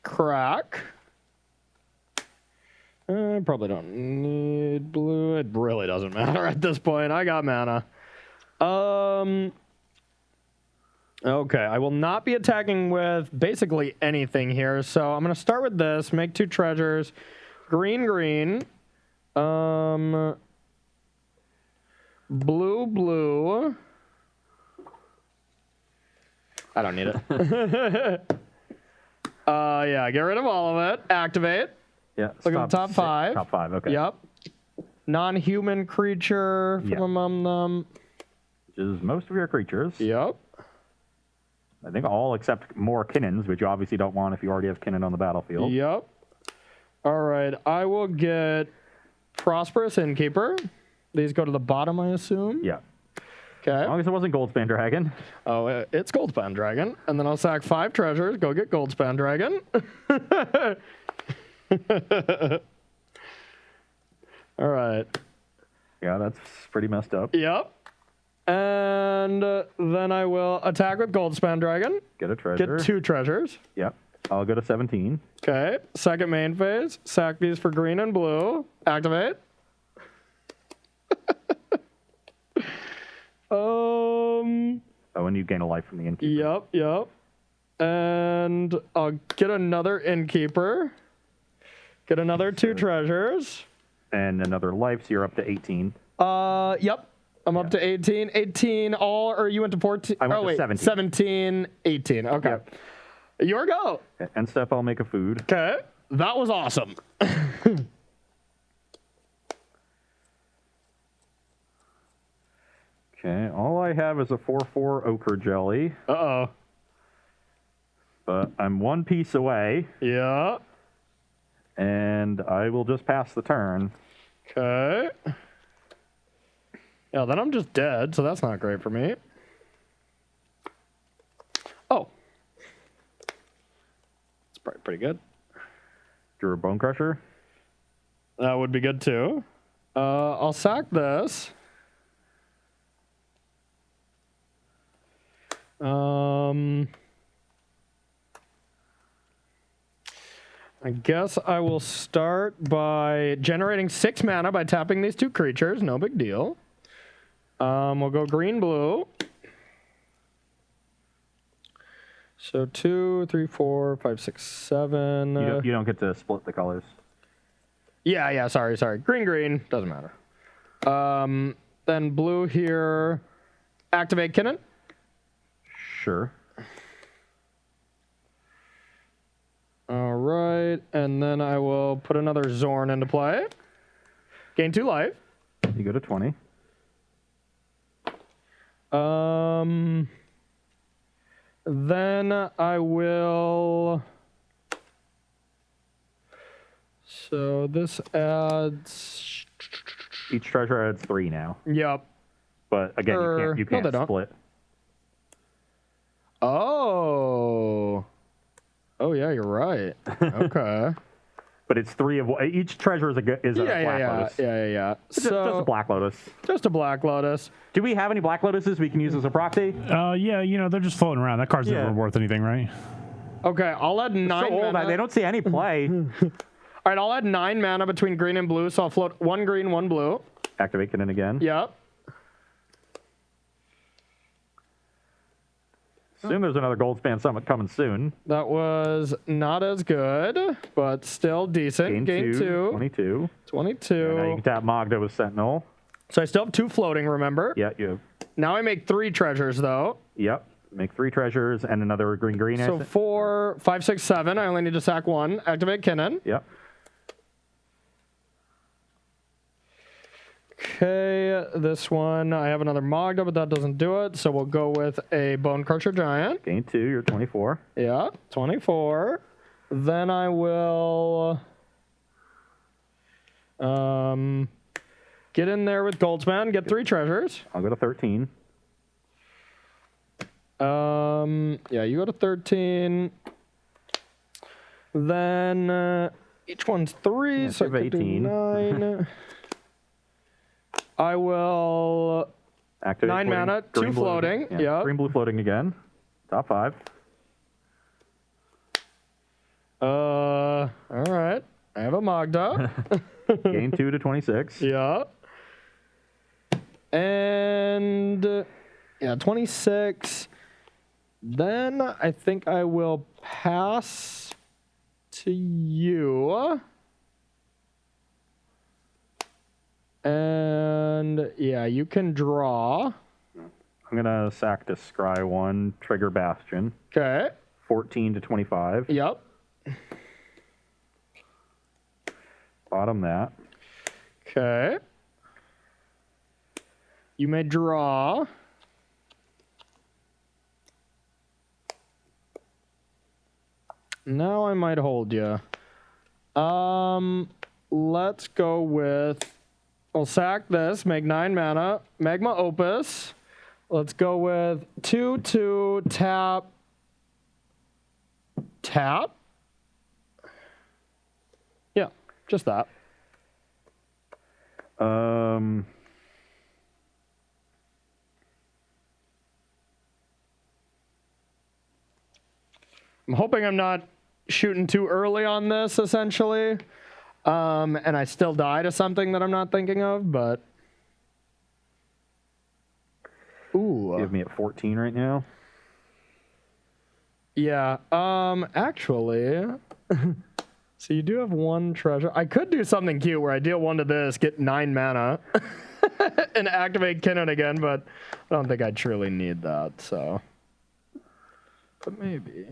B: Crack. I probably don't need blue. It really doesn't matter at this point. I got mana. Okay, I will not be attacking with basically anything here. So I'm going to start with this. Make 2 treasures. Green, green. Blue, blue. I don't need it. Yeah, get rid of all of it. Activate.
A: Yeah.
B: Look at the top 5.
A: Top 5. Okay.
B: Yep. Non-human creature from
A: Yeah.
B: among them.
A: Which is most of your creatures.
B: Yep.
A: I think all except more Kinnans, which you obviously don't want if you already have Kinnan on the battlefield.
B: Yep. All right, I will get Prosperous Innkeeper. These go to the bottom, I assume.
A: Yeah.
B: Okay.
A: As long as it wasn't Goldspan Dragon.
B: Oh, it's Goldspan Dragon. And then I'll sack 5 treasures. Go get Goldspan Dragon. All right.
A: Yeah, that's pretty messed up.
B: Yep. And then I will attack with Goldspan Dragon.
A: Get a treasure.
B: Get 2 treasures.
A: Yep. I'll go to 17.
B: Okay. Second main phase. Sack these for green and blue. Activate.
A: Oh, and you gain a life from the innkeeper.
B: Yep. And I'll get another innkeeper. Get another 2 treasures.
A: And another life, so you're up to 18.
B: Yep. I'm up to 18. 18 all, or you went to 14?
A: I went to 17.
B: 17, 18. Okay.
A: Yep.
B: Your go.
A: End step, I'll make a food.
B: Okay. That was awesome.
A: Okay, all I have is a 4/4 ochre jelly,
B: Uh-oh.
A: but I'm 1 piece away,
B: Yeah.
A: and I will just pass the turn.
B: Okay. Yeah, then I'm just dead, so that's not great for me. Oh. It's probably pretty good.
A: Drew a Bone Crusher.
B: That would be good too. I'll sack this. I guess I will start by generating 6 mana by tapping these 2 creatures. No big deal. We'll go green, blue. So 2, 3, 4, 5, 6, 7.
A: You don't get to split the colors.
B: Yeah. Sorry. Green. Doesn't matter. Then blue here. Activate Kinnan.
A: Sure.
B: All right, and then I will put another Zorn into play. Gain 2 life.
A: You go to 20.
B: Then I will. So this adds.
A: Each treasure adds 3 now.
B: Yep.
A: But again, you
B: no, they
A: can't
B: don't.
A: split.
B: Oh. Oh yeah, you're right. Okay.
A: But it's 3 of each treasure is a Black Lotus.
B: Yeah.
A: Just a Black Lotus.
B: Just a Black Lotus.
A: Do we have any Black Lotuses we can use as a proxy?
C: Yeah, they're just floating around. That card's never worth anything, right?
B: Okay, I'll add 9
A: So old,
B: mana.
A: they don't see any play.
B: All right, I'll add 9 mana between green and blue, so I'll float 1 green, 1 blue.
A: Activate Kinnan again.
B: Yep.
A: Assume there's another Goldspan Summit coming soon.
B: That was not as good, but still decent. Gain 2.
A: 22.
B: 22.
A: Now you can tap Magda with Sentinel.
B: So I still have 2 floating, remember?
A: Yeah, you have.
B: Now I make 3 treasures, though.
A: Yep. Make 3 treasures and another green.
B: So 4, 5, 6, 7. I only need to sack 1. Activate Kinnan.
A: Yep.
B: Okay, this one, I have another Magda, but that doesn't do it. So we'll go with a Bone Crusher Giant.
A: Gain 2, you're 24.
B: Yeah, 24. Then I will get in there with Goldspan, get 3 treasures.
A: I'll go to 13.
B: Yeah, you go to 13. Then each one's 3, so I
A: give
B: could do
A: 18.
B: 9. I will
A: Activate
B: 9
A: floating.
B: mana, 2
A: Green, blue.
B: floating. Yeah.
A: Green, blue floating again. Top 5.
B: All right. I have a Magda.
A: Gain 2 to 26.
B: Yeah. And yeah, 26. Then I think I will pass to you. And yeah, you can draw.
A: I'm going to sack to Scry 1, trigger Bastion.
B: Okay.
A: 14 to 25.
B: Yep.
A: Bottom that.
B: Okay. You may draw. Now I might hold you. Let's go with. I'll sack this, make 9 mana, Magma Opus. Let's go with 2/2 tap. Tap. Yeah, just that. I'm hoping I'm not shooting too early on this, essentially. And I still die to something that I'm not thinking of, but... Ooh.
A: You have me at 14 right now.
B: Yeah, actually... So you do have 1 treasure. I could do something cute where I deal 1 to this, get 9 mana, and activate Kinnan again, but I don't think I truly need that, so... But maybe...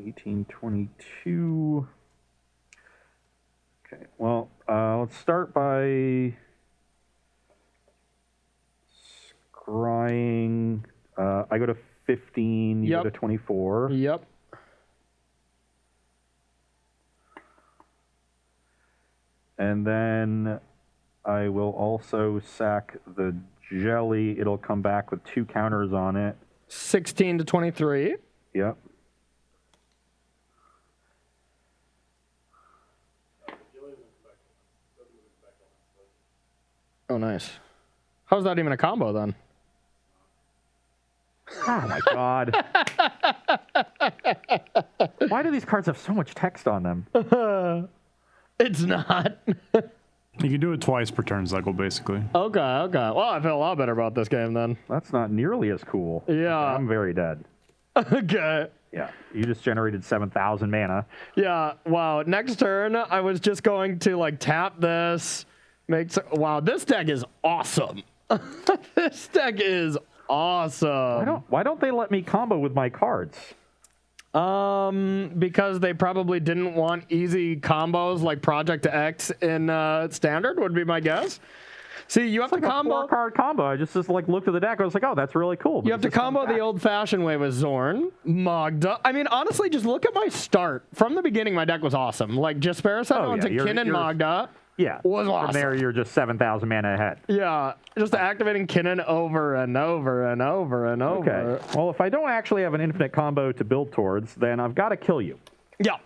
A: 18, 22. Okay, well, let's start by scrying. I go to 15, you
B: Yep.
A: go to 24.
B: Yep.
A: And then I will also sack the jelly. It'll come back with 2 counters on it.
B: 16 to 23.
A: Yep.
B: Oh, nice. How's that even a combo, then?
A: Oh my god. Why do these cards have so much text on them?
B: It's not.
C: You can do it twice per turn cycle, basically.
B: Okay. Well, I feel a lot better about this game, then.
A: That's not nearly as cool.
B: Yeah.
A: I'm very dead.
B: Okay.
A: Yeah. You just generated 7,000 mana.
B: Yeah, wow. Next turn, I was just going to, like, tap this. Wow, this deck is awesome. This deck is awesome.
A: Why don't they let me combo with my cards?
B: Because they probably didn't want easy combos like Project X in Standard, would be my guess. See, you have to combo.
A: A 4-card combo. I just like looked at the deck. I was like, oh, that's really cool.
B: You have to combo the old-fashioned way with Zorn, Magda. I mean, honestly, just look at my start. From the beginning, my deck was awesome. Like, Jaspera set onto Kinnan Magda.
A: Yeah.
B: Was awesome.
A: From there, you're just 7,000 mana ahead.
B: Yeah, just activating Kinnan over and over and over and over.
A: Okay. Well, if I don't actually have an infinite combo to build towards, then I've got to kill you.
B: Yeah.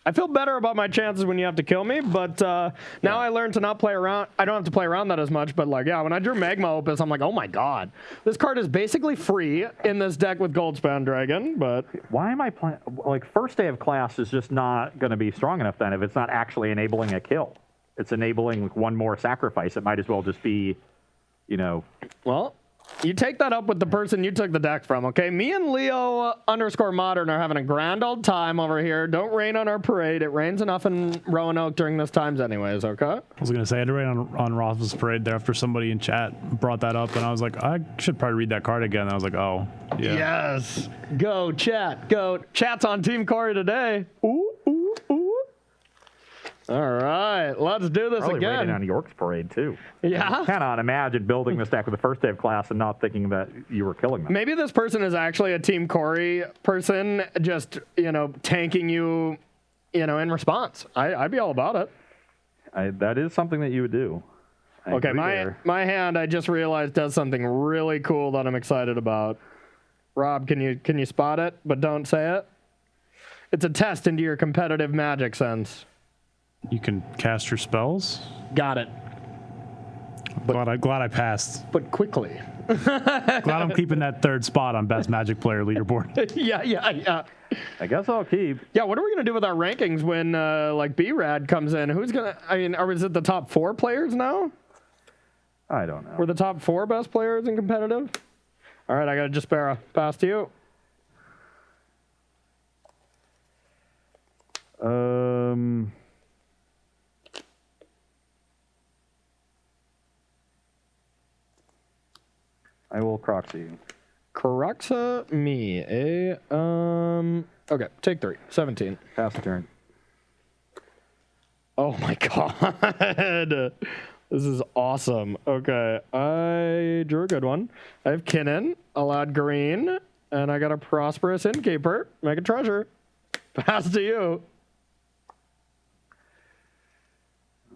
B: I feel better about my chances when you have to kill me, but now I learned to not play around. I don't have to play around that as much, but like, yeah, when I drew Magma Opus, I'm like, oh my god. This card is basically free in this deck with Goldspan Dragon, but...
A: Why am I playing... Like, first day of class is just not going to be strong enough then if it's not actually enabling a kill. It's enabling like, 1 more sacrifice. It might as well just be, you know...
B: Well, you take that up with the person you took the deck from, okay? Me and Leo_Modern are having a grand old time over here. Don't rain on our parade. It rains enough in Roanoke during this times anyways, okay?
C: I was going to say, I had to rain on Roth's parade there after somebody in chat brought that up, and I was like, I should probably read that card again. And I was like, oh, yeah.
B: Yes. Go, chat. Go. Chat's on Team Corey today. Ooh, ooh, ooh. All right, let's do this
A: Probably
B: again.
A: raining on York's parade, too.
B: Yeah?
A: I cannot imagine building this deck with the first day of class and not thinking that you were killing them.
B: Maybe this person is actually a Team Corey person, just, tanking you, in response. I'd be all about it.
A: That is something that you would do.
B: Okay, my hand, I just realized, does something really cool that I'm excited about. Rob, can you spot it, but don't say it? It's a test into your competitive Magic sense.
C: You can cast your spells.
B: Got it.
C: Glad I passed.
B: But quickly.
C: Glad I'm keeping that 3rd spot on Best Magic Player leaderboard.
B: Yeah.
A: I guess I'll keep.
B: Yeah, what are we going to do with our rankings when, B-Rad comes in? Who's going to... is it the top 4 players now?
A: I don't know.
B: We're the top 4 best players in competitive? All right, I got a Jaspera. Pass to you.
A: I will Croxy you.
B: Caraxa me. Okay, take 3. 17.
A: Pass the turn.
B: Oh my god. This is awesome. Okay, I drew a good one. I have Kinnan, allowed green, and I got a Prosperous Innkeeper. Make a treasure. Pass to you.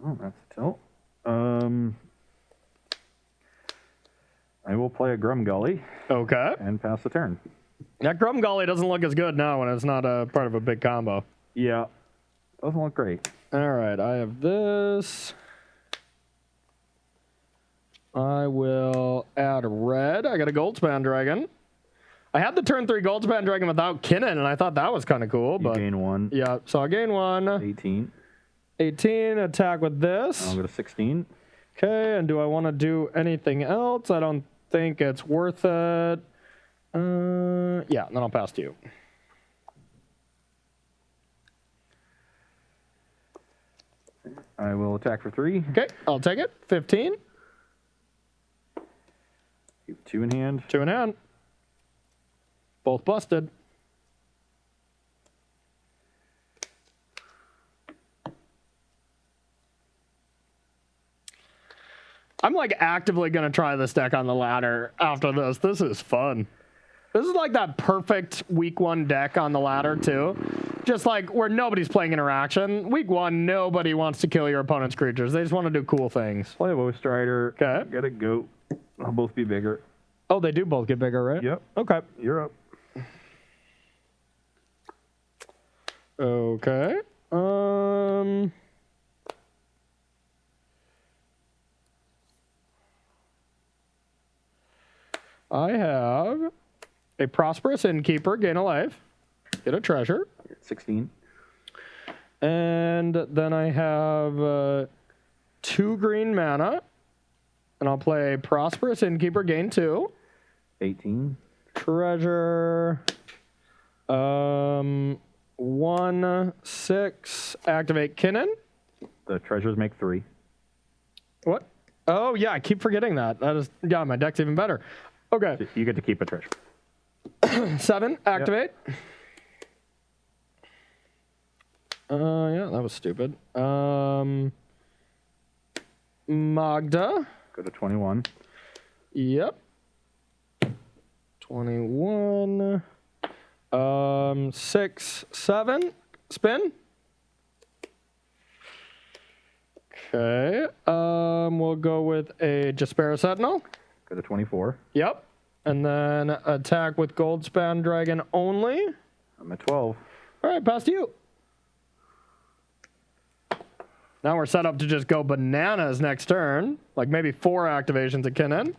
A: Oh, that's a tilt. I will play a Grumgully
B: Okay.
A: and pass the turn.
B: That Grumgully doesn't look as good now when it's not a part of a big combo.
A: Yeah. Doesn't look great.
B: All right, I have this. I will add red. I got a Goldspan Dragon. I had the turn 3 Goldspan Dragon without Kinnan, and I thought that was kind of cool.
A: You
B: But
A: gain 1.
B: yeah, so I gain 1.
A: 18.
B: 18, attack with this.
A: I'll go to 16.
B: Okay, and do I want to do anything else? I don't think it's worth it. Yeah, then I'll pass to you.
A: I will attack for 3.
B: Okay, I'll take it. 15.
A: Keep 2 in hand.
B: 2 in hand. Both busted. I'm like actively going to try this deck on the ladder after this. This is fun. This is like that perfect week 1 deck on the ladder too. Just like where nobody's playing interaction. Week 1, nobody wants to kill your opponent's creatures. They just want to do cool things.
A: Play a Woe Strider.
B: Okay.
A: Get a goat. They'll both be bigger.
B: Oh, they do both get bigger, right?
A: Yep.
B: Okay.
A: You're up.
B: Okay. I have a Prosperous Innkeeper, gain a life, get a treasure.
A: 16.
B: And then I have 2 green mana. And I'll play Prosperous Innkeeper, gain 2.
A: 18.
B: Treasure. 1, 6. Activate Kinnan.
A: The treasures make 3.
B: What? Oh, yeah, I keep forgetting that. That is, yeah, my deck's even better. Okay.
A: You get to keep a treasure.
B: 7, activate. Yeah, that was stupid. Magda.
A: Go to 21.
B: Yep. 21. 6, 7. Spin. Okay. We'll go with a Jaspera Sentinel.
A: Go to 24.
B: Yep. And then attack with Goldspan Dragon only.
A: I'm at 12.
B: All right, pass to you. Now we're set up to just go bananas next turn. Like maybe 4 activations at Kinnan.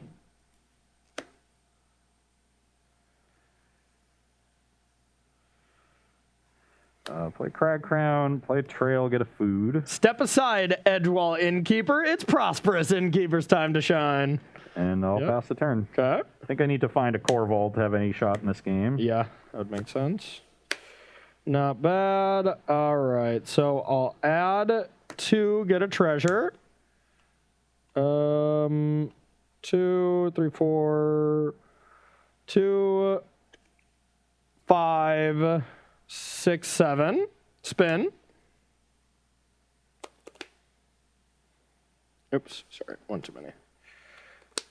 A: Play Crag Crown, play Trail, get a food.
B: Step aside, Edgewall Innkeeper. It's Prosperous Innkeeper's time to shine.
A: And I'll pass the turn.
B: Okay.
A: I think I need to find a Corvold to have any shot in this game.
B: Yeah, that would make sense. Not bad. All right, so I'll add 2, get a treasure. 2, 3, 4, 2, 5, 6, 7. Spin. Oops, sorry, one too many.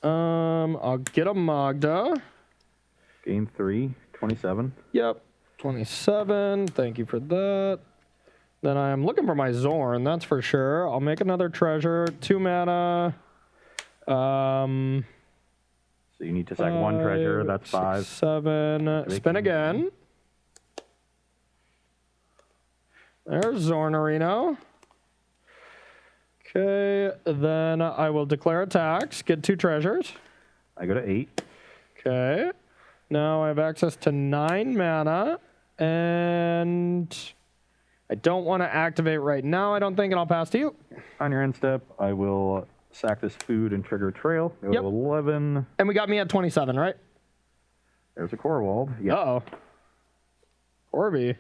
B: I'll get a Magda.
A: Game 3, 27.
B: Yep, 27. Thank you for that. Then I am looking for my Zorn, that's for sure. I'll make another treasure, 2 mana.
A: So you need to sack 1 treasure, that's 5.
B: 6, 7. Spin again. There's Zornorino. Okay, then I will declare attacks, get 2 treasures.
A: I go to 8.
B: Okay, now I have access to 9 mana, and I don't want to activate right now, I don't think, and I'll pass to you.
A: On your end step, I will sack this food and trigger Trail. Go
B: Yep.
A: to 11.
B: And we got me at 27, right?
A: There's a Corvold. Yep.
B: Uh-oh. Orby.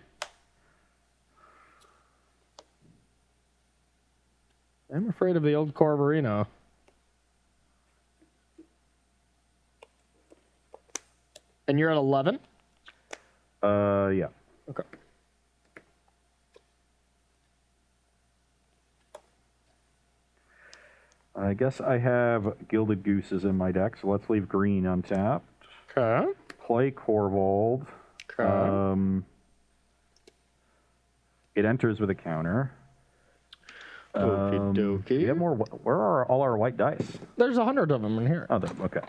B: I'm afraid of the old Corverino. And you're at 11?
A: Yeah.
B: Okay.
A: I guess I have Gilded Gooses in my deck, so let's leave green untapped.
B: Okay.
A: Play Corvold.
B: Okay.
A: It enters with a counter.
B: Okie dokie.
A: We have more. Where are all our white dice?
B: There's 100 of them in here.
A: Oh, okay.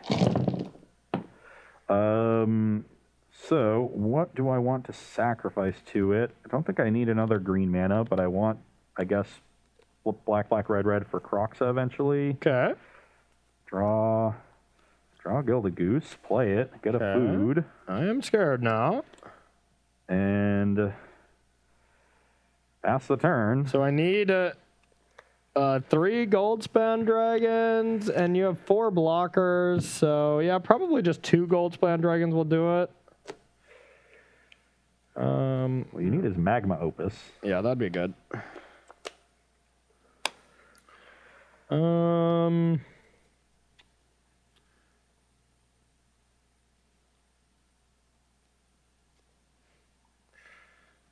A: So what do I want to sacrifice to it? I don't think I need another green mana, but I want, I guess, black, red for Croxa eventually.
B: Okay.
A: Draw Gilded Goose. Play it. Get a food.
B: I am scared now.
A: And pass the turn.
B: So I need 3 gold span dragons, and you have 4 blockers. So yeah, probably just 2 gold span dragons will do it.
A: What you need is Magma Opus.
B: Yeah, that'd be good.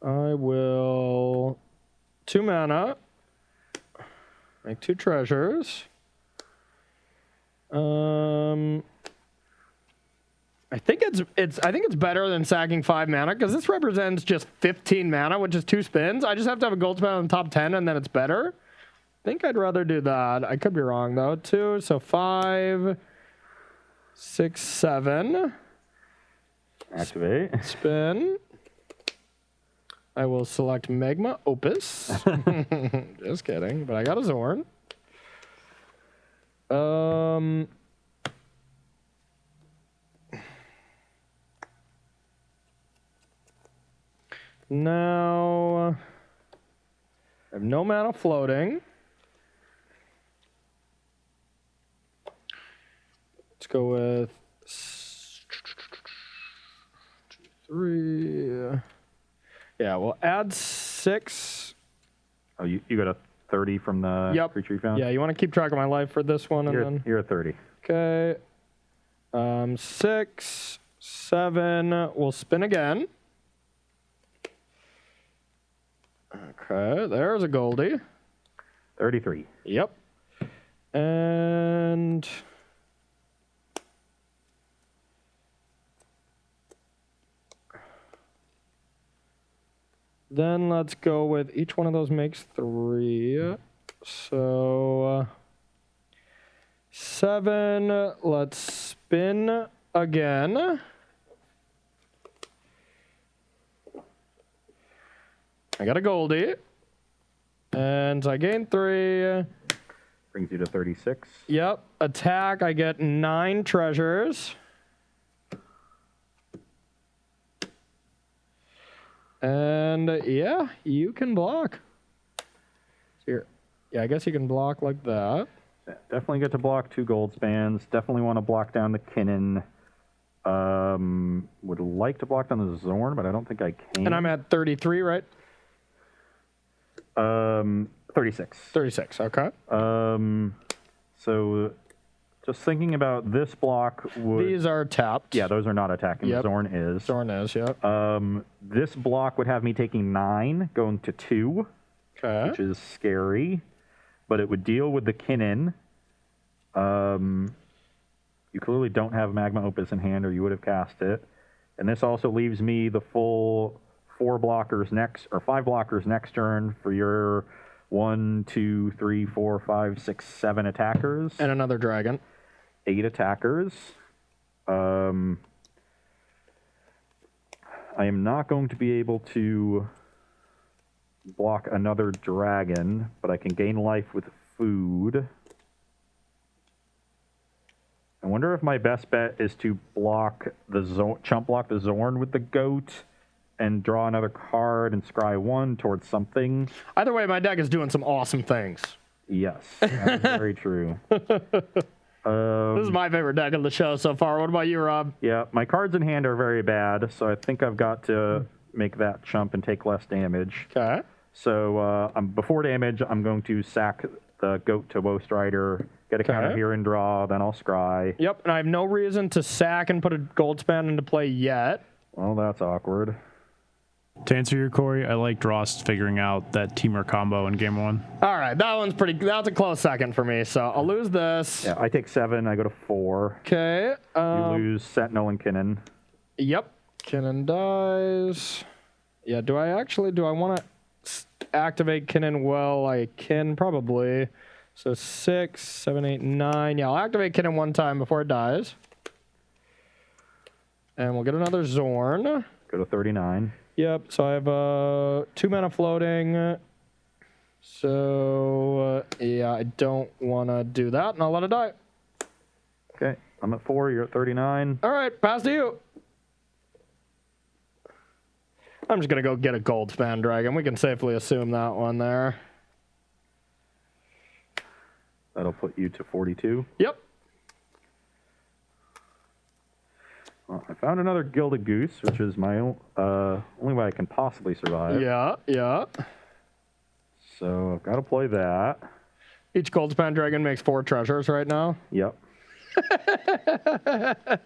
B: I will 2 mana, make 2 treasures. I think it's better than sacking 5 mana because this represents just 15 mana, which is 2 spins. I just have to have a gold spin on the top 10 and then it's better. I think I'd rather do that. I could be wrong though. 2, so 5, 6, 7.
A: Activate.
B: Spin. I will select Magma Opus. Just kidding, but I got a Zorn. Now I have no mana floating. Let's go with 3. Yeah, we'll add 6.
A: Oh, you got a 30 from the creature you found?
B: Yeah, you want to keep track of my life for this one, and then
A: you're at 30.
B: okay. 6, 7. We'll spin again. Okay, there's a Goldie.
A: 33.
B: Yep. And then let's go with each one of those makes 3. So 7. Let's spin again. I got a Goldie. And I gain 3.
A: Brings you to 36.
B: Yep. Attack, I get 9 treasures. And yeah, you can block. Here. Yeah, I guess you can block like that.
A: Definitely get to block 2 gold spans. Definitely want to block down the Kinnan. Would like to block down the Zorn, but I don't think I can.
B: And I'm at 33, right?
A: 36.
B: 36, okay.
A: So just thinking about this block would...
B: These are tapped.
A: Yeah, those are not attacking.
B: Yep.
A: Zorn is.
B: Zorn is, yep.
A: This block would have me taking 9, going to 2,
B: Okay.
A: which is scary. But it would deal with the Kinnan. You clearly don't have Magma Opus in hand, or you would have cast it. And this also leaves me the full 4 blockers next, or 5 blockers next turn for your 1, 2, 3, 4, 5, 6, 7 attackers.
B: And another dragon.
A: 8 attackers. I am not going to be able to block another dragon, but I can gain life with food. I wonder if my best bet is to block the chump block the Zorn with the goat and draw another card and scry 1 towards something.
B: Either way, my deck is doing some awesome things.
A: Yes, that's very true.
B: This is my favorite deck of the show so far. What about you, Rob?
A: Yeah, my cards in hand are very bad, so I think I've got to make that chump and take less damage.
B: Okay.
A: So before damage, I'm going to sack the goat to Woe Strider, get a counter here and draw, then I'll scry.
B: Yep, and I have no reason to sack and put a gold span into play yet.
A: Well, that's awkward.
C: To answer your query, I like Drost figuring out that Teamer combo in game 1.
B: All right, that's a close second for me, so I'll lose this.
A: Yeah, I take 7, I go to 4.
B: Okay.
A: You lose Sentinel and Kinnan.
B: Yep. Kinnan dies. Yeah, do I want to activate Kinnan? Well, I can probably. So 6, 7, 8, 9. Yeah, I'll activate Kinnan 1 time before it dies. And we'll get another Zorn.
A: Go to 39.
B: Yep, so I have 2 mana floating. So, yeah, I don't want to do that, and I'll let it die.
A: Okay, I'm at 4. You're at 39.
B: All right, pass to you. I'm just going to go get a gold span dragon. We can safely assume that one there.
A: That'll put you to 42.
B: Yep.
A: Well, I found another Gilded Goose, which is my only way I can possibly survive.
B: Yeah, yeah.
A: So I've got to play that.
B: Each gold span dragon makes 4 treasures right now.
A: Yep.
B: I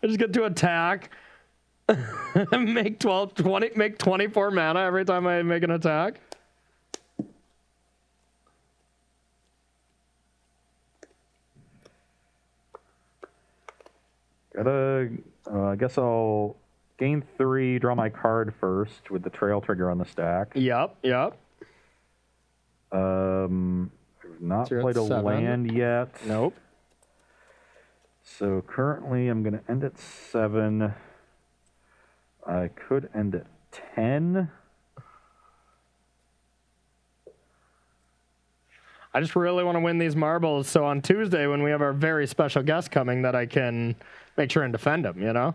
B: just get to attack. make 20, make 24 mana every time I make an attack.
A: I guess I'll gain 3, draw my card first with the trail trigger on the stack.
B: Yep, yep.
A: I've not
B: So you're
A: played
B: at
A: a
B: 7.
A: land yet.
B: Nope.
A: So currently I'm going to end at 7. I could end at 10.
B: I just really want to win these marbles, so on Tuesday when we have our very special guest coming, that I can make sure and defend him, you know?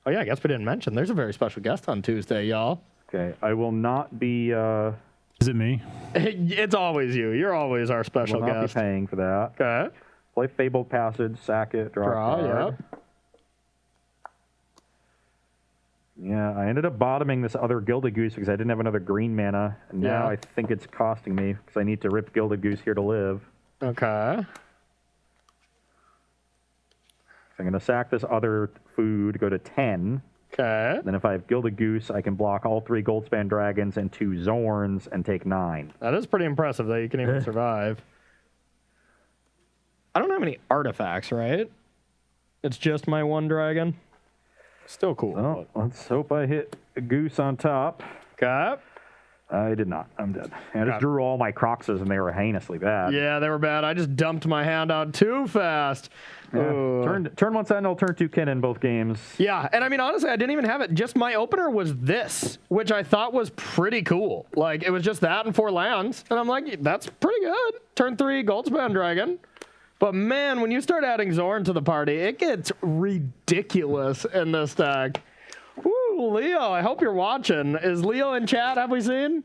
B: Oh yeah, I guess we didn't mention there's a very special guest on Tuesday, y'all.
A: Okay, I will not be.
C: Is it me?
B: It's always you. You're always our special
A: will not
B: guest.
A: be paying for that.
B: Okay.
A: Play Fabled Passage, sack it, draw a card.
B: Yeah.
A: Yeah, I ended up bottoming this other Gilded Goose because I didn't have another green mana, and now
B: Yeah.
A: I think it's costing me because I need to rip Gilded Goose here to live.
B: Okay.
A: So I'm going to sack this other food, go to 10.
B: Okay.
A: Then if I have Gilded Goose, I can block all 3 Goldspan Dragons and 2 Zorns and take 9.
B: That is pretty impressive that you can even survive. I don't have any artifacts, right? It's just my 1 dragon. Still cool.
A: Well, let's hope I hit a goose on top.
B: Okay.
A: I did not. I'm dead. I just drew all my Croxes and they were heinously bad.
B: Yeah, they were bad. I just dumped my hand out too fast.
A: Yeah. Turn 1 Sentinel, turn 2 Kin in both games.
B: Yeah, and I mean, honestly, I didn't even have it. Just my opener was this, which I thought was pretty cool. Like, it was just that and 4 lands. And I'm like, that's pretty good. Turn 3, Goldspan Dragon. But man, when you start adding Zorn to the party, it gets ridiculous in this deck. Woo, Leo, I hope you're watching. Is Leo in chat? Have we seen?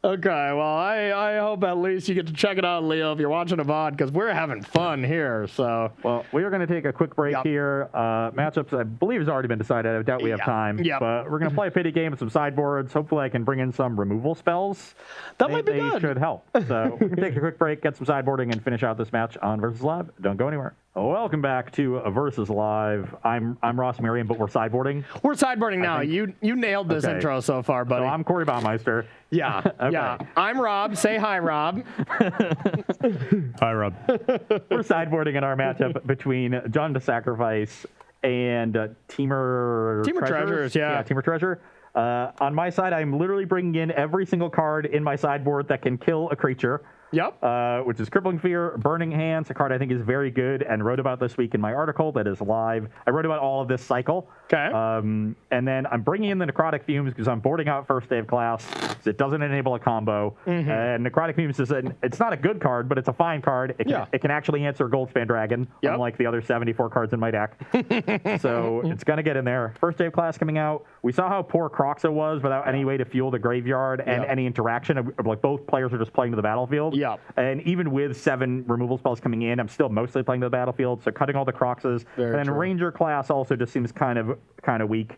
B: Okay, well, I hope at least you get to check it out, Leo, if you're watching a VOD, because we're having fun here, so.
A: Well, we are going to take a quick break
B: Yep.
A: here. Matchups, I believe, has already been decided. I doubt we have time.
B: Yep.
A: But we're going to play a pity game with some sideboards. Hopefully I can bring in some removal spells.
B: That might be
A: They
B: good.
A: should help. So we're going to take a quick break, get some sideboarding, and finish out this match on Versus Live. Don't go anywhere. Welcome back to Versus Live. I'm Ross Merriam, but we're sideboarding.
B: We're sideboarding now. You nailed this
A: Okay.
B: intro so far, buddy.
A: So I'm Corey Baumeister.
B: Yeah,
A: Okay.
B: yeah. I'm Rob. Say hi, Rob.
C: Hi, Rob.
A: We're sideboarding in our matchup between John to Sacrifice and Teamer
B: Treasures, yeah.
A: Teamer Treasure. On my side, I'm literally bringing in every single card in my sideboard that can kill a creature.
B: Yep.
A: Which is Crippling Fear, Burning Hands, a card I think is very good and wrote about this week in my article that is live. I wrote about all of this cycle.
B: Okay.
A: And then I'm bringing in the Necrotic Fumes because I'm boarding out first day of class. It doesn't enable a combo.
B: Mm-hmm.
A: And Necrotic Fumes it's not a good card, but it's a fine card. It can actually answer Goldspan Dragon,
B: Yep.
A: unlike the other 74 cards in my deck. So it's going to get in there. First day of class coming out. We saw how poor Croxa was without any way to fuel the graveyard and
B: Yep.
A: any interaction. Like both players are just playing to the battlefield.
B: Yep.
A: And even with 7 removal spells coming in, I'm still mostly playing to the battlefield. So cutting all the Croxes.
B: Very
A: and then
B: true.
A: Ranger class also just seems kind of weak.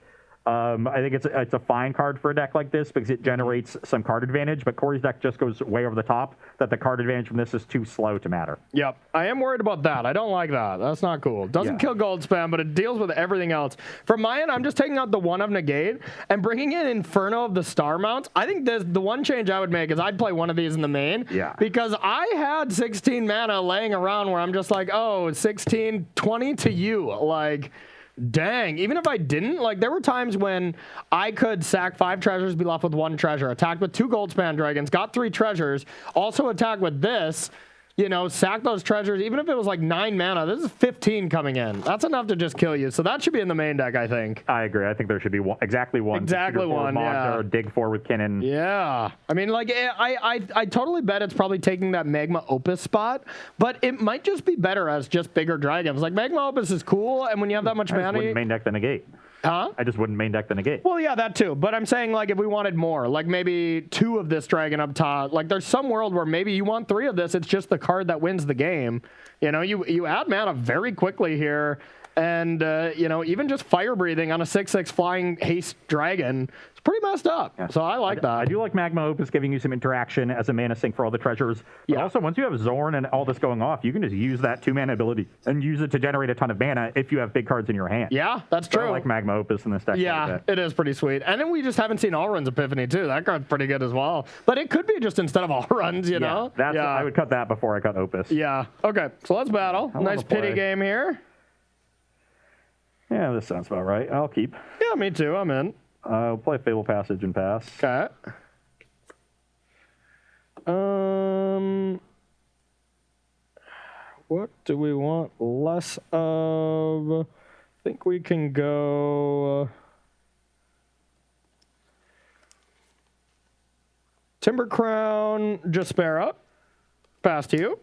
A: I think it's a fine card for a deck like this because it generates some card advantage, but Corey's deck just goes way over the top that the card advantage from this is too slow to matter.
B: Yep. I am worried about that. I don't like that. That's not cool. Doesn't
A: Yeah.
B: kill gold spam, but it deals with everything else. From my end, I'm just taking out the 1 of Negate and bringing in Inferno of the Star Mounts. I think the one change I would make is I'd play one of these in the main.
A: Yeah.
B: Because I had 16 mana laying around where I'm just like, oh, 16, 20 to you. Like, dang. Even if I didn't, like, there were times when I could sack 5 treasures, be left with 1 treasure, attack with 2 Goldspan Dragons, got 3 treasures, also attack with this, you know, sack those treasures. Even if it was like 9 mana, this is 15 coming in. That's enough to just kill you. So that should be in the main deck, I think.
A: I agree. I think there should be exactly one.
B: Exactly one, yeah.
A: Or dig 4 with Kinnan.
B: Yeah. I mean, like, I totally bet it's probably taking that Magma Opus spot, but it might just be better as just bigger dragons. Like, Magma Opus is cool, and when you have that much
A: I just
B: mana...
A: wouldn't main deck the negate.
B: Huh?
A: I just wouldn't main deck the negate.
B: Well, yeah, that too. But I'm saying, like, if we wanted more, like maybe 2 of this dragon up top, like there's some world where maybe you want 3 of this. It's just the card that wins the game. You know, you add mana very quickly here. And, you know, even just fire breathing on a 6/6 flying haste dragon, it's pretty messed up. Yeah. So I like that.
A: I do like Magma Opus giving you some interaction as a mana sink for all the treasures. But also, once you have Zorn and all this going off, you can just use that 2-mana ability and use it to generate a ton of mana if you have big cards in your hand.
B: Yeah, that's true.
A: I like Magma Opus in this deck.
B: Yeah, it is pretty sweet. And then we just haven't seen Alrund's Epiphany, too. That card's pretty good as well. But it could be just instead of Alrund's, you know?
A: I would cut that before I cut Opus.
B: Yeah. Okay, so let's battle. Nice pity game here.
A: Yeah, this sounds about right. I'll keep.
B: Yeah, me too. I'm in.
A: I'll play Fable Passage and pass.
B: Okay. What do we want less of? I think we can go Timber Crown, Jaspera. Pass to you.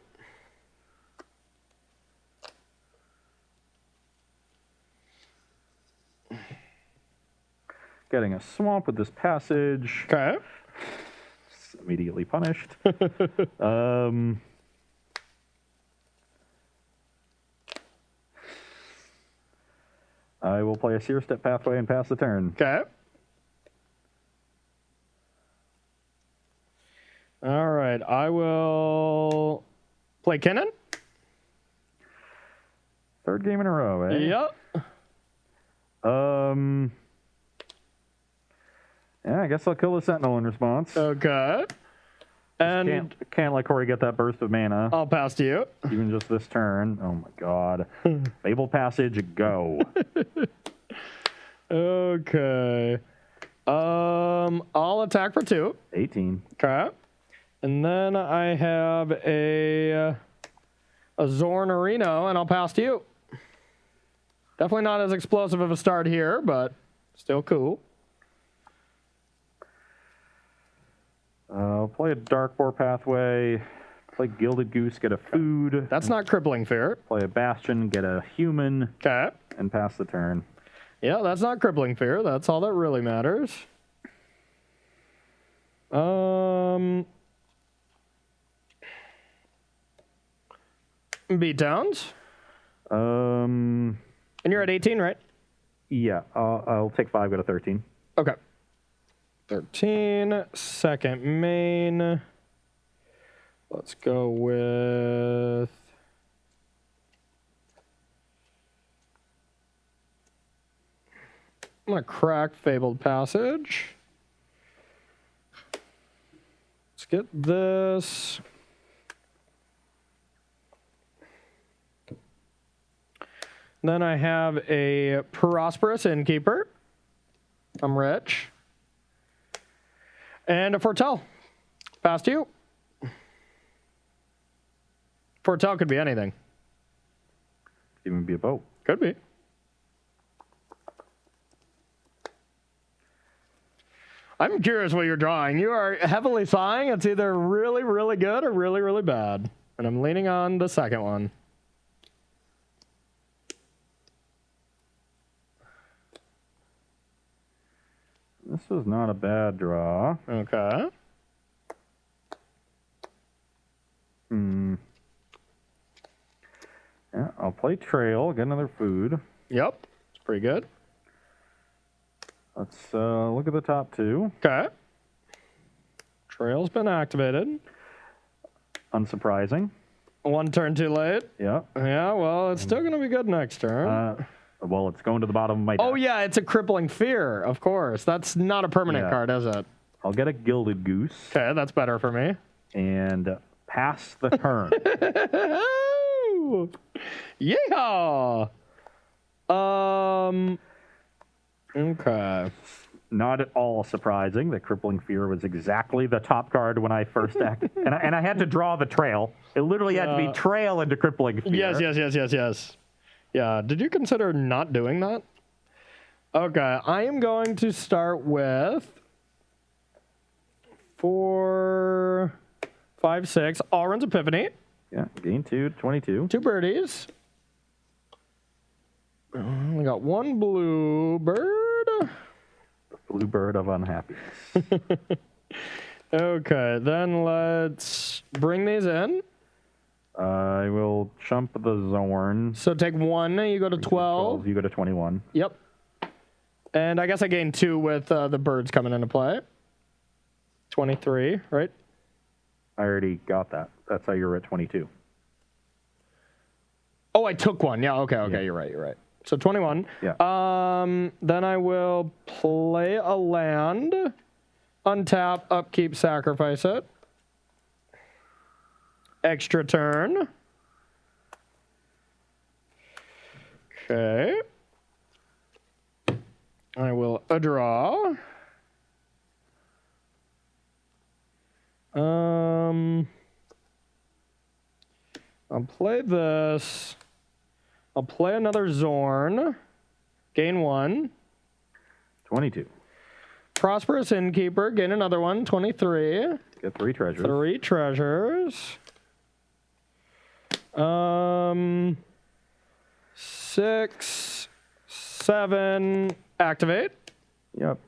A: Getting a swamp with this passage.
B: Okay.
A: Immediately punished. I will play a Seer Step Pathway and pass the turn.
B: Okay. All right. I will play Kinnan.
A: 3rd game in a row, eh?
B: Yep.
A: Yeah, I guess I'll kill the Sentinel in response.
B: Okay. And
A: can't let Corey get that burst of mana.
B: I'll pass to you.
A: Even just this turn. Oh my god. Fable Passage, go.
B: Okay. I'll attack for 2.
A: 18.
B: Okay. And then I have a Zorn Areno, and I'll pass to you. Definitely not as explosive of a start here, but still cool.
A: I'll play a Dark Boar Pathway. Play Gilded Goose, get a food.
B: That's not Crippling Fear.
A: Play a Bastion, get a human.
B: Okay.
A: And pass the turn.
B: Yeah, that's not Crippling Fear. That's all that really matters. Beatdowns. And you're at 18, right?
A: Yeah, I'll take 5, go to 13.
B: Okay. 13, second main. Let's go with... I'm going to crack Fabled Passage. Let's get this. Then I have a Prosperous Innkeeper. I'm rich. And a Foretell. Pass to you. Foretell could be anything.
A: Even be a boat.
B: Could be. I'm curious what you're drawing. You are heavily sighing. It's either really, really good or really, really bad. And I'm leaning on the second one.
A: This was not a bad draw.
B: Okay.
A: Yeah, I'll play Trail, get another food.
B: Yep. It's pretty good.
A: Let's look at the top 2.
B: Okay. Trail's been activated.
A: Unsurprising.
B: 1 turn too late.
A: Yeah.
B: Yeah, well, it's still going to be good next turn.
A: Well, it's going to the bottom of my deck.
B: Oh, yeah, it's a Crippling Fear, of course. That's not a permanent card, is it?
A: I'll get a Gilded Goose.
B: Okay, that's better for me.
A: And pass the turn.
B: Yeehaw! Okay.
A: not at all surprising that Crippling Fear was exactly the top card when I first decked. and I had to draw the trail. It literally had to be trail into Crippling Fear.
B: Yes. Yeah, did you consider not doing that? Okay, I am going to start with 4, 5, 6. Alrund's Epiphany.
A: Yeah, gain 2, 22.
B: 2 birdies. We got 1 blue bird.
A: The blue bird of unhappiness.
B: Okay, then let's bring these in.
A: I will chump the Zorn.
B: So take 1, you go to 12.
A: You go to 21.
B: Yep. And I guess I gained 2 with the birds coming into play. 23, right?
A: I already got that. That's how you were at 22.
B: Oh, I took 1. Yeah, okay,
A: Yeah.
B: you're right. So 21.
A: Yeah.
B: Then I will play a land, untap, upkeep, sacrifice it. Extra turn. Okay. I will draw. I'll play this. I'll play another Zorn. Gain 1.
A: 22.
B: Prosperous Innkeeper. Gain another one. 23.
A: Get 3 treasures.
B: 3 treasures. 6, 7. Activate.
A: Yep.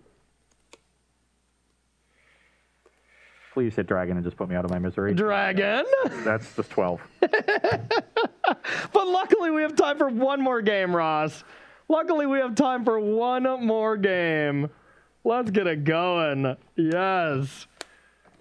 A: Please hit dragon and just put me out of my misery.
B: Dragon.
A: That's just 12.
B: But luckily we have time for one more game, Ross. Luckily we have time for one more game. Let's get it going. Yes.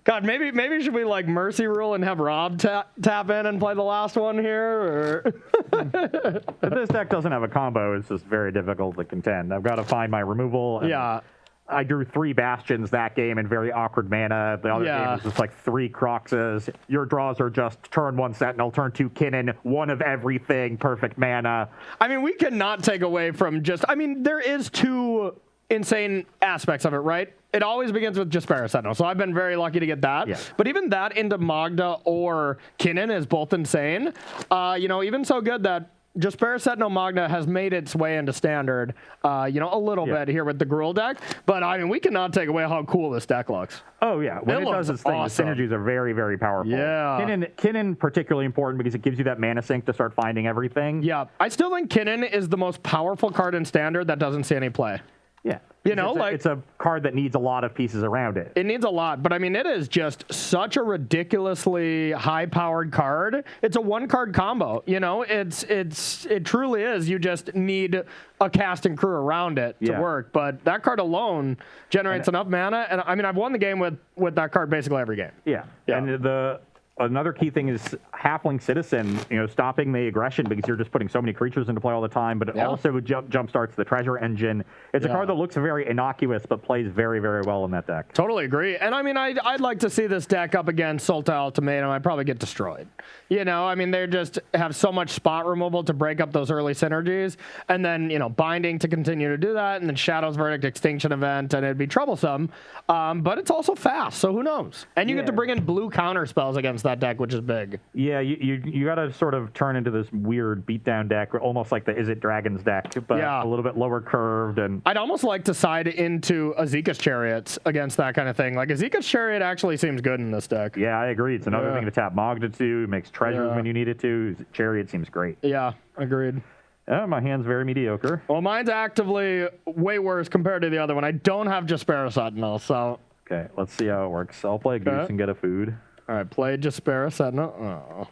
B: God, maybe should we like mercy rule and have Rob tap in and play the last one here? Or
A: If this deck doesn't have a combo, it's just very difficult to contend. I've got to find my removal. And
B: yeah.
A: I drew 3 Bastions that game in very awkward mana. The other game was just like 3 Croxes. Your draws are just turn 1 Sentinel, turn 2 Kinnan, 1 of everything, perfect mana.
B: I mean, we cannot take away from there is 2 insane aspects of it, right? It always begins with Jaspera Sentinel, so I've been very lucky to get that.
A: Yeah.
B: But even that into Magda or Kinnan is both insane. Even so good that Jaspera Sentinel Magna has made its way into standard, a little bit here with the Gruul deck. But, I mean, we cannot take away how cool this deck looks.
A: Oh, yeah. When it does its thing,
B: awesome.
A: the synergies are very, very powerful.
B: Yeah.
A: Kinnan particularly important because it gives you that mana sink to start finding everything.
B: Yeah. I still think Kinnan is the most powerful card in standard that doesn't see any play.
A: Yeah.
B: It's
A: a card that needs a lot of pieces around it.
B: It needs a lot, but I mean, it is just such a ridiculously high-powered card. It's a one-card combo. It truly is. You just need a cast and crew around it to work. But that card alone generates enough mana, and I mean, I've won the game with that card basically every game.
A: Yeah.
B: Yeah.
A: And another key thing is Halfling Citizen, stopping the aggression because you're just putting so many creatures into play all the time, but it also jump starts the treasure engine. It's a card that looks very innocuous, but plays very, very well in that deck.
B: Totally agree. And I mean, I'd like to see this deck up against Sulta Ultimatum. I'd probably get destroyed. They just have so much spot removal to break up those early synergies. And then, Binding to continue to do that. And then Shadow's Verdict Extinction Event. And it'd be troublesome. But it's also fast. So who knows? And you get to bring in blue counter spells against that deck, which is big.
A: Yeah, you got to sort of turn into this weird beatdown deck, almost like the Is It Dragons deck, but a little bit lower curved. And
B: I'd almost like to side into Azeka's Chariots against that kind of thing. Like, Azeka's Chariot actually seems good in this deck.
A: Yeah, I agree. It's another thing to tap Magda to. It makes treasures when you need it to. Chariot seems great.
B: Yeah, agreed.
A: My hand's very mediocre.
B: Well, mine's actively way worse compared to the other one. I don't have Jaspera Sentinel, so...
A: Okay, let's see how it works. I'll play Goose and get a food.
B: All right, play Jaspera Sentinel.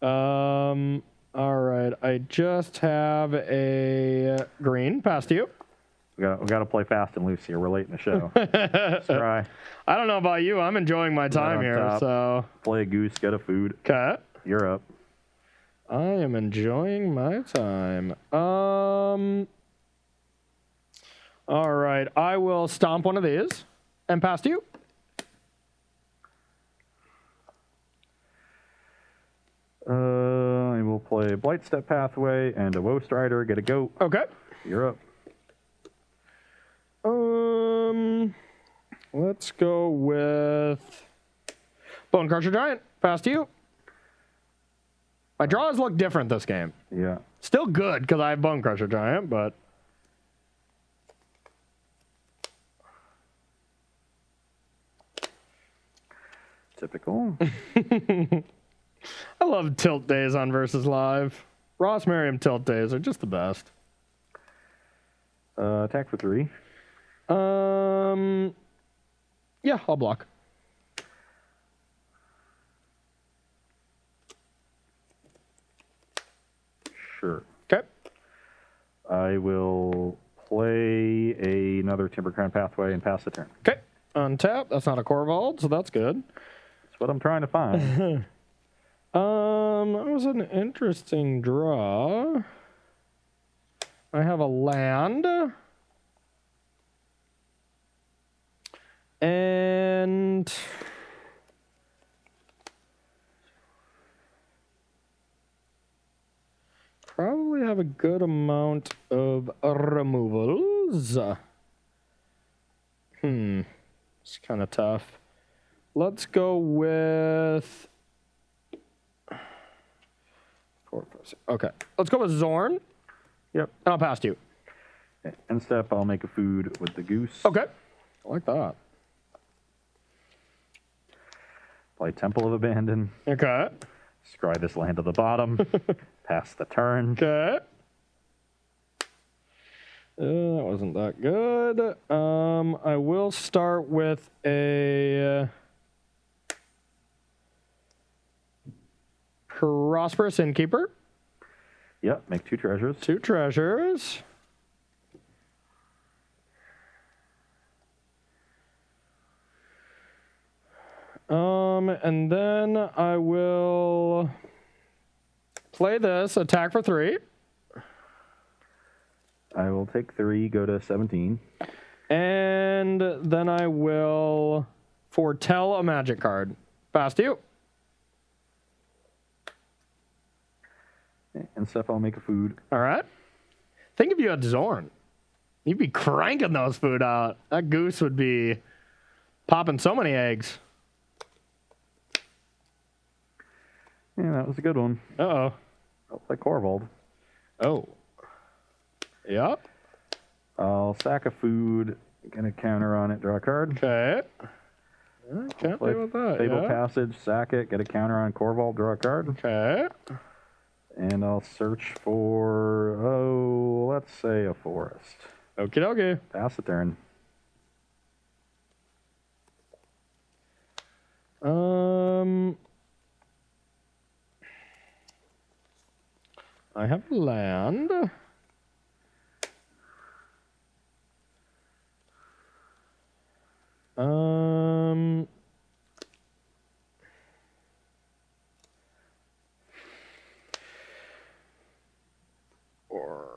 B: Oh. All right, I just have a green. Pass to you.
A: We got to play fast and loose here. We're late in the show. Let's try.
B: I don't know about you. I'm enjoying my time here,
A: top.
B: so...
A: Play a Goose, get a food.
B: Okay.
A: You're up.
B: I am enjoying my time. All right, I will stomp one of these and pass to you.
A: I will play Blightstep Pathway and a Woe Strider, get a goat.
B: Okay.
A: You're up.
B: Let's go with Bone Crusher Giant. Pass to you. My draws look different this game.
A: Yeah.
B: Still good because I have Bone Crusher Giant, but
A: Typical.
B: I love tilt days on Versus Live. Ross Merriam tilt days are just the best.
A: Attack for 3.
B: Yeah, I'll block.
A: Sure.
B: Okay.
A: I will play another Timber Crown Pathway and pass the turn.
B: Okay. Untap. That's not a Corvold, so that's good.
A: That's what I'm trying to find.
B: That was an interesting draw. I have a land. And probably have a good amount of removals. It's kind of tough. Let's go with... Okay, let's go with Zorn.
A: Yep.
B: And I'll pass to you.
A: End step, I'll make a food with the goose.
B: Okay. I like that.
A: Play Temple of Abandon.
B: Okay.
A: Scry this land to the bottom. Pass the turn.
B: Okay. That wasn't that good. I will start with a Prosperous Innkeeper.
A: Yep, make 2 treasures.
B: 2 treasures. And then I will play this, attack for 3.
A: I will take 3, go to 17.
B: And then I will foretell a magic card. Pass to you.
A: End step, I'll make a food.
B: All right. Think if you had Zorn. You'd be cranking those food out. That goose would be popping so many eggs.
A: Yeah, that was a good one.
B: Uh-oh.
A: I'll play Corvold.
B: Oh. Yep.
A: I'll sack a food, get a counter on it, draw a card.
B: Okay. Can't play with that.
A: Fable
B: Yeah.
A: Passage, sack it, get a counter on Corvold, draw a card.
B: Okay.
A: And I'll search for, let's say a forest.
B: Okie dokie.
A: Pass the turn.
B: I have land. Or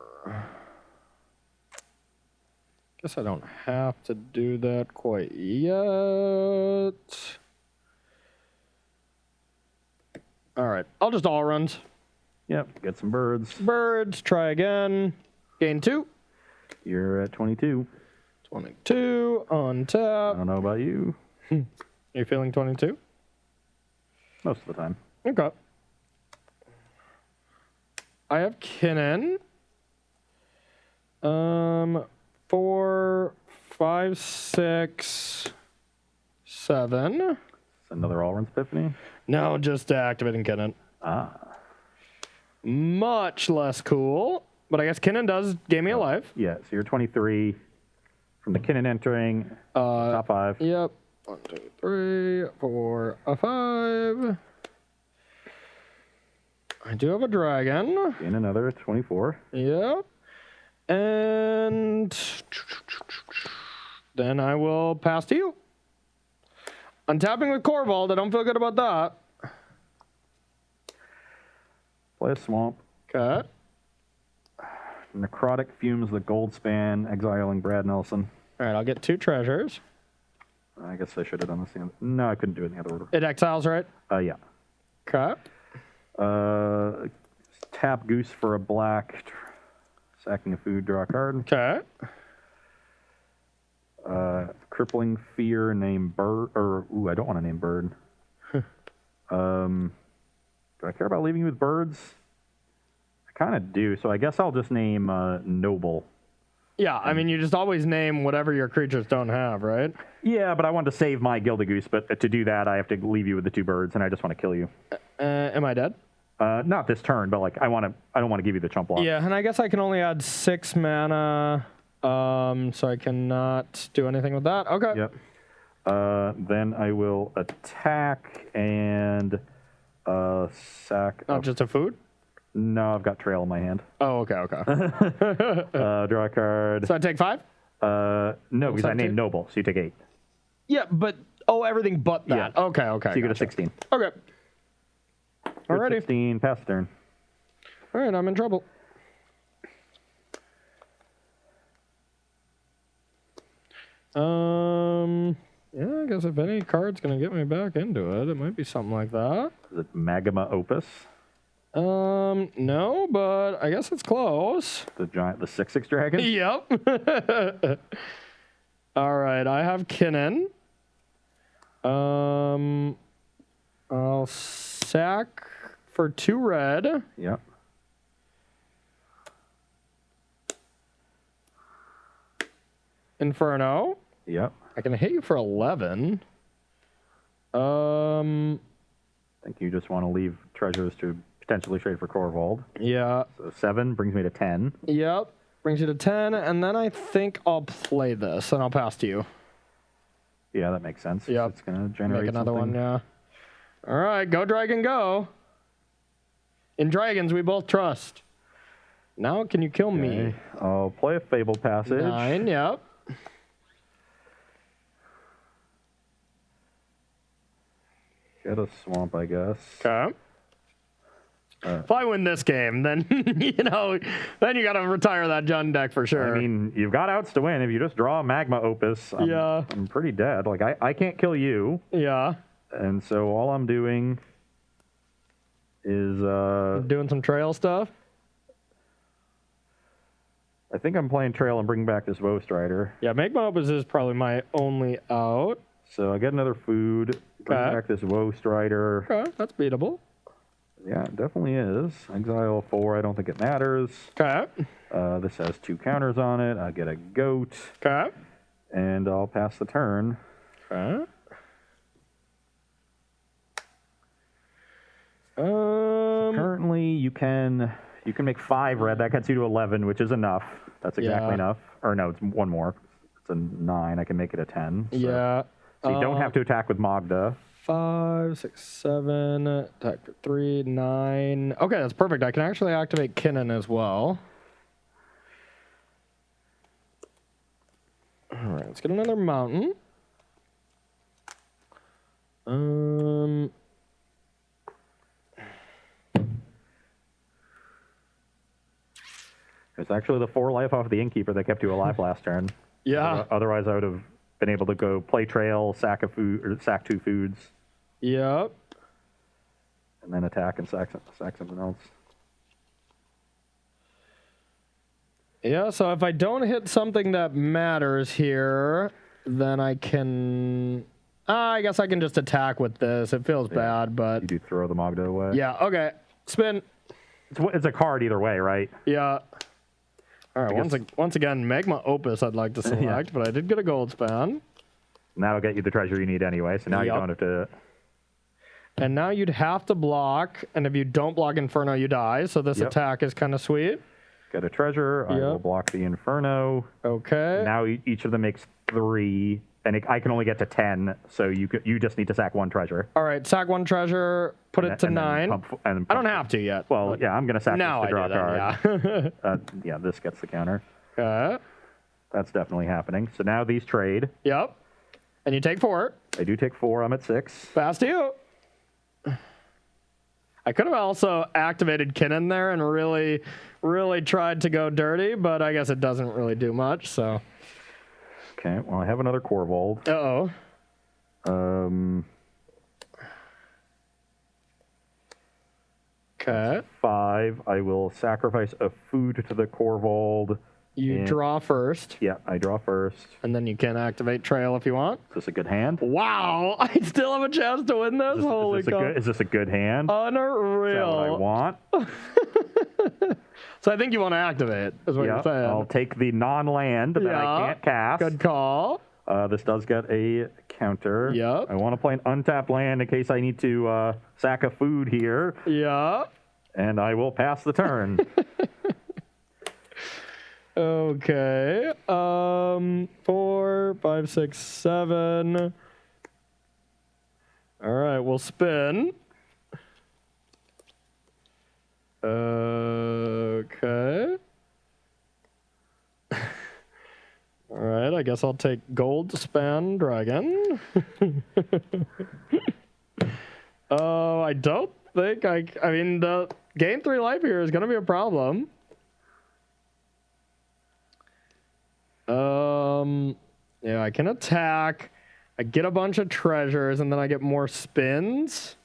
B: guess I don't have to do that quite yet. All right, I'll just all runs.
A: Yep, get some birds.
B: Birds, try again. Gain 2.
A: You're at 22.
B: 22 on
A: I
B: tap.
A: don't know about you.
B: You feeling 22?
A: Most of the time.
B: Okay. I have Kinnan. 4, 5, 6, 7.
A: It's another all-runs epiphany.
B: No, just activating Kinnan.
A: Ah.
B: Much less cool, but I guess Kinnan does gain me a life.
A: Yeah, so you're 23 from the Kinnan entering. Top 5.
B: Yep. 1, 2, 3, 4, 5. I do have a dragon.
A: Gain another 24.
B: Yep. And then I will pass to you. Untapping with Corvold. I don't feel good about that.
A: Play a swamp.
B: Okay.
A: Necrotic Fumes the Goldspan, exiling Brad Nelson.
B: All right, I'll get 2 treasures.
A: I guess I should have done this. No, I couldn't do it in the other order.
B: It exiles, right?
A: Yeah.
B: Okay.
A: Tap Goose for a black. Sacking a food, draw a card.
B: Okay.
A: crippling fear, name bird, or I don't want to name bird. Do I care about leaving you with birds? I kind of do, so I guess I'll just name noble.
B: Yeah, I mean, you just always name whatever your creatures don't have, right?
A: Yeah, but I wanted to save my Gildagoose, but to do that, I have to leave you with the 2 birds, and I just want to kill you.
B: Am I dead?
A: Not this turn, but like I don't want to give you the chump block.
B: Yeah, and I guess I can only add 6 mana, so I cannot do anything with that. Okay.
A: Yep. Then I will attack and sack.
B: Not just a food?
A: No, I've got trail in my hand.
B: Oh, okay.
A: Draw a card.
B: So I take 5?
A: No, because I named noble, so you take 8.
B: Yeah, but everything but that.
A: Yeah.
B: Okay.
A: So you go to 16.
B: Okay. Alrighty.
A: 16, pass the turn.
B: All right, I'm in trouble. Yeah, I guess if any card's gonna get me back into it, it might be something like that.
A: Is it Magma Opus?
B: No, but I guess it's close.
A: The 6/6 dragon?
B: Yep. All right, I have Kinnan. I'll sack for 2 red.
A: Yep.
B: Inferno.
A: Yep.
B: I can hit you for 11.
A: I think you just want to leave treasures to potentially trade for Corvold.
B: Yeah.
A: So 7 brings me to 10.
B: Yep. Brings you to 10, and then I think I'll play this, and I'll pass to you.
A: Yeah, that makes sense.
B: Yep.
A: It's going to generate
B: Make another
A: something.
B: one, yeah. All right, go dragon, go. In dragons, we both trust. Now, can you kill me?
A: Okay. I'll play a Fabled Passage.
B: 9, yep.
A: Get a swamp, I guess.
B: Okay. If I win this game, then then you got to retire that Jund deck for sure.
A: I mean, you've got outs to win. If you just draw a Magma Opus, I'm pretty dead. Like, I can't kill you.
B: Yeah.
A: And so all I'm doing is...
B: Doing some trail stuff?
A: I think I'm playing Trail and bring back this Woe Strider.
B: Yeah, Magma Opus is probably my only out.
A: So I get another food, bring
B: Okay.
A: back this Woe Strider.
B: Okay, that's beatable.
A: Yeah, it definitely is. Exile 4, I don't think it matters.
B: Okay.
A: This has 2 counters on it. I get a goat,
B: Okay.
A: and I'll pass the turn.
B: Okay.
A: Currently, you can make 5 red. That gets you to 11, which is enough. That's exactly
B: Yeah.
A: enough. Or no, it's 1 more. It's a 9. I can make it a 10. So,
B: Yeah.
A: So you don't have to attack with Magda.
B: 5, 6, 7, attack for 3, 9. Okay, that's perfect. I can actually activate Kinnan as well. All right, let's get another mountain.
A: It's actually the 4 life off the Innkeeper that kept you alive last turn.
B: Yeah.
A: Otherwise, I would have been able to go play Trail, sack a food, or sack 2 foods,
B: Yep.
A: and then attack and sack something else.
B: Yeah, so if I don't hit something that matters here, then I can... I guess I can just attack with this. It feels bad, but...
A: You do throw the Magda away.
B: Yeah, okay. Spin.
A: It's a card either way, right?
B: Yeah. All right, once again, Magma Opus I'd like to select, but I did get a gold span.
A: And that'll get you the treasure you need anyway, so now you
B: Yep.
A: don't have to...
B: And now you'd have to block, and if you don't block Inferno, you die, so this
A: Yep.
B: attack is kind of sweet.
A: Get a treasure. I
B: Yep.
A: will block the Inferno.
B: Okay.
A: Now each of them makes 3, and I can only get to 10, so you just need to sack 1 treasure.
B: All right, sack 1 treasure, put it to
A: And then
B: 9.
A: and
B: I don't have to yet.
A: Well, yeah, I'm going to sack
B: now
A: this to draw
B: I
A: a
B: do
A: card.
B: that,
A: Yeah, this gets the counter.
B: yeah. Okay.
A: That's definitely happening. So now these trade.
B: Yep. And you take 4.
A: I do take 4. I'm at 6.
B: Pass to you. I could have also activated Kinnan there and really, really tried to go dirty, but I guess it doesn't really do much, so.
A: Okay, well, I have another Corvold.
B: Uh-oh. 'Kay.
A: 5. I will sacrifice a food to the Corvold
B: You draw first,
A: Yeah, I draw first.
B: and then you can activate Trail if you want.
A: Is this a good hand?
B: Wow, I still have a chance to win this. Holy cow!
A: Is this a good hand? Is that what I
B: Unreal.
A: want?
B: So I think you want to activate, is what
A: Yeah,
B: you're saying.
A: I'll take the non-land that I can't cast.
B: Good call.
A: This does get a counter.
B: Yep.
A: I want to play an untapped land in case I need to sack a food here,
B: Yeah.
A: and I will pass the turn.
B: Okay. 4, 5, 6, 7. All right, we'll spin. Okay. All right, I guess I'll take gold span dragon. Oh, I don't think I mean, the gain 3 life here is going to be a problem. Yeah, I can attack. I get a bunch of treasures, and then I get more spins.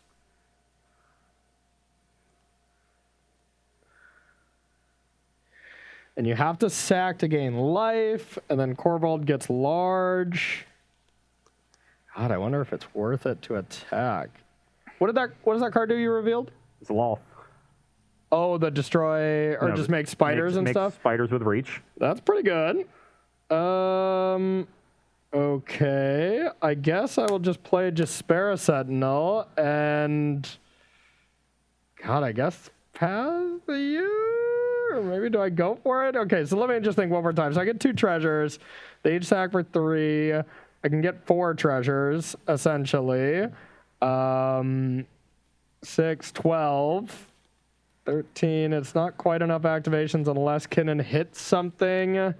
B: And you have to sack to gain life, and then Corvold gets large. God, I wonder if it's worth it to attack. What does that card do you revealed?
A: It's a law.
B: Oh, the destroy, or
A: No,
B: just make spiders and
A: makes
B: stuff?
A: Spiders with reach.
B: That's pretty good. Okay. I guess I will just play Jaspera Sentinel and... God, I guess pass the year? Or maybe do I go for it? Okay, so let me just think one more time. So I get 2 treasures. They each sack for 3. I can get 4 treasures, essentially. 6, 12... 13. It's not quite enough activations unless Kinnan hits something.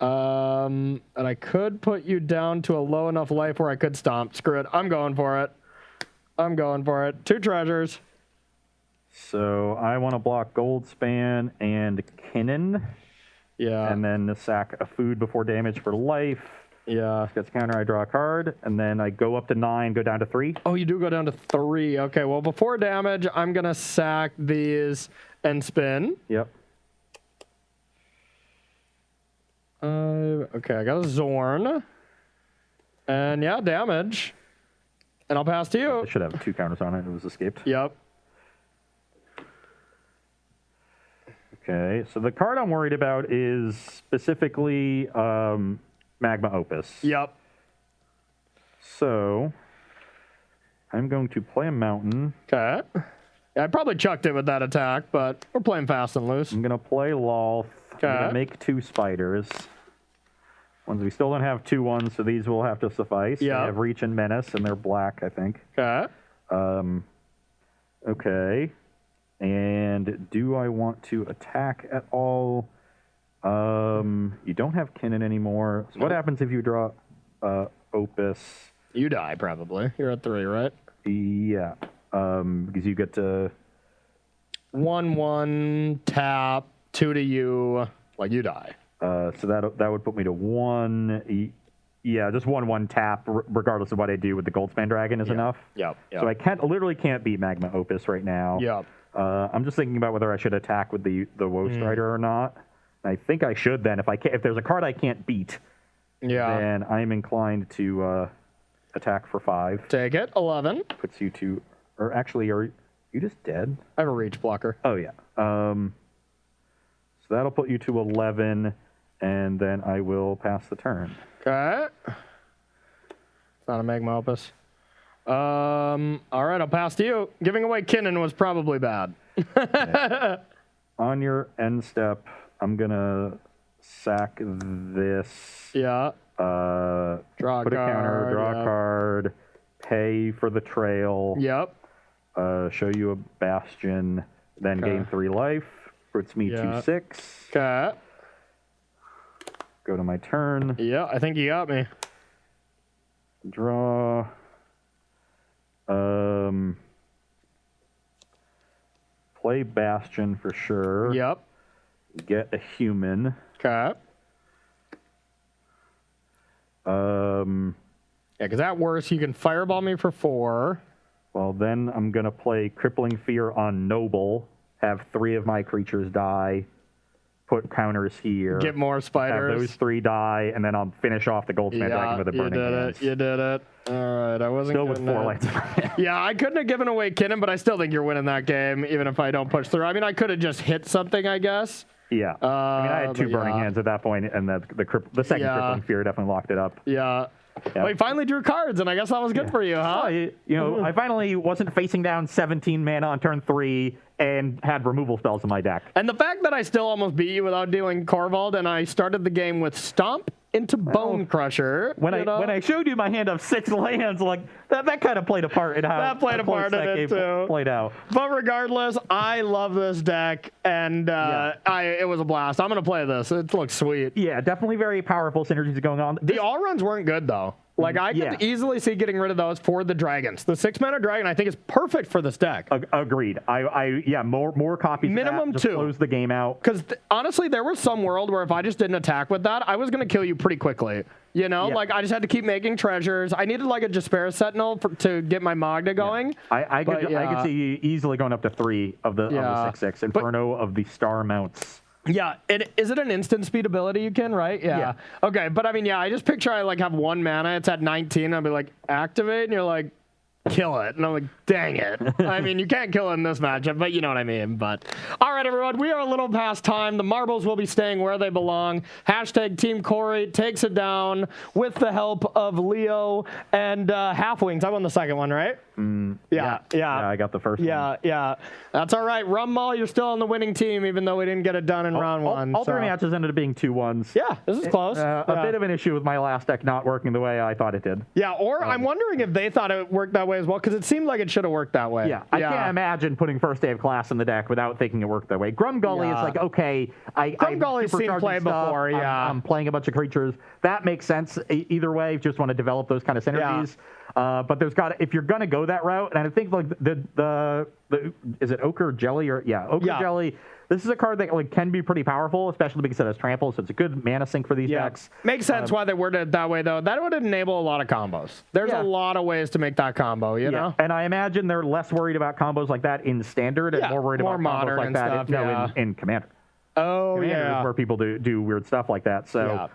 B: And I could put you down to a low enough life where I could stomp. Screw it. I'm going for it. 2 treasures.
A: So I want to block Goldspan and Kinnan,
B: Yeah.
A: and then sack a food before damage for life.
B: Yeah.
A: Gets counter, I draw a card, and then I go up to 9, go down to 3.
B: Oh, you do go down to 3. Okay, well, before damage, I'm going to sack these and spin.
A: Yep.
B: Okay, I got a Zorn. And yeah, damage. And I'll pass to you.
A: I should have 2 counters on it. It was escaped.
B: Yep.
A: Okay, so the card I'm worried about is specifically Magma Opus.
B: Yep.
A: So I'm going to play a mountain.
B: Okay. Yeah, I probably chucked it with that attack, but we're playing fast and loose.
A: I'm going to play Lolth. I'm going
B: Okay.
A: to make 2 spiders. We still don't have 2/1, so these will have to suffice.
B: Yeah.
A: I have Reach and Menace, and they're black, I think.
B: Okay.
A: Okay. And do I want to attack at all? You don't have Kinnan anymore. So what happens if you draw Opus?
B: You die, probably. You're at 3, right?
A: Yeah. Because you get to...
B: 1/1, tap, 2 to you. Like, you die.
A: So that would put me to 1. Yeah, just 1/1 tap, regardless of what I do with the Goldspan Dragon is enough.
B: Yep.
A: So I literally can't beat Magma Opus right now.
B: Yep.
A: I'm just thinking about whether I should attack with the Woe Strider or not. I think I should then. If there's a card I can't beat,
B: Yeah.
A: then I'm inclined to attack for 5.
B: Take it. 11.
A: Puts you to... Or actually, are you just dead?
B: I have a reach blocker.
A: Oh, yeah. So that'll put you to 11, and then I will pass the turn.
B: Okay. It's not a Magma Opus. All right, I'll pass to you. Giving away Kinnan was probably bad.
A: On your end step, I'm going to sack this.
B: Yeah.
A: Draw
B: a
A: put a counter,
B: card,
A: draw
B: yeah.
A: a card, pay for the trail,
B: Yep.
A: show you a bastion, then gain 3 life. Puts me
B: Yeah.
A: to 6.
B: Okay.
A: Go to my turn.
B: Yeah, I think you got me.
A: Draw. Play bastion for sure.
B: Yep.
A: Get a human.
B: Okay.
A: Yeah,
B: because at worst, you can fireball me for 4.
A: Well, then I'm going to play Crippling Fear on Noble, have 3 of my creatures die, put counters here.
B: Get more
A: Have
B: spiders.
A: those 3 die, and then I'll finish off the Goldsmith Dragon with a
B: you
A: Burning
B: did
A: Hands.
B: it. You did it. All right, I wasn't
A: Still with
B: getting
A: 4
B: it.
A: lands in my hand.
B: Yeah, I couldn't have given away Kinnan, but I still think you're winning that game, even if I don't push through. I mean, I could have just hit something, I guess.
A: Yeah. I mean, I had 2
B: but
A: Burning
B: yeah.
A: Hands at that point, and the second
B: Yeah.
A: Crippling Fear definitely locked it up.
B: Yeah.
A: Yeah.
B: Well, you finally drew cards, and I guess that was good for you, huh?
A: Well, you know, I finally wasn't facing down 17 mana on turn 3 and had removal spells in my deck.
B: And the fact that I still almost beat you without doing Corvald, and I started the game with Stomp into Bone Crusher.
A: When I showed you my hand of 6 lands, like that kind of played a part in how
B: That played a part in
A: that
B: it,
A: game
B: too.
A: played out.
B: But regardless, I love this deck, and it was a blast. I'm going to play this. It looks sweet.
A: Yeah, definitely very powerful synergies going on.
B: The all runs weren't good, though. Like, I
A: Yeah.
B: could easily see getting rid of those for the dragons. The 6-mana dragon, I think, is perfect for this deck.
A: Agreed. More copies.
B: Minimum
A: of that, just
B: 2.
A: Close the game out.
B: Because honestly, there was some world where if I just didn't attack with that, I was going to kill you pretty quickly. You know,
A: Yeah.
B: like I just had to keep making treasures. I needed like a Jasper Sentinel to get my Magda going.
A: I could see easily going up to 3 of the
B: Yeah.
A: 6/6 Inferno of the Star Mounts.
B: Yeah, is it an instant speed ability you can, right? Yeah. Okay, but I mean, I just picture I like have 1 mana, it's at 19, I'll be like, activate, and you're like, kill it. And I'm like, dang it. I mean, you can't kill it in this matchup, but you know what I mean. But all right, everyone, we are a little past time. The marbles will be staying where they belong. Hashtag Team Corey takes it down with the help of Leo and Halfwings. I won the second one, right? Yeah.
A: I got the first one.
B: Yeah. That's all right. Rum Mall, you're still on the winning team, even though we didn't get it done in round 1.
A: All 3
B: so.
A: matches ended up being 2-1s.
B: Yeah, this is close.
A: A bit of an issue with my last deck not working the way I thought it did.
B: Yeah, or I'm wondering if they thought it worked that way as well, because it seemed like it should have worked that way.
A: Yeah, I can't imagine putting first day of class in the deck without thinking it worked that way. Grumgully is like, okay,
B: Grumgully's seen
A: supercharging
B: play
A: stuff,
B: before, yeah.
A: I'm playing a bunch of creatures. That makes sense either way. If you just want to develop those kind of synergies. But if you're gonna go that route, and I think like the is it Ochre Jelly or Ochre Jelly. This is a card that can be pretty powerful, especially because it has trample, so it's a good mana sink for these decks.
B: Makes sense why they worded it that way, though. That would enable a lot of combos. There's a lot of ways to make that combo, you know?
A: And I imagine they're less worried about combos like that in Standard and more worried about
B: modern
A: combos like
B: and
A: that
B: stuff,
A: in Commander.
B: Oh,
A: Commander is where people do weird stuff like that. So,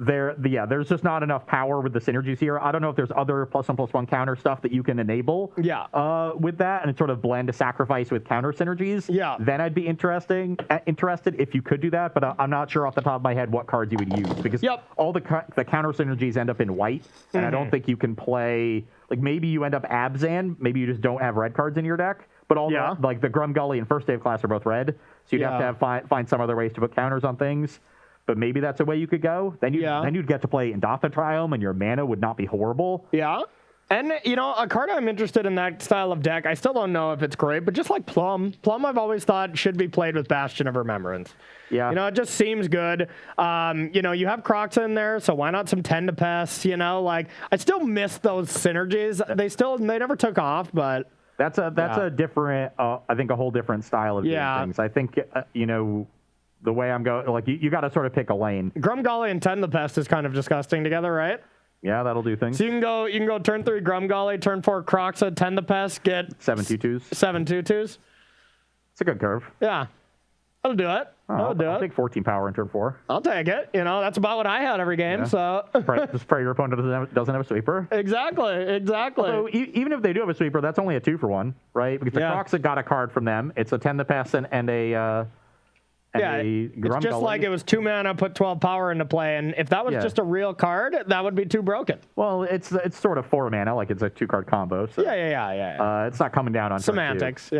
A: there's just not enough power with the synergies here. I don't know if there's other +1/+1 counter stuff that you can enable. With that, and sort of blend a sacrifice with counter synergies. Then I'd be interested if you could do that. But I'm not sure off the top of my head what cards you would use because all the counter synergies end up in white, and I don't think you can play. Like maybe you end up Abzan, maybe you just don't have red cards in your deck. But all the Grumgully and first day of class are both red, so you'd have to find some other ways to put counters on things. But maybe that's a way you could go. Then you'd get to play Indatha Triome, and your mana would not be horrible.
B: Yeah. And, a card I'm interested in that style of deck, I still don't know if it's great, but just like Plum. Plum I've always thought should be played with Bastion of Remembrance.
A: Yeah.
B: It just seems good. You have Croxa in there, so why not some Tend to Pest? I still miss those synergies. They never took off, but...
A: That's a different, I think a whole different style of doing things. I think, the way I'm going, you got to sort of pick a lane.
B: Grumgully and Tend the Pest is kind of disgusting together, right?
A: Yeah, that'll do things.
B: So you can go turn 3 Grumgully, turn 4 Croxa, Tend the Pest, get
A: 7 2/2s.
B: 7 2/2s.
A: It's a good curve.
B: Yeah, that'll do it.
A: I'll take 14 power in turn 4.
B: I'll take it. That's about what I had every game. So
A: just pray your opponent doesn't have a sweeper.
B: Exactly.
A: So even if they do have a sweeper, that's only a 2-for-1, right? Because the Croxa got a card from them. It's a Tend the Pest and a.
B: It's just like it was 2 mana, put 12 power into play, and if that was just a real card, that would be too broken.
A: Well, it's sort of 4 mana, like it's a 2-card combo. So, it's not coming down on
B: semantics.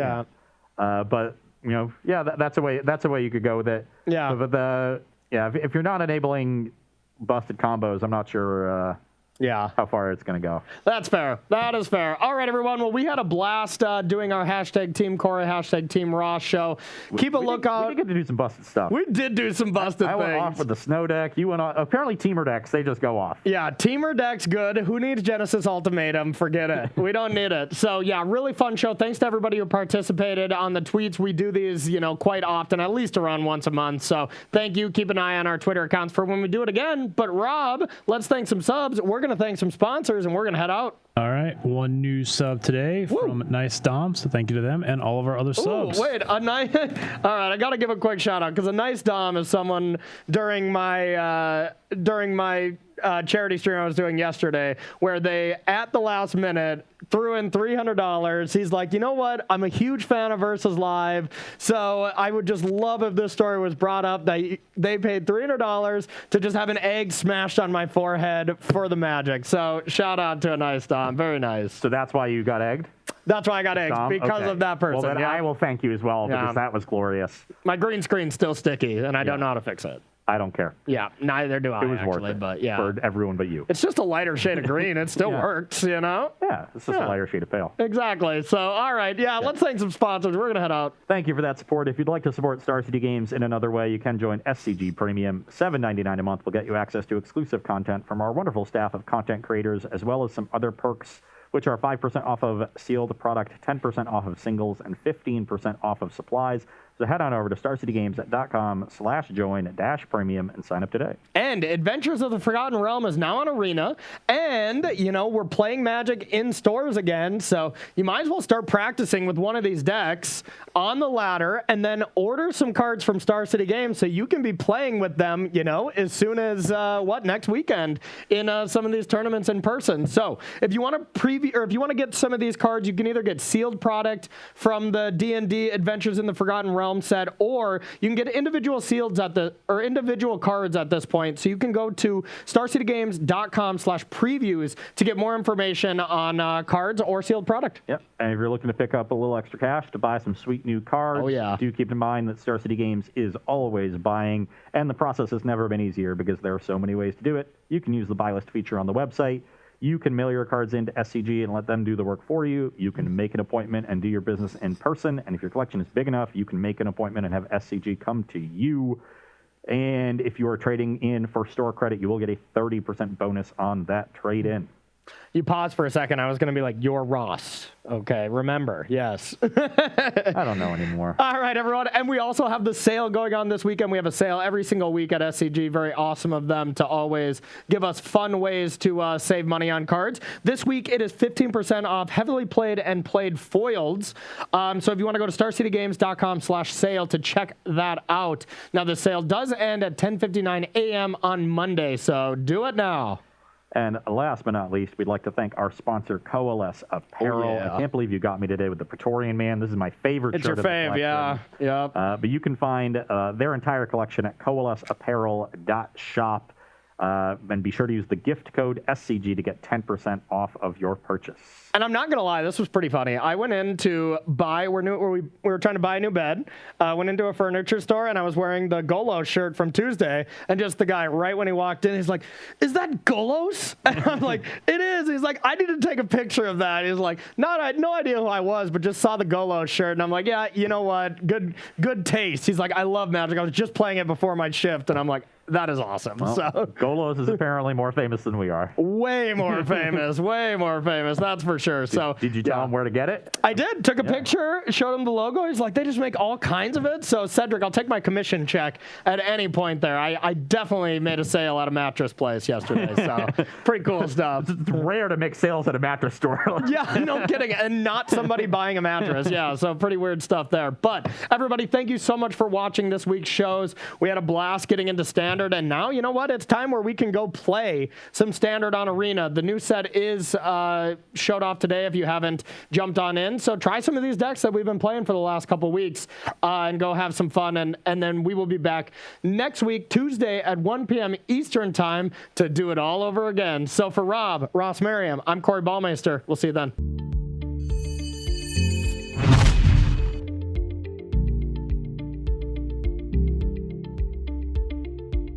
A: But that's a way. That's a way you could go with it.
B: Yeah.
A: But if you're not enabling busted combos, I'm not sure. How far it's going to go.
B: That's fair. That is fair. All right, everyone. Well, we had a blast doing our hashtag Team Corey, hashtag Team Ross show. Keep a lookout.
A: We did get to do some busted stuff.
B: We did do some busted things.
A: I went off with the snow deck. You went off. Apparently, Teamer decks, they just go off.
B: Yeah, Teamer deck's good. Who needs Genesis Ultimatum? Forget it. We don't need it. So, really fun show. Thanks to everybody who participated on the tweets. We do these, quite often, at least around once a month. So, thank you. Keep an eye on our Twitter accounts for when we do it again. But, Rob, let's thank some subs. We're going going to thank some sponsors, and we're going to head out.
C: All right, one new sub today from Nice Dom, so thank you to them and all of our other subs.
B: Wait, a nice. All right, I got to give a quick shout out because a Nice Dom is someone during my charity stream I was doing yesterday, where they at the last minute threw in $300. He's like, you know what? I'm a huge fan of Versus Live, so I would just love if this story was brought up. They paid $300 to just have an egg smashed on my forehead for the Magic. So shout out to a Nice Dom. Very nice.
A: So that's why you got egged?
B: That's why I got eggs,
A: Dom?
B: because
A: Okay.
B: of that person.
A: Well, then I will thank you as well, because that was glorious.
B: My green screen's still sticky, and I don't know how to fix it.
A: I don't care.
B: Yeah, neither do I,
A: It was
B: actually,
A: worth it
B: but yeah.
A: for everyone but you.
B: It's just a lighter shade of green. It still works, you know?
A: Yeah, it's just a lighter shade of pale.
B: Exactly. So, all right. Yeah, let's thank some sponsors. We're going to head out.
A: Thank you for that support. If you'd like to support Star City Games in another way, you can join SCG Premium. $7.99 a month will get you access to exclusive content from our wonderful staff of content creators, as well as some other perks, which are 5% off of sealed product, 10% off of singles, and 15% off of supplies. So head on over to starcitygames.com/join-premium and sign up today.
B: And Adventures of the Forgotten Realm is now on Arena. And, you know, we're playing Magic in stores again. So you might as well start practicing with one of these decks on the ladder and then order some cards from Star City Games so you can be playing with them, you know, as soon as, next weekend in some of these tournaments in person. So if you want to preview, or if you want to get some of these cards, you can either get sealed product from the D&D Adventures in the Forgotten Realm set, or you can get individual individual cards at this point. So you can go to starcitygames.com/previews to get more information on cards or sealed product.
A: Yep. And if you're looking to pick up a little extra cash to buy some sweet new cards, do keep in mind that Star City Games is always buying, and the process has never been easier because there are so many ways to do it. You can use the buy list feature on the website. You can mail your cards into SCG and let them do the work for you. You can make an appointment and do your business in person. And if your collection is big enough, you can make an appointment and have SCG come to you. And if you are trading in for store credit, you will get a 30% bonus on that trade-in.
B: You paused for a second. I was going to be like, you're Ross. Okay, remember. Yes.
A: I don't know anymore.
B: All right, everyone. And we also have the sale going on this weekend. We have a sale every single week at SCG. Very awesome of them to always give us fun ways to save money on cards. This week, it is 15% off heavily played and played foileds. So if you want to go to starcitygames.com/sale to check that out. Now, the sale does end at 10:59 a.m. on Monday, so do it now.
A: And last but not least, we'd like to thank our sponsor, Coalesce Apparel. I can't believe you got me today with the Praetorian Man. This is my favorite shirt.
B: It's your fave, yeah. Yep.
A: But you can find their entire collection at coalesceapparel.shop. And be sure to use the gift code SCG to get 10% off of your purchase.
B: And I'm not going to lie, this was pretty funny. I went in to buy, we were trying to buy a new bed. Went into a furniture store, and I was wearing the Golos shirt from Tuesday. And just the guy, right when he walked in, he's like, "Is that Golos?" And I'm like, "It is." He's like, "I need to take a picture of that." He's like, no idea who I was, but just saw the Golos shirt. And I'm like, "Yeah, you know what? Good taste." He's like, "I love Magic. I was just playing it before my shift." And I'm like, that is awesome.
A: Well,
B: so
A: Golos is apparently more famous than we are.
B: Way more famous. That's for sure. So
A: did you tell him where to get it?
B: I did. Took a picture, showed him the logo. He's like, they just make all kinds of it. So Cedric, I'll take my commission check at any point there. I definitely made a sale at a mattress place yesterday. So pretty cool stuff.
A: It's rare to make sales at a mattress store.
B: Yeah, no kidding. And not somebody buying a mattress. Yeah, so pretty weird stuff there. But everybody, thank you so much for watching this week's shows. We had a blast getting into Standard. And now, you know what? It's time where we can go play some Standard on Arena. The new set is showed off today if you haven't jumped on in. So try some of these decks that we've been playing for the last couple weeks and go have some fun. And then we will be back next week, Tuesday at 1 p.m. Eastern time to do it all over again. So for Rob, Ross Merriam, I'm Corey Ballmeister. We'll see you then.